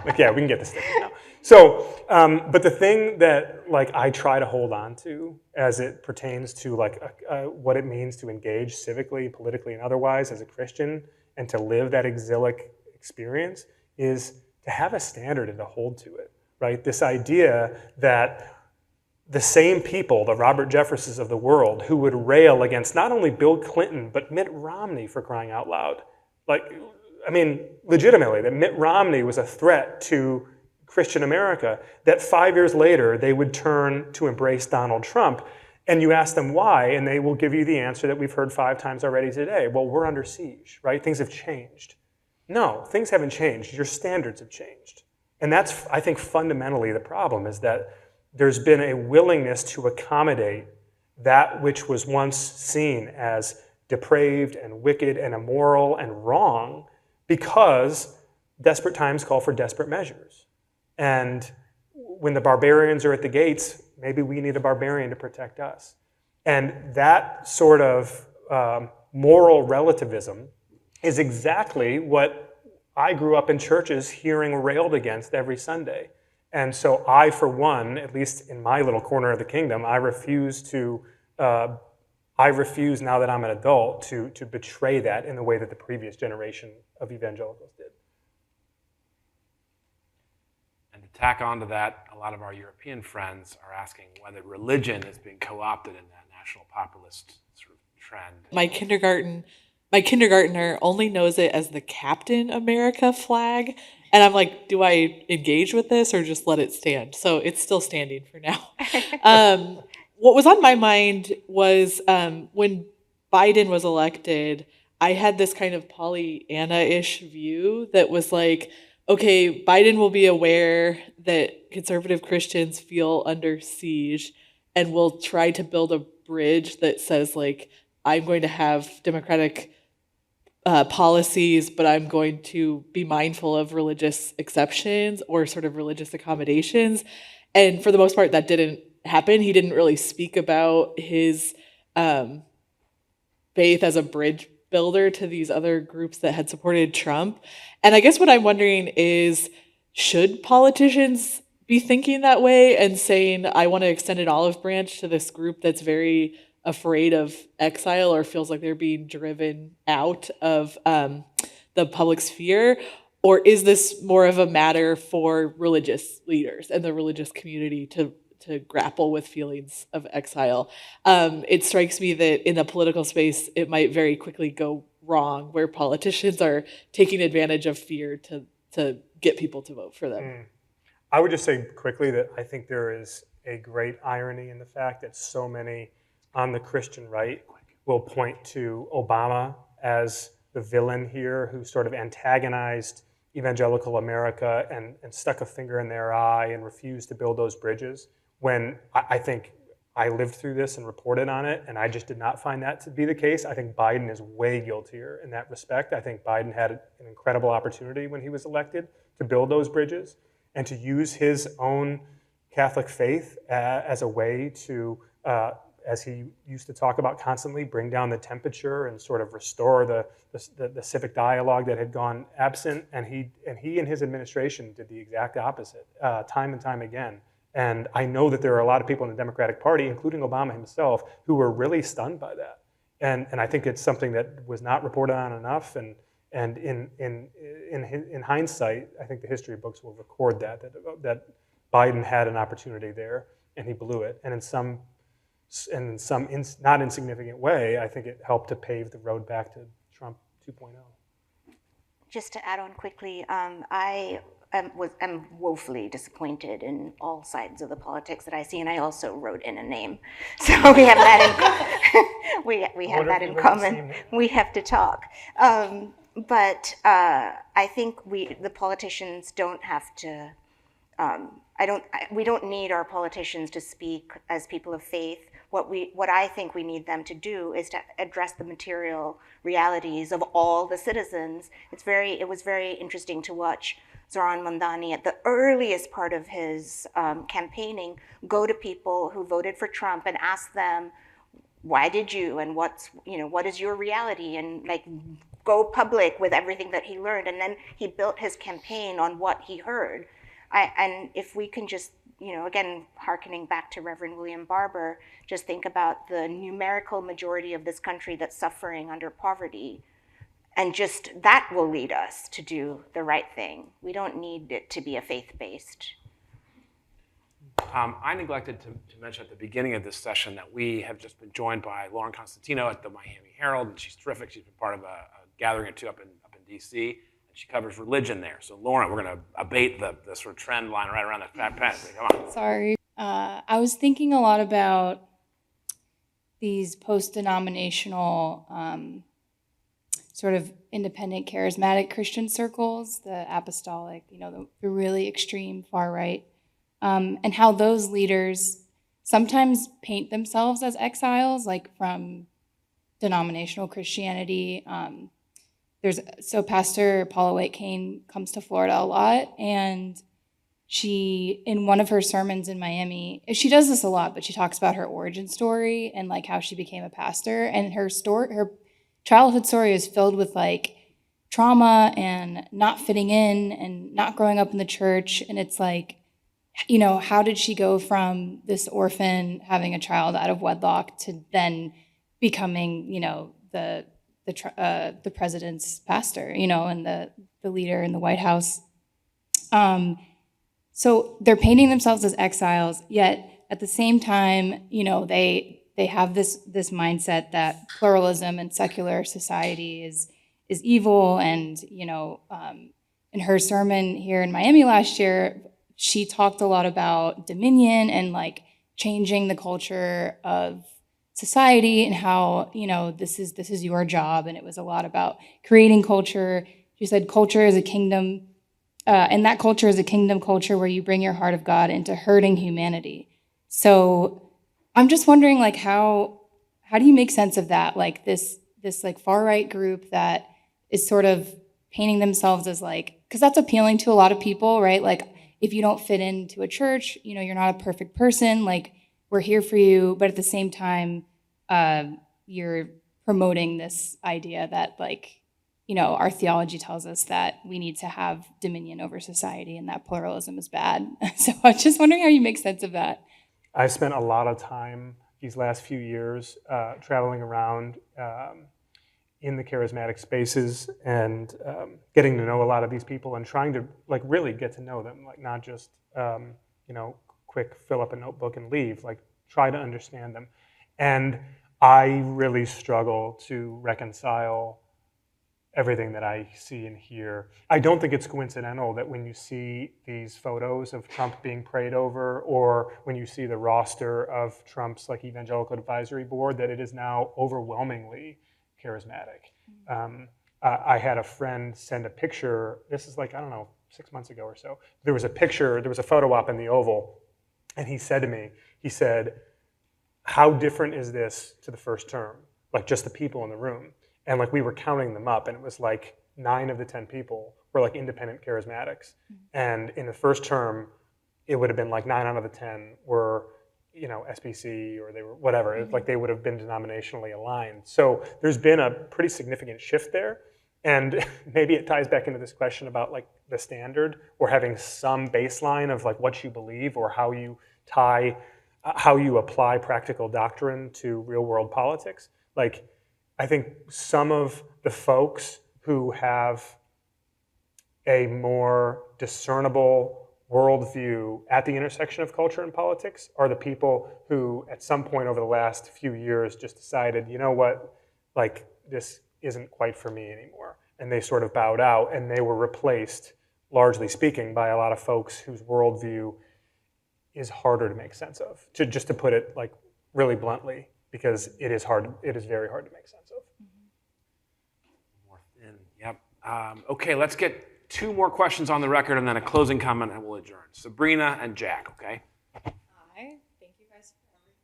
Like, yeah, we can get the stickers now. So, but the thing that like I try to hold on to as it pertains to like what it means to engage civically, politically, and otherwise as a Christian, and to live that exilic experience, is to have a standard and to hold to it, right? This idea that the same people, the Robert Jeffersons of the world, who would rail against not only Bill Clinton, but Mitt Romney, for crying out loud. Like, I mean, legitimately, that Mitt Romney was a threat to Christian America, that 5 years later, they would turn to embrace Donald Trump. And you ask them why, and they will give you the answer that we've heard 5 times already today. Well, we're under siege, right? Things have changed. No, things haven't changed. Your standards have changed. And that's, I think, fundamentally the problem, is that there's been a willingness to accommodate that which was once seen as depraved and wicked and immoral and wrong, because desperate times call for desperate measures. And when the barbarians are at the gates, maybe we need a barbarian to protect us. And that sort of moral relativism is exactly what I grew up in churches hearing railed against every Sunday. And so I, for one, at least in my little corner of the kingdom, I refuse now that I'm an adult to betray that in the way that the previous generation of evangelicals did.
And to tack onto that, a lot of our European friends are asking whether religion is being co-opted in that national populist sort of trend.
My kindergartner only knows it as the Captain America flag. And I'm like, do I engage with this or just let it stand? So it's still standing for now. What was on my mind was when Biden was elected, I had this kind of Pollyanna-ish view that was like, okay, Biden will be aware that conservative Christians feel under siege and will try to build a bridge that says, like, I'm going to have democratic policies, but I'm going to be mindful of religious exceptions or sort of religious accommodations. And for the most part, that didn't happen. He didn't really speak about his faith as a bridge builder to these other groups that had supported Trump. And I guess what I'm wondering is, should politicians be thinking that way and saying, I want to extend an olive branch to this group that's very afraid of exile or feels like they're being driven out of the public sphere? Or is this more of a matter for religious leaders and the religious community to grapple with feelings of exile? It strikes me that in the political space, it might very quickly go wrong, where politicians are taking advantage of fear to get people to vote for them.
I would just say quickly that I think there is a great irony in the fact that so many on the Christian right will point to Obama as the villain here, who sort of antagonized evangelical America and stuck a finger in their eye and refused to build those bridges, when I think I lived through this and reported on it, and I just did not find that to be the case. I think Biden is way guiltier in that respect. I think Biden had an incredible opportunity when he was elected to build those bridges and to use his own Catholic faith as a way to, as he used to talk about constantly, bring down the temperature and sort of restore the civic dialogue that had gone absent. And he and his administration did the exact opposite time and time again. And I know that there are a lot of people in the Democratic Party, including Obama himself, who were really stunned by that. And I think it's something that was not reported on enough. And in hindsight, I think the history books will record that Biden had an opportunity there and he blew it. And in some not insignificant way, I think it helped to pave the road back to Trump 2.0.
Just to add on quickly, I am woefully disappointed in all sides of the politics that I see, and I also wrote in a name, so we have that in we have that in common. We have to talk, but I think the politicians don't have to. We don't need our politicians to speak as people of faith. What I think we need them to do is to address the material realities of all the citizens. It was very interesting to watch Zoran Mondani at the earliest part of his campaigning go to people who voted for Trump and ask them, why did you, and what is your reality, and like go public with everything that he learned. And then he built his campaign on what he heard. And if we can just, again, hearkening back to Reverend William Barber, just think about the numerical majority of this country that's suffering under poverty. And just that will lead us to do the right thing. We don't need it to be a faith-based.
I neglected to mention at the beginning of this session that we have just been joined by Lauren Constantino at the Miami Herald, and she's terrific. She's been part of a gathering or two up in D.C., she covers religion there. So Lauren, we're going to abate the sort of trend line right around that path. Come on.
Sorry. I was thinking a lot about these post-denominational sort of independent charismatic Christian circles, the apostolic, the really extreme far right, and how those leaders sometimes paint themselves as exiles, like from denominational Christianity. Pastor Paula White Cain comes to Florida a lot, and she, in one of her sermons in Miami, she does this a lot, but she talks about her origin story and like how she became a pastor, and her childhood story is filled with like trauma and not fitting in and not growing up in the church. And it's like, how did she go from this orphan having a child out of wedlock to then becoming, the president's pastor, and the leader in the White House. So they're painting themselves as exiles, yet at the same time, they have this mindset that pluralism and secular society is evil. And, in her sermon here in Miami last year, she talked a lot about dominion and like changing the culture of society and how, this is your job. And it was a lot about creating culture. She said culture is a kingdom, and that culture is a kingdom culture where you bring your heart of God into hurting humanity. So I'm just wondering, like, how do you make sense of that? Like this like far right group that is sort of painting themselves as like, because that's appealing to a lot of people, right? Like if you don't fit into a church, you're not a perfect person. Like, we're here for you, but at the same time, you're promoting this idea that, like, our theology tells us that we need to have dominion over society and that pluralism is bad. So I was just wondering how you make sense of that.
I've spent a lot of time these last few years traveling around in the charismatic spaces and getting to know a lot of these people and trying to like really get to know them, like not just quick fill up a notebook and leave, like try to understand them. And I really struggle to reconcile everything that I see and hear. I don't think it's coincidental that when you see these photos of Trump being prayed over, or when you see the roster of Trump's like evangelical advisory board, that it is now overwhelmingly charismatic. I had a friend send a picture, this is like, I don't know, 6 months ago or so. There was a photo op in the Oval, and he said to me, how different is this to the first term? Like just the people in the room. And like we were counting them up, and it was like 9 of the 10 people were like independent charismatics. And in the first term, it would have been like 9 out of the 10 were, SBC, or they were whatever. Like they would have been denominationally aligned. So there's been a pretty significant shift there. And maybe it ties back into this question about like the standard or having some baseline of like what you believe or how you how you apply practical doctrine to real world politics. Like, I think some of the folks who have a more discernible worldview at the intersection of culture and politics are the people who, at some point over the last few years, just decided, you know what, like, this isn't quite for me anymore. And they sort of bowed out, and they were replaced, largely speaking, by a lot of folks whose worldview is harder to make sense of. Just to put it like really bluntly, because it is hard. It is very hard to make sense of.
More thin. Yep. Okay, let's get 2 more questions on the record and then a closing comment and we'll adjourn. Sabrina and Jack, okay?
Hi, thank you guys for everything.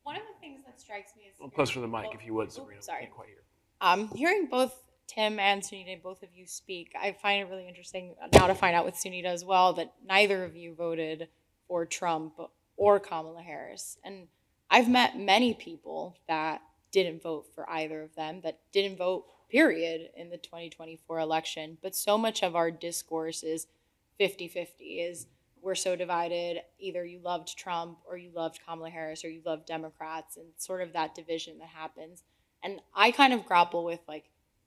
One of the things that strikes me is...
A little closer to the mic, if you would, Sabrina.
Sorry.
We can't quite hear.
Hearing both Tim and Sunita, both of you speak, I find it really interesting now to find out with Sunita as well that neither of you voted for Trump or Kamala Harris. And I've met many people that didn't vote for either of them, that didn't vote, period, in the 2024 election. But so much of our discourse is 50-50, is we're so divided, either you loved Trump or you loved Kamala Harris or you loved Democrats, and sort of that division that happens. And I kind of grapple with, like,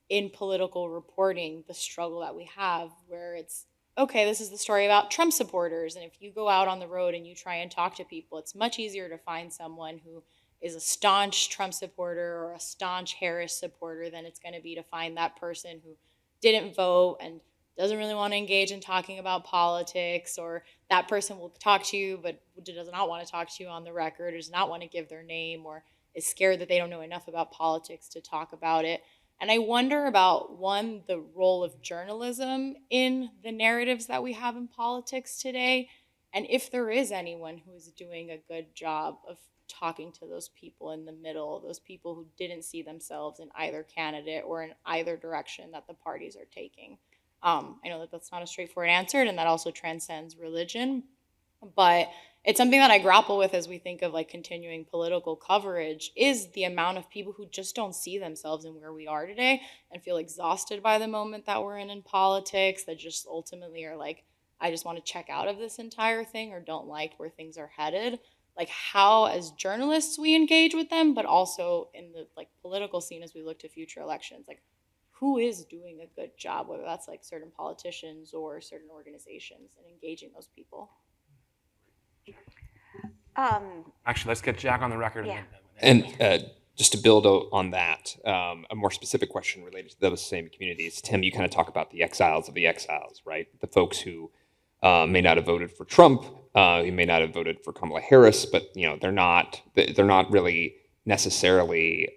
in political reporting, the struggle that we have where it's, okay, this is the story about Trump supporters. And if you go out on the road and you try and talk to people, it's much easier to find someone who is a staunch Trump supporter or a staunch Harris supporter than it's going to be to find that person who didn't vote and doesn't really want to engage in talking about politics, or that person will talk to you but does not want to talk to you on the record, or does not want to give their name, or is scared that they don't know enough about politics to talk about it. And I wonder about, one, the role of journalism in the narratives that we have in politics today, and if there is anyone who is doing a good job of talking to those people in the middle, those people who didn't see themselves in either candidate or in either direction that the parties are taking. I know that that's not a straightforward answer, and that also transcends religion, but it's something that I grapple with as we think of like continuing political coverage, is the amount of people who just don't see themselves in where we are today and feel exhausted by the moment that we're in politics, that just ultimately are like, I just want to check out of this entire thing, or don't like where things are headed. Like, how as journalists we engage with them, but also in the like political scene as we look to future elections, like who is doing a good job, whether that's like certain politicians or certain organizations, and engaging those people.
Actually, let's get Jack on the record.
Yeah.
And just to build on that, a more specific question related to those same communities. Tim, you kind of talk about the exiles of the exiles, right? The folks who may not have voted for Trump, who may not have voted for Kamala Harris, but they're not really necessarily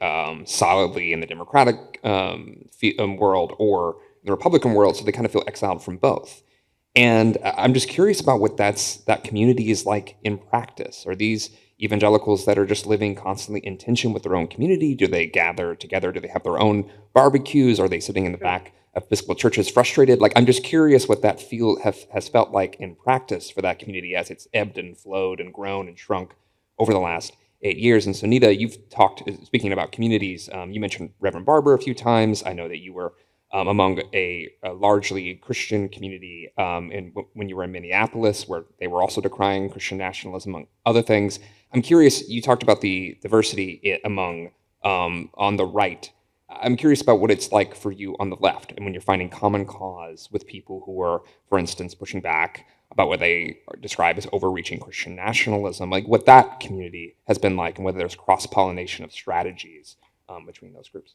solidly in the Democratic world or the Republican world, so they kind of feel exiled from both. And I'm just curious about what that community is like in practice. Are these evangelicals that are just living constantly in tension with their own community? Do they gather together? Do they have their own barbecues? Are they sitting in the back of Episcopal churches frustrated? Like, I'm just curious what that has felt like in practice for that community as it's ebbed and flowed and grown and shrunk over the last 8 years. And so, Nita, you've talked, speaking about communities, you mentioned Reverend Barber a few times. I know that you were among a largely Christian community when you were in Minneapolis, where they were also decrying Christian nationalism, among other things. I'm curious, you talked about the diversity among on the right. I'm curious about what it's like for you on the left, and when you're finding common cause with people who are, for instance, pushing back about what they describe as overreaching Christian nationalism, like what that community has been like, and whether there's cross-pollination of strategies between those groups.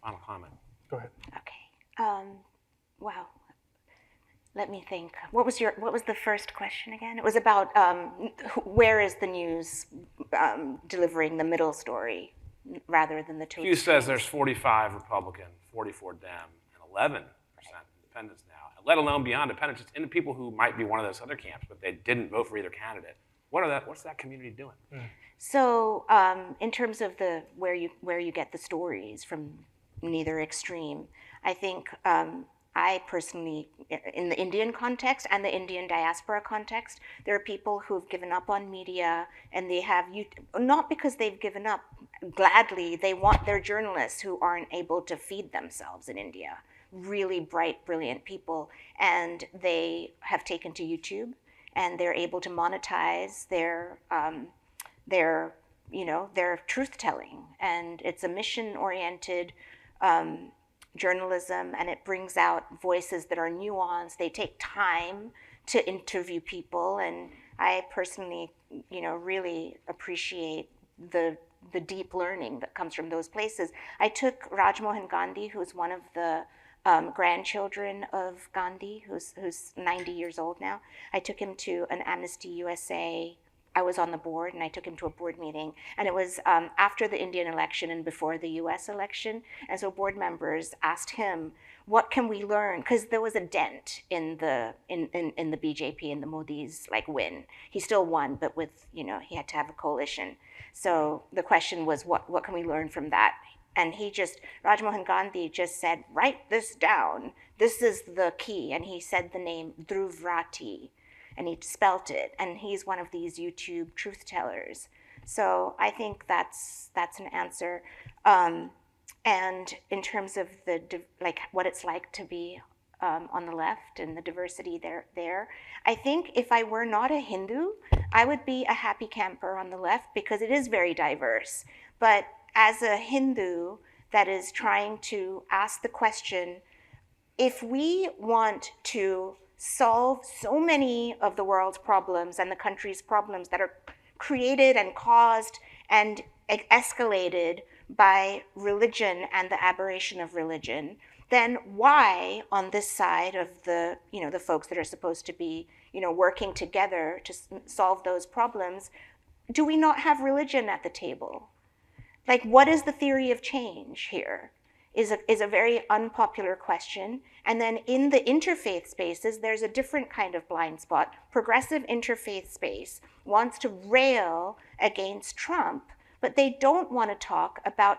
Final comment.
Go ahead.
Okay. Wow. Let me think. What was the first question again? It was about where is the news delivering the middle story rather than the two.
Hughes says there's 45 Republican, 44 Dem, and 11% independents now, let alone beyond independents, just into people who might be one of those other camps, but they didn't vote for either candidate. What's that community doing?
So in terms of where you get the stories from neither extreme, I think I personally, in the Indian context and the Indian diaspora context, there are people who've given up on media, and they have, not because they've given up gladly, they want their journalists who aren't able to feed themselves in India, really bright, brilliant people, and they have taken to YouTube, and they're able to monetize their truth telling, and it's a mission-oriented journalism, and it brings out voices that are nuanced. They take time to interview people, and I personally, really appreciate the deep learning that comes from those places. I took Rajmohan Gandhi, who's one of the grandchildren of Gandhi, who's 90 years old now. I took him to an Amnesty USA. I was on the board, and I took him to a board meeting, and it was after the Indian election and before the US election, and so board members asked him, what can we learn? Because there was a dent in the BJP and the Modi's win. He still won, but with, he had to have a coalition. So the question was, what can we learn from that? And Rajmohan Gandhi just said, write this down. This is the key. And he said the name Dhruv Rathi, and he spelt it. And he's one of these YouTube truth tellers. So I think that's an answer. And in terms of what it's like to be on the left and the diversity there, I think if I were not a Hindu, I would be a happy camper on the left because it is very diverse. But as a Hindu that is trying to ask the question, if we want to solve so many of the world's problems and the country's problems that are created and caused and escalated by religion and the aberration of religion, then why on this side of the folks that are supposed to be working together to solve those problems, do we not have religion at the table? What is the theory of change here is a very unpopular question. And then in the interfaith spaces, there's a different kind of blind spot. Progressive interfaith space wants to rail against Trump, but they don't want to talk about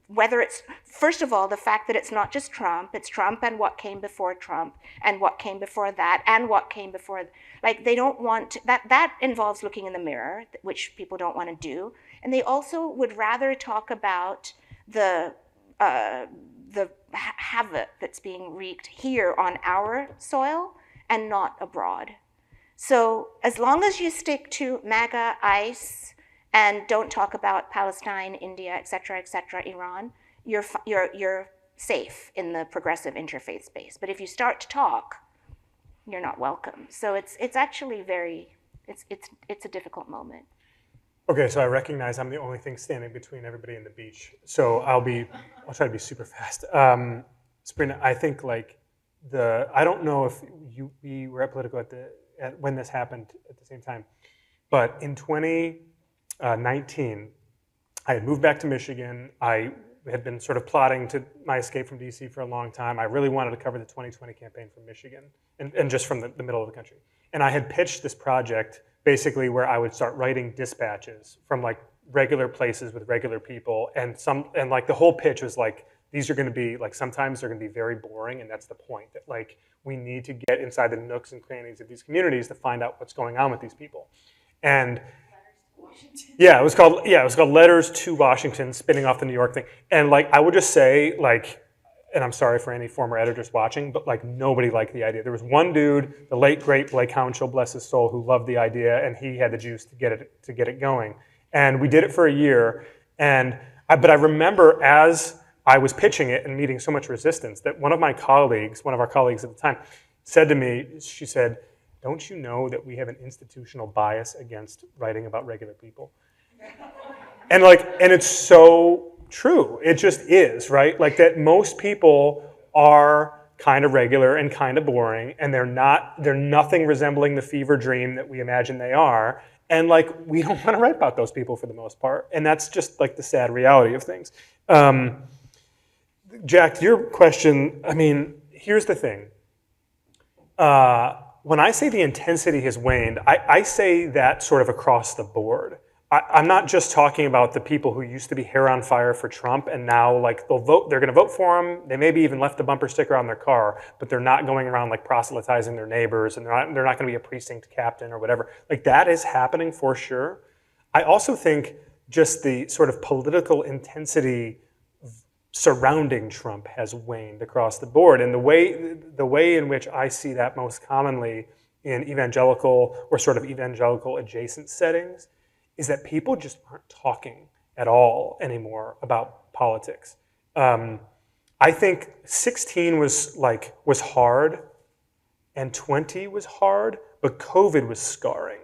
whether it's, first of all, the fact that it's not just Trump, it's Trump and what came before Trump and what came before that and what came before, they don't want to, that involves looking in the mirror, which people don't want to do. And they also would rather talk about the havoc that's being wreaked here on our soil and not abroad. So as long as you stick to MAGA, ICE, and don't talk about Palestine, India, et cetera, Iran, you're safe in the progressive interfaith space. But if you start to talk, you're not welcome. So it's actually it's a difficult moment.
Okay, so I recognize I'm the only thing standing between everybody and the beach. So I'll try to be super fast. Sabrina, I think I don't know if we were at Politico when this happened at the same time, but in 2019, I had moved back to Michigan. I had been sort of plotting my escape from DC for a long time. I really wanted to cover the 2020 campaign from Michigan and just from the middle of the country. And I had pitched this project basically where I would start writing dispatches from regular places with regular people, and the whole pitch was these are going to be sometimes they're going to be very boring, and that's the point, that we need to get inside the nooks and crannies of these communities to find out what's going on with these people. And it was called Letters to Washington, spinning off the New York thing. And I would just say and I'm sorry for any former editors watching, but nobody liked the idea. There was one dude, the late great Blake Hounshaw, bless his soul, who loved the idea, and he had the juice to get it going. And we did it for a year. But I remember as I was pitching it and meeting so much resistance that one of our colleagues at the time, said to me, she said, "Don't you know that we have an institutional bias against writing about regular people?" And it's so true. It just is, right? That most people are kind of regular and kind of boring, and they're nothing resembling the fever dream that we imagine they are. And we don't want to write about those people for the most part. And that's just the sad reality of things. Jack, your question, here's the thing. When I say the intensity has waned, I say that sort of across the board. I'm not just talking about the people who used to be hair on fire for Trump and now they're going to vote for him. They maybe even left a bumper sticker on their car, but they're not going around proselytizing their neighbors, and they're not going to be a precinct captain or whatever. That is happening for sure. I also think just the sort of political intensity surrounding Trump has waned across the board. And the way in which I see that most commonly in evangelical or sort of evangelical adjacent settings is that people just aren't talking at all anymore about politics. I think 16 was hard and 20 was hard, but COVID was scarring.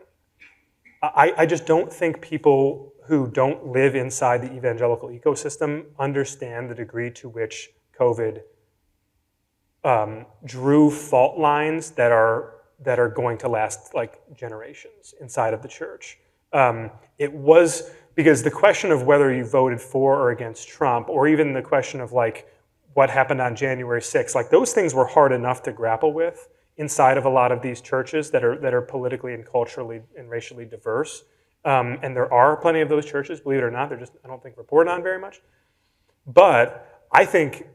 I just don't think people who don't live inside the evangelical ecosystem understand the degree to which COVID drew fault lines that are going to last like generations inside of the church. It was because the question of whether you voted for or against Trump, or even the question of like what happened on January 6th, like those things were hard enough to grapple with inside of a lot of these churches that are politically and culturally and racially diverse. And there are plenty of those churches, believe it or not. They're just, I don't think, reported on very much. But I think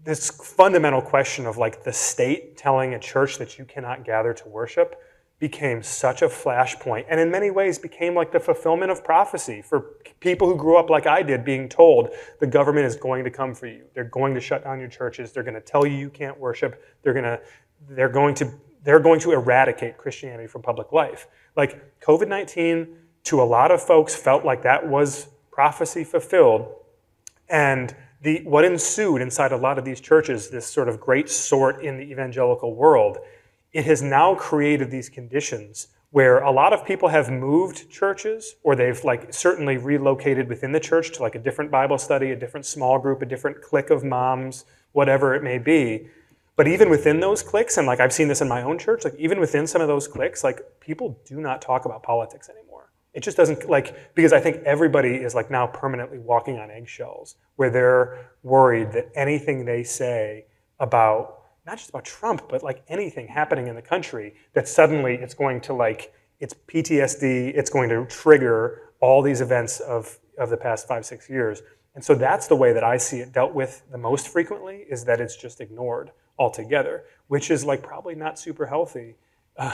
this fundamental question of like the state telling a church that you cannot gather to worship became such a flashpoint, and in many ways became like the fulfillment of prophecy for people who grew up like I did, being told the government is going to come for you. They're going to shut down your churches. They're going to tell you can't worship. They're going to eradicate Christianity from public life. Like COVID-19, to a lot of folks, felt like that was prophecy fulfilled, and what ensued inside a lot of these churches, this sort of great sort in the evangelical world, it has now created these conditions where a lot of people have moved churches, or they've like certainly relocated within the church to like a different Bible study, a different small group, a different clique of moms, whatever it may be. But even within those cliques, and like I've seen this in my own church, like even within some of those cliques, like people do not talk about politics anymore. It just doesn't, like, because I think everybody is like now permanently walking on eggshells, where they're worried that anything they say about, not just about Trump, but like anything happening in the country, that suddenly it's going to like, it's PTSD, it's going to trigger all these events of the past 5-6 years. And so that's the way that I see it dealt with the most frequently, is that it's just ignored altogether, which is like probably not super healthy,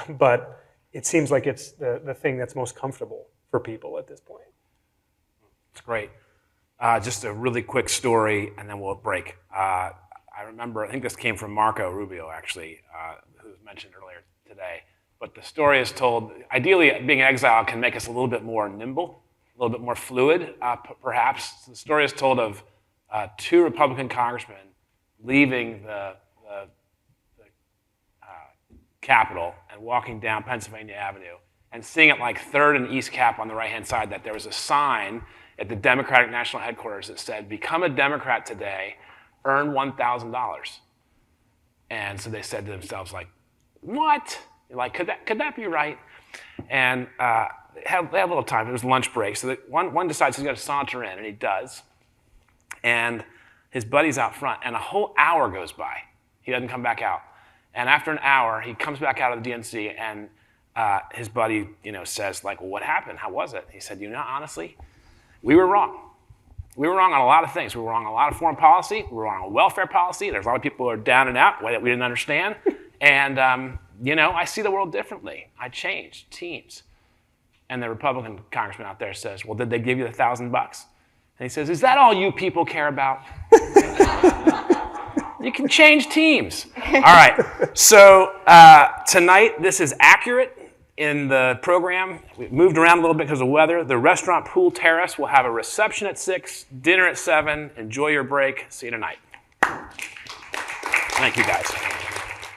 but it seems like it's the thing that's most comfortable for people at this point.
It's great. Just a really quick story, and then we'll break. I remember, I think this came from Marco Rubio, actually, who was mentioned earlier today. But the story is told, ideally, being an exile can make us a little bit more nimble, a little bit more fluid, perhaps. So the story is told of 2 Republican congressmen leaving the Capitol and walking down Pennsylvania Avenue and seeing at like 3rd and East Cap on the right-hand side that there was a sign at the Democratic National Headquarters that said, "Become a Democrat today, earn $1,000. And so they said to themselves, like, what? Like, could that be right? And they have a little time. It was lunch break. So one decides he's going to saunter in, and he does. And his buddy's out front, and a whole hour goes by. He doesn't come back out. And after an hour, he comes back out of the DNC, and his buddy, says, like, well, what happened? How was it? He said, honestly, we were wrong. We were wrong on a lot of things. We were wrong on a lot of foreign policy. We were wrong on welfare policy. There's a lot of people who are down and out, way that we didn't understand. And, I see the world differently. I changed teams. And the Republican congressman out there says, well, did they give you $1,000? And he says, is that all you people care about? You can change teams. All right. So tonight, this is accurate in the program. We moved around a little bit because of weather. The restaurant Pool Terrace will have a reception at 6, dinner at 7. Enjoy your break. See you tonight. Thank you, guys.